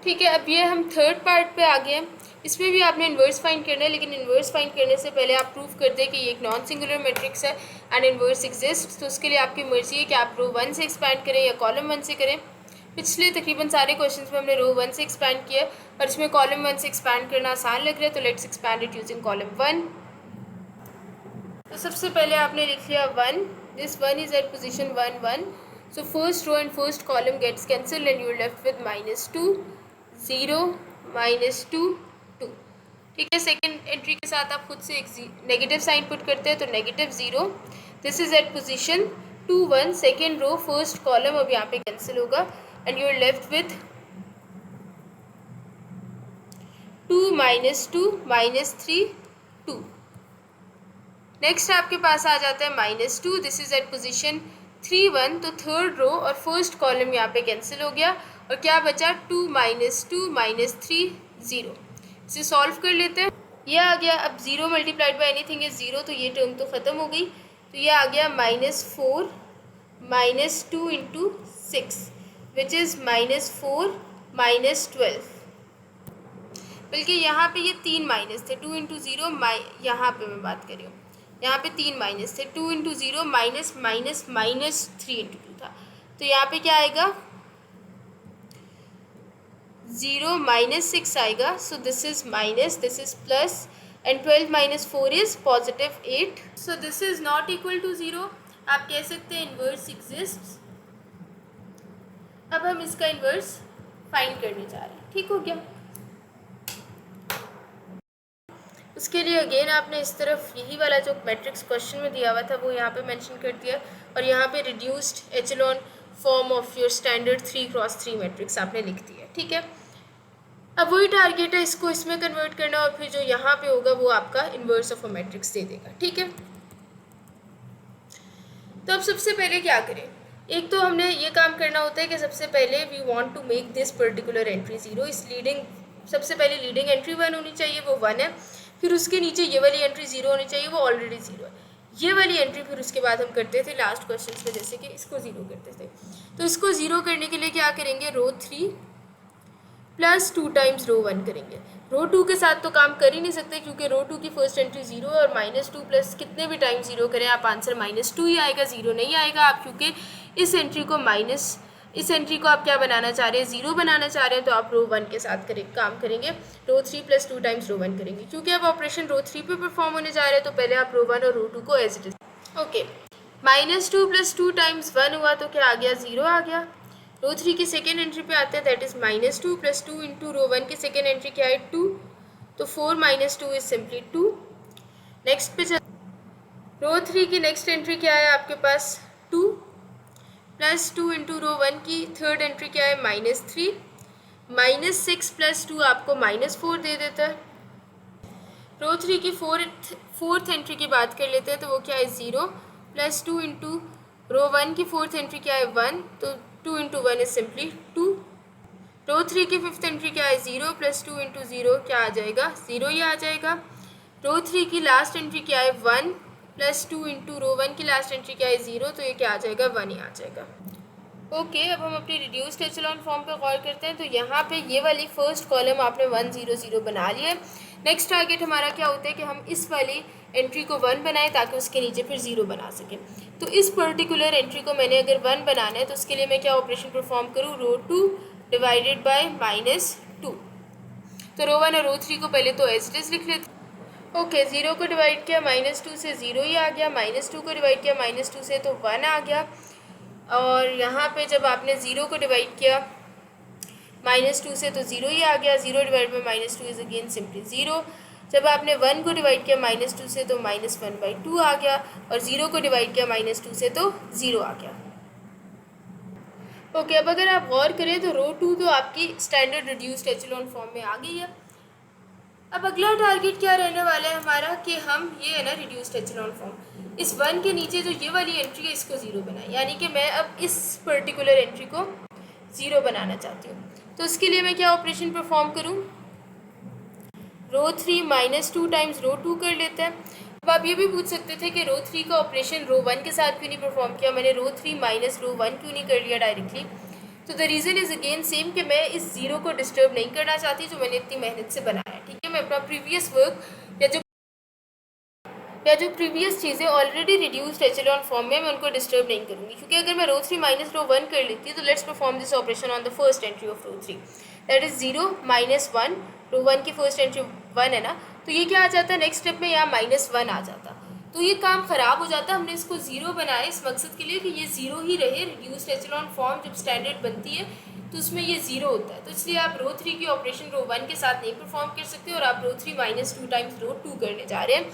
ठीक है, अब ये हम थर्ड पार्ट पे आ गए हैं। इसमें भी आपने इन्वर्स फाइंड करना है, लेकिन इन्वर्स फाइंड करने से पहले आप प्रूव कर दें कि ये एक नॉन सिंगुलर मैट्रिक्स है एंड इन्वर्स एग्जिस्ट। तो उसके लिए आपकी मर्जी है कि आप रो 1 से एक्सपैंड करें या कॉलम 1 से करें। पिछले तकरीबन सारे क्वेश्चंस में हमने रो 1 से एक्सपैंड किया और इसमें कॉलम 1 से एक्सपैंड करना आसान लग रहा है, तो let's expand it using column 1। तो सबसे पहले आपने लिख लिया 1, this 1 is at position 1, 1। So first row and first column gets cancel and you are left with -2, 0, -2, 2, ठीक है। सेकेंड एंट्री के साथ आप खुद से एक नेगेटिव साइन पुट करते हैं, तो -0, this is at position 2 1, second row first column अब यहाँ पे कैंसिल होगा and you are left with 2 -2 -3 2। Next आपके पास आ जाता है -2, दिस इज एट पोजीशन 3 1, तो थर्ड रो और फर्स्ट कॉलम यहाँ पे कैंसिल हो गया और क्या बचा 2 -2 -3 0। इसे सॉल्व कर लेते हैं। ये आ गया, अब 0 मल्टीप्लाइड बाई एनीथिंग इज 0, तो ये टर्म तो ख़त्म हो गई। तो ये आ गया -4 -2 इंटू 6 विच इज़ -4 -12। बल्कि यहाँ पे ये 3 माइनस थे, 2 इंटू 0 यहाँ पे मैं बात कर रही हूँ, यहाँ पे 3 माइनस थे, 2 into 0 minus minus minus 3 into 2 था। तो यहाँ पे क्या आएगा 0 -6 आएगा। So this is minus, this is plus and 12 - 4 is +8। So this is not equal to 0। आप कह सकते हैं इन्वर्स एग्जिस्ट। अब हम इसका इन्वर्स फाइंड करने जा रहे हैं, ठीक हो गया। उसके लिए अगेन आपने इस तरफ यही वाला जो मैट्रिक्स क्वेश्चन में दिया हुआ था वो यहाँ पे मेंशन कर दिया और यहाँ पे reduced echelon form of your standard 3x3 matrix आपने लिख दिया, ठीक है। अब वही टारगेट है इसको इसमें कन्वर्ट करना और फिर जो यहाँ पे होगा वो आपका इन्वर्स ऑफ अ मैट्रिक्स दे देगा, ठीक है। तो अब सबसे पहले क्या करें, एक तो हमने ये काम करना होता है कि सबसे पहले we want to make this particular entry 0। इस लीडिंग सबसे पहले लीडिंग एंट्री 1 होनी चाहिए, वो 1 है। फिर उसके नीचे ये वाली एंट्री 0 होनी चाहिए, वो ऑलरेडी 0 है। ये वाली एंट्री फिर उसके बाद हम करते थे लास्ट क्वेश्चन में, जैसे कि इसको 0 करते थे। तो इसको 0 करने के लिए क्या करेंगे, रो 3 प्लस 2 टाइम्स रो 1 करेंगे। रो 2 के साथ तो काम कर ही नहीं सकते क्योंकि रो 2 की फर्स्ट एंट्री 0 है और -2 प्लस कितने भी टाइम 0 करें आप आंसर -2 ही आएगा, 0 नहीं आएगा। आप क्योंकि इस एंट्री को इस एंट्री को आप क्या बनाना चाह रहे हैं, 0 बनाना चाह रहे हैं, तो आप रो 1 के साथ काम करेंगे। रो 3 प्लस 2 टाइम्स रो 1 करेंगे। क्योंकि अब ऑपरेशन रो 3 पे परफॉर्म होने जा रहे हैं तो पहले आप रो 1 और रो 2 को as it is, okay. -2 plus 2 times 1 हुआ तो क्या आ गया, 0 आ गया। रो 3 की सेकेंड एंट्री पे आते हैं, that is -2 plus 2 into rho 1 की सेकेंड एंट्री क्या है 2, तो 4 - 2 इज सिंपली 2। नेक्स्ट पे रो 3 की नेक्स्ट एंट्री क्या है आपके पास 2 प्लस 2 इंटू रो 1 की थर्ड एंट्री क्या है -3, -6 प्लस 2 आपको -4 दे देता है। रो 3 की फोर्थ एंट्री की बात कर लेते हैं तो वो क्या है 0 प्लस 2 इंटू रो 1 की फोर्थ एंट्री क्या है 1, तो 2 इंटू 1 इज सिंपली 2। रो 3 की फिफ्थ एंट्री क्या है 0 प्लस 2 इंटू 0 क्या आ जाएगा 0 ही आ जाएगा। रो 3 की लास्ट एंट्री क्या है 1 प्लस 2 इंटू रो 1 की लास्ट एंट्री क्या है 0, तो ये क्या आ जाएगा 1 ही आ जाएगा। ओके, अब हम अपनी रिड्यूस्ड एचेलॉन फॉर्म पे गौर करते हैं। तो यहाँ पे ये वाली फर्स्ट कॉलम आपने 1 0 0 बना लिया। नेक्स्ट टारगेट हमारा क्या होता है कि हम इस वाली एंट्री को 1 बनाएं ताकि उसके नीचे फिर 0 बना सकें। तो इस पर्टिकुलर एंट्री को मैंने अगर 1 बनाना है तो उसके लिए मैं क्या ऑपरेशन परफॉर्म करूँ, रो 2 डिवाइडेड बाय -2। तो रो 1 और रो 3 को पहले तो एज इट इज लिख लेते। ओके, 0 को डिवाइड किया -2 से 0 ही आ गया, -2 को डिवाइड किया -2 से तो 1 आ गया। और यहाँ पे जब आपने 0 को डिवाइड किया -2 से तो 0 ही आ गया, 0 divide by -2 is again simply 0। जब आपने 1 को डिवाइड किया -2 से तो -1/2 आ गया और 0 को डिवाइड किया -2 से तो 0 आ गया। ओके, अब अगर आप गौर करें तो रो 2 तो आपकी स्टैंडर्ड रिड्यूस्ड एचेलॉन फॉर्म में आ गई है। अब अगला टारगेट क्या रहने वाला है हमारा कि हम ये है ना रिड्यूस्ड एचेलॉन फॉर्म, इस 1 के नीचे जो ये वाली एंट्री है इसको 0 बनाए, यानी कि मैं अब इस पर्टिकुलर एंट्री को 0 बनाना चाहती हूँ। तो उसके लिए मैं क्या ऑपरेशन परफॉर्म करूँ, रो 3 -2 टाइम्स रो 2 कर लेते हैं। अब आप ये भी पूछ सकते थे कि रो 3 का ऑपरेशन रो 1 के साथ क्यों नहीं परफॉर्म किया, मैंने रो 3 माइनस रो 1 क्यों नहीं कर लिया डायरेक्टली। तो the reason is again same कि मैं इस 0 को डिस्टर्ब नहीं करना चाहती जो मैंने इतनी मेहनत से बनाया, ठीक है। मैं अपना प्रीवियस वर्क या जो प्रीवियस चीज़ें ऑलरेडी रिड्यूस्ड एचेलॉन फॉर्म में मैं उनको डिस्टर्ब नहीं करूँगी, क्योंकि अगर मैं रो 3 माइनस रो 1 कर लेती तो let's perform this operation on the first entry of row 3, that is 0 - 1। Row 1 की फर्स्ट एंट्री 1 है ना, तो ये क्या आ जाता है नेक्स्ट स्टेप में यहाँ -1 आ जाता, तो ये काम ख़राब हो जाता। हमने इसको 0 बनाया इस मकसद के लिए कि ये 0 ही रहे। रिड्यूस्ड एचेलॉन फॉर्म जब स्टैंडर्ड बनती है तो उसमें ये 0 होता है, तो इसलिए आप रो 3 की ऑपरेशन रो 1 के साथ नहीं परफॉर्म कर सकते और आप रो 3 -2 टाइम्स रो 2 करने जा रहे हैं।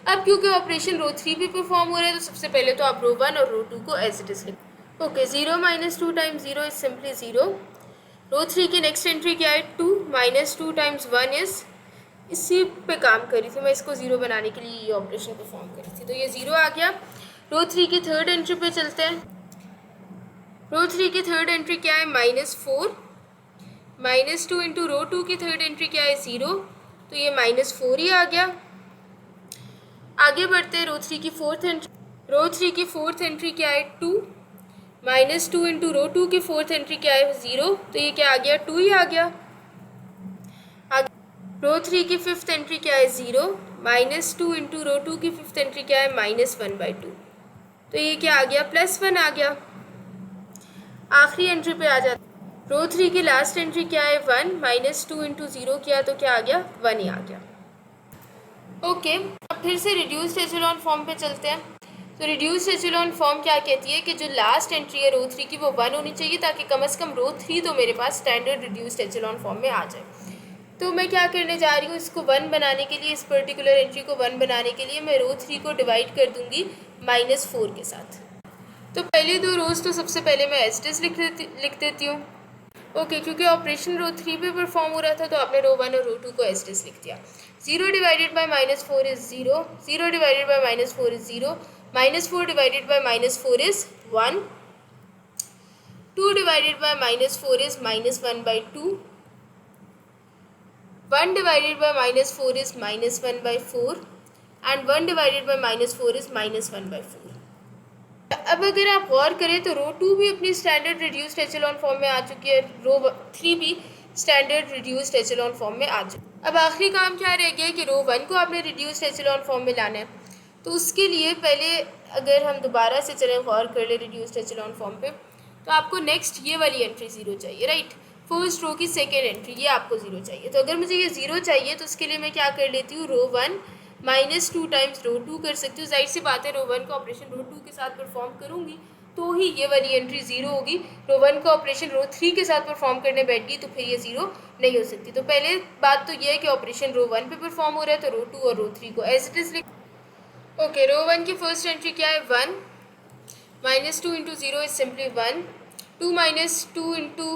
अब क्योंकि ऑपरेशन रो 3 भी परफॉर्म हो रहा है तो सबसे पहले तो आप रो 1 और रो 2 को एज इट इज लिख। Okay, 0 minus 2 times 0 is simply 0। रो 3 की नेक्स्ट एंट्री क्या है, 2 माइनस 2 टाइम्स 1 इज, इसी पे काम करी थी मैं, इसको 0 बनाने के लिए ये ऑपरेशन परफॉर्म करी थी, तो ये 0 आ गया। रो 3 की थर्ड एंट्री पे चलते हैं। रो 3 की थर्ड एंट्री क्या है, -4। -2 इंटू रो 2 की थर्ड एंट्री क्या है, 0, तो ये -4 ही आ गया। आगे बढ़ते हैं, रो 3 की फोर्थ एंट्री। रो 3 की फोर्थ एंट्री क्या है, 2। -2 इंटू रो 2 की फोर्थ एंट्री क्या है, 0, तो ये क्या आ गया, 2 ही आ गया। रो 3 की फिफ्थ एंट्री क्या है, 0। -2 इंटू रो 2 की फिफ्थ एंट्री क्या है, -1/2, तो ये क्या आ गया, +1 आ गया। आखिरी एंट्री पे आ जाता, रो 3 की लास्ट एंट्री क्या है, 1। -2 इंटू 0 किया तो क्या आ गया, 1 ही आ गया। ओके, अब फिर से रिड्यूस्ड एचेलॉन फॉर्म पे चलते हैं। तो रिड्यूस्ड एचेलॉन फॉर्म क्या कहती है कि जो लास्ट एंट्री है रो 3 की वो 1 होनी चाहिए, ताकि कम से कम रो 3 तो मेरे पास स्टैंडर्ड रिड्यूस्ड एचेलॉन फॉर्म में आ जाए। तो मैं क्या करने जा रही हूँ, इसको 1 बनाने के लिए, इस पर्टिकुलर एंट्री को 1 बनाने के लिए मैं रो 3 को डिवाइड कर दूंगी -4 के साथ। तो पहले दो रोज़ तो सबसे पहले मैं एज इट इज लिख देती हूँ। ओके, क्योंकि ऑपरेशन रो 3 पे परफॉर्म हो रहा था तो आपने रो 1 और रो 2 को एज इट इज लिख दिया। 0 divided by -4 is 0, 0 divided by -4 is 0, -4 divided by -4 is 1, 2 divided by -4 is -1/2, 1 divided bye -4 is -1/4 and 1 divided bye -4 is -1/4। अब अगर आप गौर करें तो रो 2 भी अपनी स्टैंडर्ड रिड्यूस्ड एचेलॉन फॉर्म में आ चुकी है, रो 3 भी स्टैंडर्ड रिड्यूस्ड एचेलॉन फॉर्म में आ चुकी है। अब आखिरी काम क्या रह गया कि रो 1 को आपने रिड्यूस्ड एचेलॉन फॉर्म में लाना है। तो उसके लिए पहले अगर हम दोबारा से चलें, गौर कर ले रिड्यूस्ड एचेलॉन फॉर्म पे, तो आपको नेक्स्ट ये वाली एंट्री 0 चाहिए, राइट। फर्स्ट रो की सेकेंड एंट्री ये आपको 0 चाहिए। तो अगर मुझे ये 0 चाहिए तो उसके लिए मैं क्या कर लेती हूँ, रो 1 -2 टाइम्स रो 2 कर सकती हूँ। जाहिर सी बात है, रो 1 का ऑपरेशन रो 2 के साथ परफॉर्म करूँगी तो ही ये वाली एंट्री 0 होगी। रो 1 का ऑपरेशन रो 3 के साथ परफॉर्म करने बैठ गई तो फिर ये 0 नहीं हो सकती। तो पहले बात तो ये है कि ऑपरेशन रो 1 पे परफॉर्म हो रहा है, तो रो 2 और रो 3 को एज इट इज लिख। ओके, रो 1 की फर्स्ट एंट्री क्या है, 1। -2 into 0 is simply 1, 2 -2 into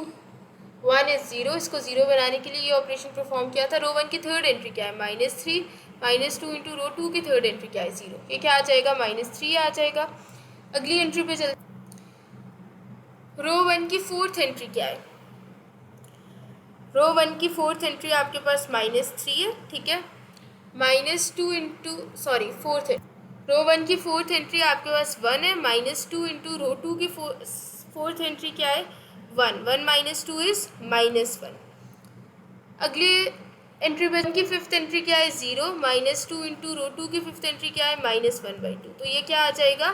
1 is 0, इसको 0 बनाने के लिए ये ऑपरेशन परफॉर्म किया था। रो 1 की थर्ड एंट्री क्या है, -3, -2 इंटू रो 2 की थर्ड एंट्री क्या है, 0, ये क्या आ जाएगा, -3 आ जाएगा। अगली एंट्री पे चल, रो 1 की फोर्थ एंट्री क्या है, रो 1 की फोर्थ एंट्री आपके पास -3 है, ठीक है। -2 इंटू सॉरी फोर्थ, रो 1 की फोर्थ एंट्री आपके पास 1 है, -2 इंटू रो 2 की फोर्थ एंट्री क्या है, 1, 1 -2 इज -1। अगले एंट्री पे की फिफ्थ एंट्री क्या है, 0, -2 इंटू रो 2 की फिफ्थ एंट्री क्या है, -1/2, तो ये क्या आ जाएगा,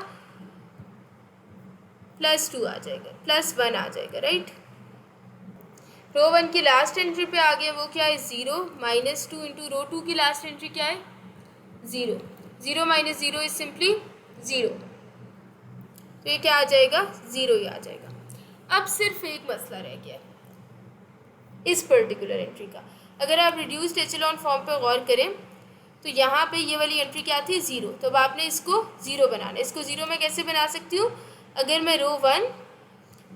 +2 आ जाएगा, +1 आ जाएगा, राइट। रो 1 की लास्ट एंट्री पे आ गया, वो क्या है, 0, -2 इंटू रो 2 की लास्ट एंट्री क्या है, 0, 0 - 0 इज सिंपली 0, तो ये क्या आ जाएगा, 0 ही आ जाएगा। अब सिर्फ एक मसला रह गया है इस पर्टिकुलर एंट्री का। अगर आप रिड्यूस्ड एचेलॉन फॉर्म पे गौर करें तो यहाँ पे ये वाली एंट्री क्या थी, 0, तो अब आपने इसको 0 बनाना है। इसको 0 मैं कैसे बना सकती हूँ, अगर मैं रो 1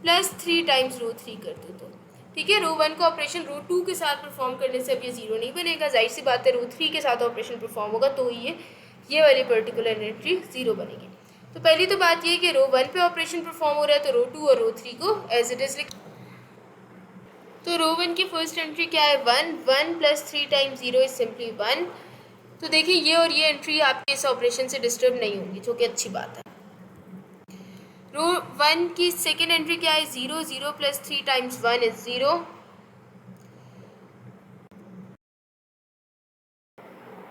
+3 टाइम्स रो 3 कर दूँ तो, ठीक है। रो 1 का ऑपरेशन रो 2 के साथ परफॉर्म करने से अब ये 0 नहीं बनेगा, जाहिर सी बात है रो 3 के साथ ऑपरेशन परफॉर्म होगा तो ही ये वाली पर्टिकुलर एंट्री 0 बनेगी। तो पहली तो बात ये कि रो 1 पे ऑपरेशन परफॉर्म हो रहा है तो रो 2 और रो 3 को एज इट इज लिख। तो रो 1 की फर्स्ट एंट्री क्या है, 1, 1 + 3 टाइम्स 0 इज सिंपली 1। तो देखिए ये और ये एंट्री आपके इस ऑपरेशन से डिस्टर्ब नहीं होंगी, जो कि अच्छी बात है। रो 1 की सेकेंड एंट्री क्या है, 0, 0 + 3 टाइम्स 1 इज 0।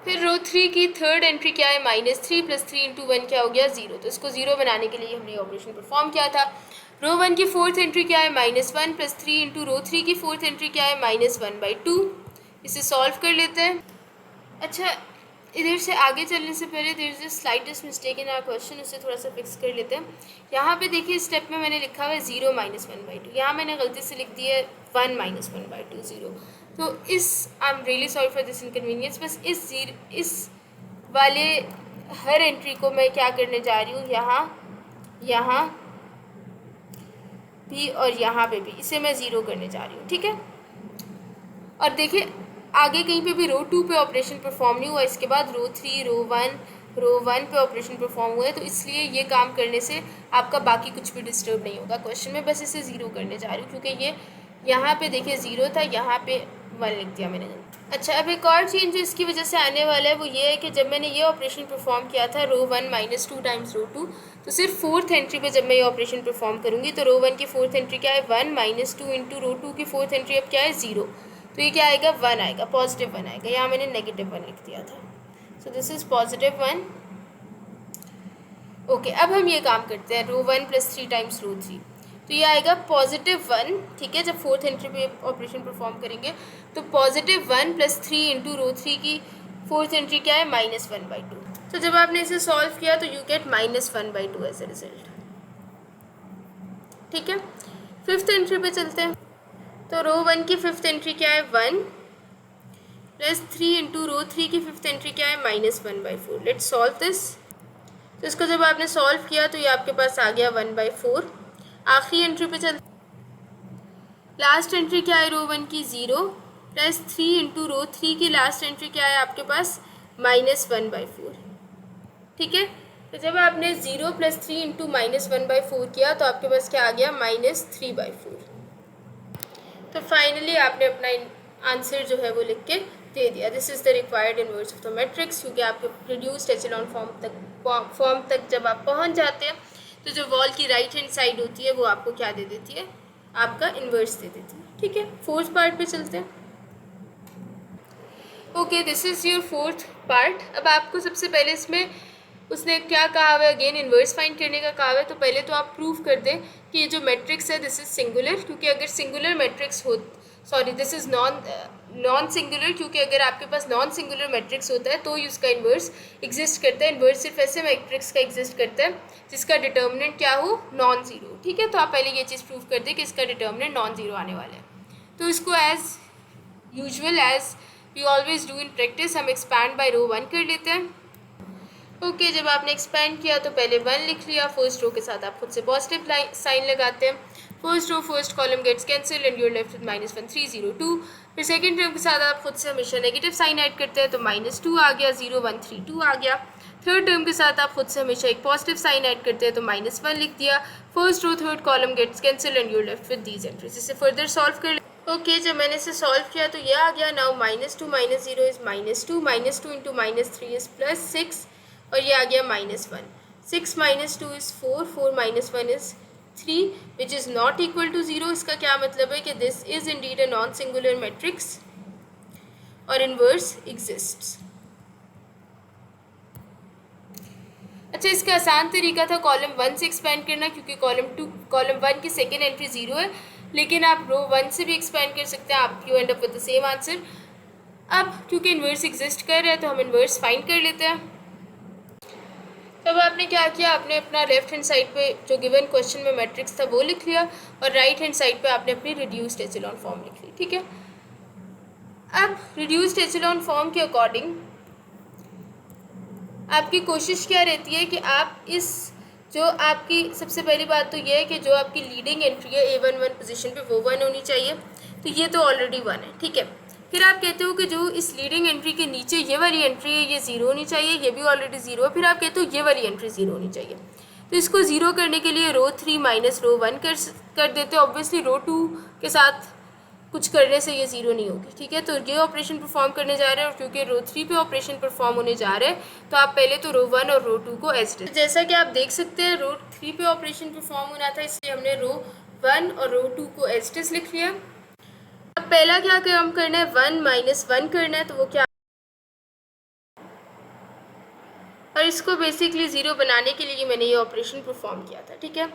फिर रो 3 की थर्ड एंट्री क्या है, -3 + 3 × 1 क्या हो गया, 0, तो इसको 0 बनाने के लिए हमने ऑपरेशन परफॉर्म किया था। रो 1 की फोर्थ एंट्री क्या है, -1 + 3 इंटू रो 3 की फोर्थ एंट्री क्या है, -1/2। इसे सॉल्व कर लेते हैं। अच्छा, इधर से आगे चलने से पहले there is a slightest mistake in our question, उससे थोड़ा सा फिक्स कर लेते हैं। यहाँ पे देखिए स्टेप में मैंने लिखा हुआ है 0 - 1/2, यहाँ मैंने गलती से लिख दिया है 1 - 1/2, 0। तो इस I am really sorry for this inconvenience, बस इस वाले हर एंट्री को मैं क्या करने जा रही हूँ, यहाँ भी और यहाँ पे भी, इसे मैं ज़ीरो करने जा रही हूँ, ठीक है। और देखिए आगे कहीं पे भी रो 2 पे ऑपरेशन परफॉर्म नहीं हुआ, इसके बाद रो 3 रो 1 पे ऑपरेशन परफॉर्म हुआ है, तो इसलिए ये काम करने से आपका बाकी कुछ भी डिस्टर्ब नहीं होगा क्वेश्चन में। बस इसे ज़ीरो करने जा रही हूँ क्योंकि ये यहाँ पे देखिए ज़ीरो था, यहाँ पे 1 लिख दिया मैंने। अच्छा, अब एक और चेंज जो इसकी वजह से आने वाला है वो ये है कि जब मैंने ये ऑपरेशन परफॉर्म किया था रो 1 -2 टाइम्स रो 2, तो सिर्फ 4th एंट्री पे जब मैं ये ऑपरेशन परफॉर्म करूँगी तो रो 1 की 4th एंट्री क्या है 1 -2 इंटू रो 2 की 4th एंट्री अब क्या है 0, तो ये क्या आएगा 1 आएगा, पॉजिटिव 1 आएगा। यहाँ मैंने नेगेटिव 1 लिख दिया था, सो दिस इज़ पॉजिटिव 1। ओके, अब हम ये काम करते हैं रो 1 + 3 टाइम्स रो 3, तो ये आएगा पॉजिटिव 1, ठीक है। जब 4th एंट्री पे ऑपरेशन परफॉर्म करेंगे तो पॉजिटिव 1 + 3 इंटू रो 3 की 4th एंट्री क्या है -1/2। तो जब आपने इसे सॉल्व किया तो you get -1/2 as a result, ठीक है। 5th एंट्री पे चलते हैं, तो रो 1 की 5th एंट्री क्या है 1 + 3 इंटू रो 3 की 5th एंट्री क्या है -1/4। Let's solve this. तो इसको जब आपने सॉल्व किया तो ये आपके पास आ गया 1/4। आखिरी एंट्री पे चल, लास्ट एंट्री क्या है रो 1 की 0 + 3 इंटू रो 3 की लास्ट एंट्री क्या है आपके पास -1/4, ठीक है। तो जब आपने 0 + 3 इंटू -1/4 किया तो आपके पास क्या आ गया -3/4। तो फाइनली आपने अपना आंसर जो है वो लिख के दे दिया। This is the required inverse of the matrix, क्योंकि आपके रिड्यूस्ड एचेलॉन फॉर्म तक जब आप पहुंच जाते हैं तो जो वॉल की राइट हैंड साइड होती है वो आपको क्या दे देती है, आपका इन्वर्स दे देती है, ठीक है। 4th पार्ट पे चलते हैं। Okay, this is your 4th part. अब आपको सबसे पहले इसमें उसने क्या कहा हुआ है, अगेन इन्वर्स फाइंड करने का कहा हुआ है। तो पहले तो आप प्रूव कर दें कि ये जो मैट्रिक्स है दिस इज़ सिंगुलर, क्योंकि अगर सिंगुलर मैट्रिक्स हो, sorry this is non singular, क्योंकि अगर आपके पास नॉन सिंगुलर मैट्रिक्स होता है तो ही उसका इन्वर्स एग्जिस्ट करता है। इन्वर्स सिर्फ ऐसे मैट्रिक्स का एग्जिस्ट करता है जिसका डिटर्मिनेंट क्या हो, नॉन ज़ीरो, ठीक है। तो आप पहले ये चीज़ प्रूव कर दें कि इसका डिटर्मिनेंट नॉन ज़ीरो आने वाला है। तो इसको as usual as we always do in practice हम एक्सपैंड बाय रो 1 कर लेते हैं। ओके, जब आपने एक्सपैंड किया तो पहले 1 लिख लिया, फर्स्ट रो के साथ आप खुद से पॉजिटिव साइन लगाते हैं। First row first column gets cancel and you're left with -1 3 0 2। फिर सेकंड टर्म के साथ आप खुद से हमेशा नेगेटिव साइन ऐड करते हैं, तो -2 आ गया, 0 1 3 2 आ गया। थर्ड टर्म के साथ आप खुद से हमेशा एक पॉजिटिव साइन ऐड करते हैं, तो -1 लिख दिया। First row third column gets cancel and you're left with these entries. इसे फर्दर सॉल्व कर ओके, जब मैंने इसे सॉल्व किया तो ये आ गया, नाउ -2 - 0 इज़ -2, -2 इंटू -3 इज़ +6 और ये आ गया -1। 6 - 2 is 4, 4 - 1 is 3 which is not equal to 0। इसका क्या मतलब है कि this is indeed a non singular matrix और इन्वर्स एग्जिस्ट्स। अच्छा, इसका आसान तरीका था कॉलम 1 से एक्सपैंड करना, क्योंकि कॉलम 1 की सेकेंड एंट्री 0 है, लेकिन आप रो 1 से भी एक्सपैंड कर सकते हैं, आप you and up with the same answer. अब क्योंकि इन्वर्स एग्जिस्ट कर रहा है तो हम इन्वर्स फाइंड कर लेते हैं। तब आपने क्या किया, आपने अपना लेफ्ट हैंड साइड पे जो गिवन क्वेश्चन में मैट्रिक्स था वो लिख लिया और राइट हैंड साइड पे आपने अपनी रिड्यूस्ड एचेलॉन फॉर्म लिख ली, ठीक है। अब रिड्यूस्ड एचेलॉन फॉर्म के अकॉर्डिंग आपकी कोशिश क्या रहती है कि आप इस जो आपकी सबसे पहली बात तो ये है कि जो आपकी लीडिंग एंट्री है A11 पोजीशन पे वो 1 होनी चाहिए, तो ये तो ऑलरेडी 1 है, ठीक है। फिर आप कहते हो कि जो इस लीडिंग एंट्री के नीचे ये वाली एंट्री है ये 0 होनी चाहिए, ये भी ऑलरेडी 0 है। फिर आप कहते हो ये वाली एंट्री 0 होनी चाहिए, तो इसको 0 करने के लिए रो 3 माइनस रो 1 कर देते हो। ऑब्वियसली रो 2 के साथ कुछ करने से ये 0 नहीं होगी, ठीक है। तो ये ऑपरेशन परफॉर्म करने जा रहे हैं और क्योंकि रो 3 पे ऑपरेशन परफॉर्म होने जा रहे हैं तो आप पहले तो रो 1 और रो 2 को एज डिस, जैसा कि आप देख सकते हैं रो 3 पे ऑपरेशन परफॉर्म होना था, इसलिए हमने रो 1 और रो 2 को एज डिस लिख लिया। अब पहला क्या काम करना है, 1 - 1 करना है, तो वो क्या, और इसको बेसिकली 0 बनाने के लिए मैंने ये ऑपरेशन परफॉर्म किया था, ठीक है।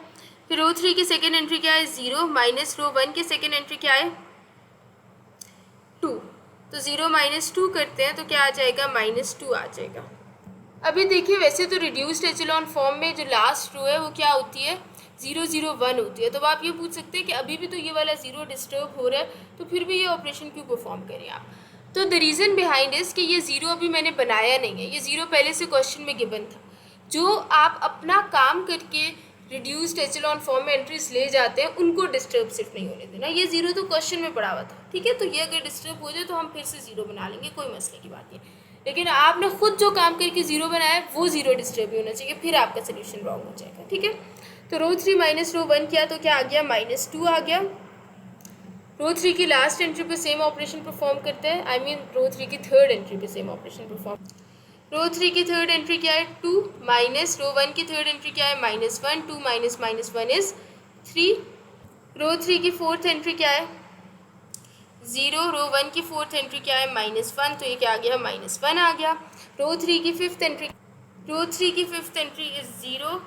फिर रो 3 की सेकेंड एंट्री क्या है 0 माइनस रो 1 की सेकेंड एंट्री क्या है 2, तो 0 - 2 करते हैं तो क्या आ जाएगा -2 आ जाएगा। अभी देखिए वैसे तो रिड्यूस्ड एचेलॉन फॉर्म में जो लास्ट रो है वो क्या होती है 0 0 1 होती है। तो आप ये पूछ सकते हैं कि अभी भी तो ये वाला 0 डिस्टर्ब हो रहा है तो फिर भी ये ऑपरेशन क्यों परफॉर्म करें आप। तो द रीज़न बिहाइंड इज कि ये ज़ीरो अभी मैंने बनाया नहीं है, ये ज़ीरो पहले से क्वेश्चन में गिवन था। जो आप अपना काम करके रिड्यूस्ड एचेलॉन फॉर्म में एंट्रीज ले जाते हैं उनको डिस्टर्ब सिर्फ नहीं होने देना। ये ज़ीरो तो क्वेश्चन में पड़ा हुआ था, ठीक है, तो ये अगर डिस्टर्ब हो जाए तो हम फिर से ज़ीरो बना लेंगे, कोई मसले की बात नहीं। लेकिन आपने खुद जो काम करके ज़ीरो बनाया है वो ज़ीरो डिस्टर्ब नहीं होना चाहिए, फिर आपका सोल्यूशन रॉन्ग हो जाएगा, ठीक है। तो रो 3 माइनस रो 1 किया तो क्या आ गया, -2 आ गया। रो 3 की लास्ट एंट्री पे सेम ऑपरेशन परफॉर्म करते हैं, आई मीन रो 3 की थर्ड एंट्री पे सेम ऑपरेशन परफॉर्म। रो 3 की थर्ड एंट्री क्या है, 2 माइनस रो 1 की थर्ड एंट्री क्या है, -1, 2 माइनस -1 इज 3। रो 3 की फोर्थ एंट्री क्या है, 0। रो 1 की फोर्थ एंट्री क्या है, -1, तो ये क्या आ गया, -1 आ गया। रो 3 की fifth entry is 0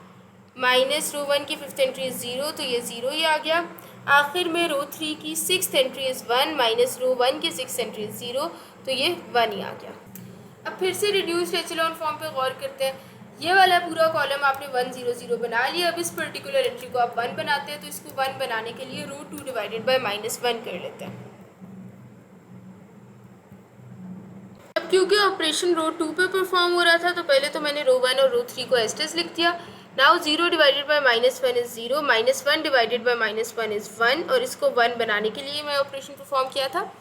minus rho 1 की फिफ्थ एंट्री इज 0, तो ये 0 ही आ गया। आखिर में रो 3 की sixth entry is 1 minus rho 1 की सिक्स्थ एंट्री इज 0, तो ये 1 ही आ गया। अब फिर से रिड्यूस्ड एचेलॉन फॉर्म पे गौर करते हैं। ये वाला पूरा कॉलम आपने 1 0 0 बना लिया। अब इस पर्टिकुलर एंट्री को आप 1 बनाते हैं, तो इसको 1 बनाने के लिए रो 2 डिवाइडेड बाय -1 कर लेते हैं। अब क्योंकि ऑपरेशन रो 2 पे परफॉर्म हो रहा था, तो पहले तो मैंने रो 1 और रो 3 को एज लिख दिया। Now 0 divided by -1 is 0, -1 divided bye -1 is 1, और इसको 1 बनाने के लिए मैं ऑपरेशन परफॉर्म किया था।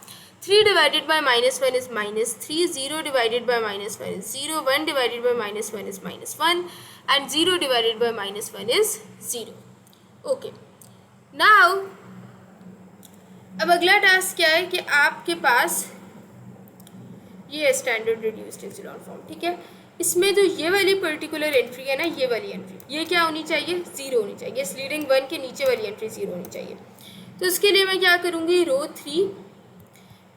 3 divided by -1 is -3, 0 divided by -1 is 0, 1 divided bye -1 is -1, and 0 divided by -1 is 0। Okay, now अब अगला टास्क क्या है कि आपके पास ये स्टैंडर्ड रिड्यूस्ड एचेलॉन फॉर्म, ठीक है। इसमें जो ये वाली पर्टिकुलर एंट्री है ना, ये वाली एंट्री, ये क्या होनी चाहिए, 0 होनी चाहिए। स्लीडिंग 1 के नीचे वाली एंट्री 0 होनी चाहिए। तो इसके लिए मैं क्या करूँगी, रो 3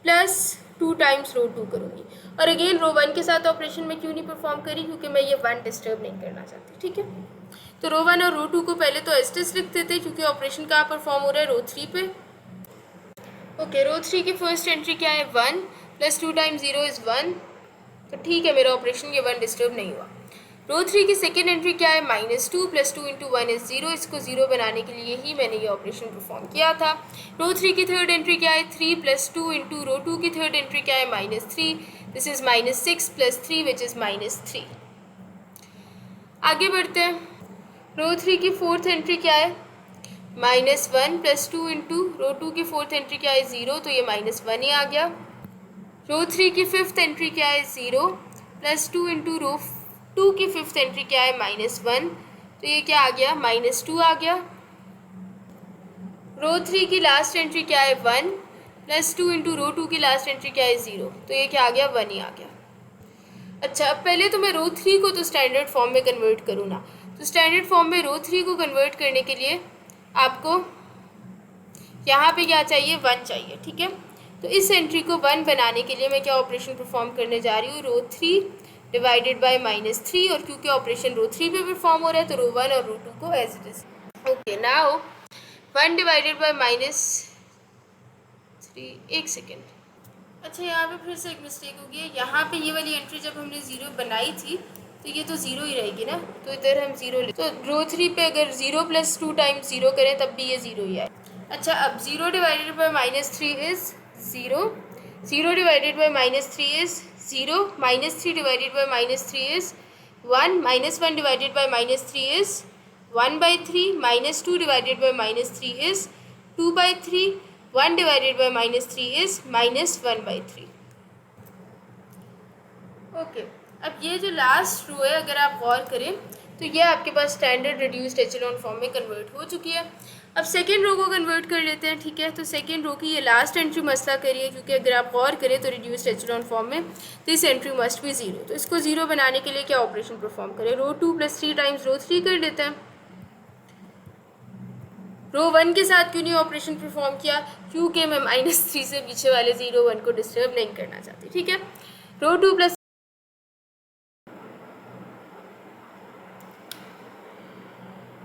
प्लस 2 टाइम्स रो 2 करूँगी। और अगेन रो 1 के साथ ऑपरेशन में क्यों नहीं परफॉर्म करी, क्योंकि मैं ये 1 डिस्टर्ब नहीं करना चाहती, ठीक है। तो रो 1 और रो 2 को पहले तो एस्टिस लिख देते, क्योंकि ऑपरेशन कहाँ परफॉर्म हो रहा है, रो 3 पे। ओके, रो 3 की फर्स्ट एंट्री क्या है, 1 प्लस 2 टाइम्स 0 इज़ 1, तो ठीक है, मेरा ऑपरेशन ये 1 डिस्टर्ब नहीं हुआ। रो 3 की सेकेंड एंट्री क्या है, -2 प्लस 2 इंटू 1 इज़ 0, इसको 0 बनाने के लिए ही मैंने ये ऑपरेशन परफॉर्म किया था। रो 3 की थर्ड एंट्री क्या है, 3 प्लस 2 इंटू रो 2 की थर्ड एंट्री क्या है, -3, this is -6 plus 3 which is -3। आगे बढ़ते हैं। रो 3 की फोर्थ एंट्री क्या है, -1 प्लस 2 इंटू रो 2 की फोर्थ एंट्री क्या है, 0, तो ये -1 ही आ गया। रो 3 की फिफ्थ एंट्री क्या है, 0 प्लस 2 इंटू रो 2 की फिफ्थ एंट्री क्या है, -1, तो ये क्या आ गया, -2 आ गया। रो 3 की लास्ट एंट्री क्या है, 1 प्लस 2 इंटू रो 2 की लास्ट एंट्री क्या है, 0, तो ये क्या आ गया, 1 ही आ गया। अच्छा, अब पहले तो मैं रो 3 को तो स्टैंडर्ड फॉर्म में कन्वर्ट करूँ ना, तो स्टैंडर्ड फॉर्म में रो 3 को कन्वर्ट करने के लिए आपको यहाँ पे क्या चाहिए, 1 चाहिए, ठीक है। तो इस एंट्री को 1 बनाने के लिए मैं क्या ऑपरेशन परफॉर्म करने जा रही हूँ, रो 3 डिवाइडेड बाय -3, और क्योंकि ऑपरेशन रो 3 पे परफॉर्म हो रहा है तो रो 1 और रो 2 को as it is. Okay, now 1 divided by -3, एक सेकेंड। अच्छा, यहाँ पे फिर से एक मिस्टेक हो गई है। यहाँ पे ये वाली एंट्री जब हमने 0 बनाई थी तो ये तो 0 ही रहेगी ना, तो इधर हम 0 ले, तो रो 3 पे अगर 0 प्लस 2 टाइम्स 0 करें तब भी ये 0 ही आए। अच्छा, अब 0 divided by -3 is 0, 0 divided by -3 is 0, -3 divided by -3 is 1, -1 divided by -3 is 1/3, -2 divided by -3 is 2/3, 1 divided by -3 is -1/3। Okay, अब ये जो लास्ट रो है अगर आप गौर करें तो ये आपके पास स्टैंडर्ड रिड्यूस्ड एचेलॉन फॉर्म में कन्वर्ट हो चुकी है। अब सेकेंड रो को कन्वर्ट कर लेते हैं, ठीक है। तो सेकेंड रो की ये लास्ट एंट्री मसला करिए, क्योंकि अगर आप गौर करें तो रिड्यूस्ड एचेलॉन फॉर्म में दिस एंट्री मस्ट बी 0, तो इसको 0 बनाने के लिए क्या ऑपरेशन परफॉर्म करें, रो 2 प्लस 3 टाइम्स रो 3 कर देते हैं। रो 1 के साथ क्यों नहीं ऑपरेशन परफॉर्म किया, क्योंकि मैं -3 से पीछे वाले 0 1 को डिस्टर्ब नहीं करना चाहती, ठीक है। रो 2 plus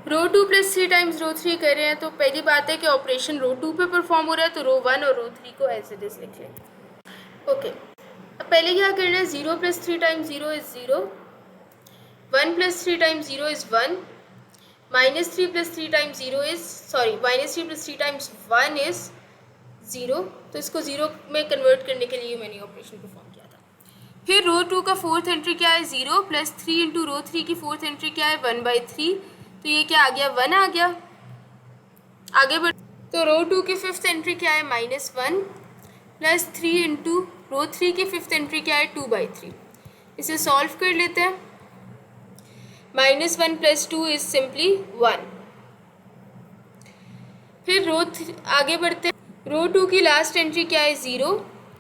row 2 plus 3 times row 3 कर रहे हैं, तो पहली बात है कि ऑपरेशन रो 2 पे परफॉर्म हो रहा है, तो रो 1 और रो 3 को एज इट इज लिख लेंगे। ओके, अब पहले क्या करना है, 0 plus 3 times 0 is 0, 1 plus 3 times 0 is 1, -3 plus 3 times 0 is, sorry, -3 plus 3 times 1 is zero, तो इसको ज़ीरो में कन्वर्ट करने के लिए मैंने ऑपरेशन परफॉर्म किया था। फिर रो 2 का फोर्थ एंट्री क्या है, 0 प्लस 3 इंटू रो 3 की फोर्थ एंट्री क्या है, 1/3, तो ये क्या आ गया, 1 आ गया। आगे बढ़, तो रो 2 की फिफ्थ एंट्री क्या है, -1 प्लस 3 इंटू रो 3 की फिफ्थ एंट्री क्या है, 2/3। इसे सॉल्व कर लेते हैं। -1 प्लस 2 इज सिंपली 1। फिर आगे बढ़ते हैं। रो 2 की लास्ट एंट्री क्या है, 0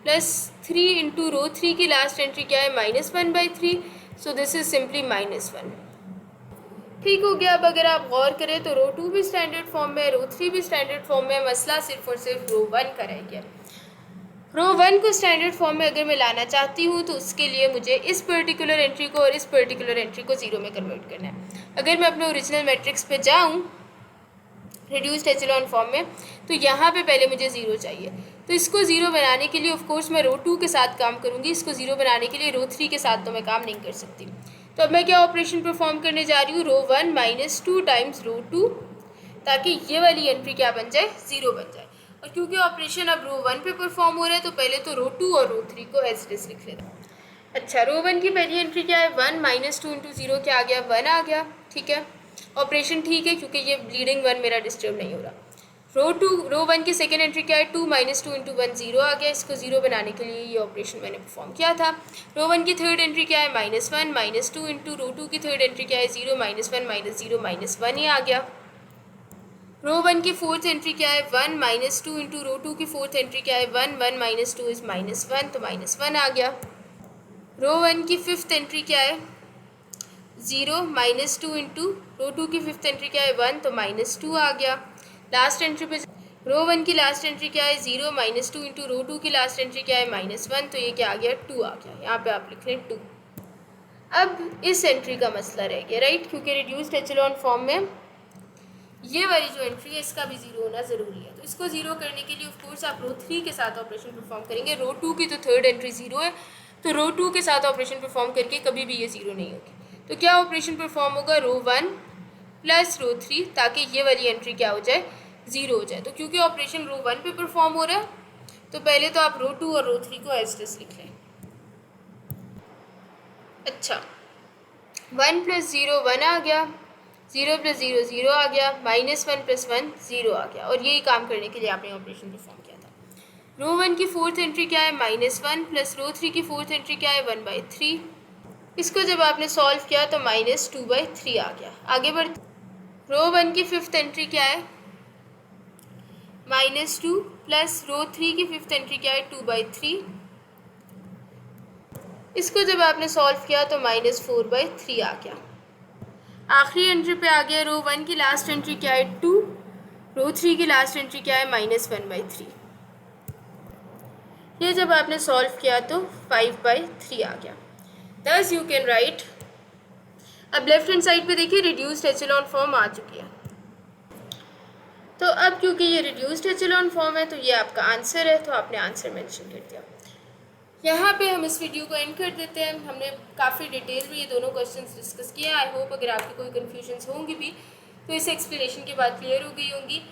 प्लस 3 इंटू रो 3 की लास्ट एंट्री क्या है, -1/3, सो दिस इज सिंपली -1। ठीक हो गया। अब अगर आप गौर करें तो रो 2 भी स्टैंडर्ड फॉर्म में है, रो 3 भी स्टैंडर्ड फॉर्म में है, मसला सिर्फ और सिर्फ रो 1 का रह गया। रो 1 को स्टैंडर्ड फॉर्म में अगर मैं लाना चाहती हूँ तो उसके लिए मुझे इस पर्टिकुलर एंट्री को और इस पर्टिकुलर एंट्री को 0 में कन्वर्ट करना है। अगर मैं अपने ओरिजिनल मैट्रिक्स पे जाऊँ रिड्यूस्ड एचेलॉन फॉर्म में, तो यहाँ पे पहले मुझे 0 चाहिए। तो इसको 0 बनाने के लिए ऑफ कोर्स मैं रो 2 के साथ काम करूँगी। इसको 0 बनाने के लिए रो 3 के साथ तो मैं काम नहीं कर सकती। तो अब मैं क्या ऑपरेशन परफॉर्म करने जा रही हूँ, रो 1 -2 टाइम्स रो 2, ताकि ये वाली एंट्री क्या बन जाए, 0 बन जाए। और क्योंकि ऑपरेशन अब रो 1 पे परफॉर्म हो रहा है तो पहले तो रो 2 और रो 3 को एज इट इज लिख लेते हैं। अच्छा, रो 1 की पहली एंट्री क्या है, 1 -2 इंटू 0 क्या आ गया, 1 आ गया। ठीक है, ऑपरेशन ठीक है क्योंकि ये लीडिंग 1 मेरा डिस्टर्ब नहीं हो रहा। रो 1 की सेकेंड एंट्री क्या है, 2 -2 इंटू 1 0 आ गया। इसको 0 बनाने के लिए ये ऑपरेशन मैंने परफॉर्म किया था। रो 1 की थर्ड एंट्री क्या है, -1 -2 इंटू रो 2 की थर्ड एंट्री क्या है, 0 -1 -0 -1 ही आ गया। रो 1 की फोर्थ एंट्री क्या है, 1 -2 इंटू रो 2 की फोर्थ एंट्री क्या है, 1 1 -2 इज -1, तो -1 आ गया। रो 1 की फिफ्थ एंट्री क्या है, 0 -2 इंटू रो 2 की फिफ्थ एंट्री क्या है, 1, तो -2 आ गया। लास्ट एंट्री पे रो 1 की लास्ट एंट्री क्या है, 0 -2 इंटू रो 2 की लास्ट एंट्री क्या है, -1, तो ये क्या आ गया, 2 आ गया। यहाँ पे आप लिख लें 2। अब इस एंट्री का मसला रह गया, राइट, क्योंकि रिड्यूस्ड एचेलॉन फॉर्म में ये वाली जो एंट्री है इसका भी 0 होना ज़रूरी है। तो इसको 0 करने के लिए ऑफ कोर्स आप रो 3 के साथ ऑपरेशन परफॉर्म करेंगे। रो 2 की तो थर्ड एंट्री 0 है, तो रो 2 के साथ ऑपरेशन परफॉर्म करके कभी भी ये 0 नहीं होगी। तो क्या ऑपरेशन परफॉर्म होगा, रो 1 प्लस रो 3, ताकि ये वाली एंट्री क्या हो जाए, 0 हो जाए। तो क्योंकि ऑपरेशन रो 1 पे परफॉर्म हो रहा है तो पहले तो आप रो 2 और रो 3 को एज इट इज लिख लें। अच्छा, 1 + 0 1 आ गया, 0 + 0 0 आ गया, -1 + 1 0 आ गया। और यही काम करने के लिए आपने ऑपरेशन परफॉर्म किया था। रो 1 की फोर्थ एंट्री क्या है, -1 प्लस रो 3 की फोर्थ एंट्री क्या है, 1/3। इसको जब आपने सॉल्व किया तो -2/3 आ गया। आगे बढ़, रो 1 की फिफ्थ एंट्री क्या है, -2 प्लस रो 3 की फिफ्थ एंट्री क्या है, 2/3। इसको जब आपने सॉल्व किया तो -4/3 आ गया। आखिरी एंट्री पे आ गया। रो 1 की लास्ट एंट्री क्या है, 2, रो 3 की लास्ट एंट्री क्या है, -1/3। ये जब आपने सॉल्व किया तो 5/3 आ गया। दस यू कैन राइट। अब लेफ्ट हैंड साइड पे देखिए रिड्यूस्ड एचेलॉन फॉर्म आ चुकी है। तो अब क्योंकि ये रिड्यूस्ड एचेलॉन फॉर्म है तो ये आपका आंसर है, तो आपने आंसर मेंशन कर दिया। यहाँ पे हम इस वीडियो को एंड कर देते हैं। हमने काफ़ी डिटेल में ये दोनों क्वेश्चंस डिस्कस किए। आई होप अगर आपकी कोई कन्फ्यूजन्स होंगी भी तो इस एक्सप्लेनेशन के बाद क्लियर हो गई होंगी।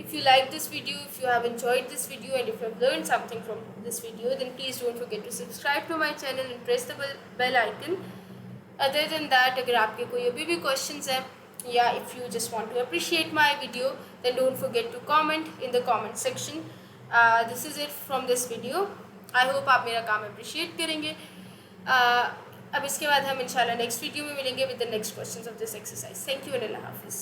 If you like this video, if you have enjoyed this video and if you have learned something from this video, then please don't forget to subscribe to my channel and press the bell icon. Other than that, अगर आपके कोई अभी भी questions हैं या if you just want to appreciate my video, then don't forget to comment in the comment section. This is it from this video. I hope आप मेरा काम appreciate करेंगे। अब इसके बाद हम इंशाल्लाह नेक्स्ट वीडियो में मिलेंगे with the next questions of this exercise. Thank you and Allah Hafiz.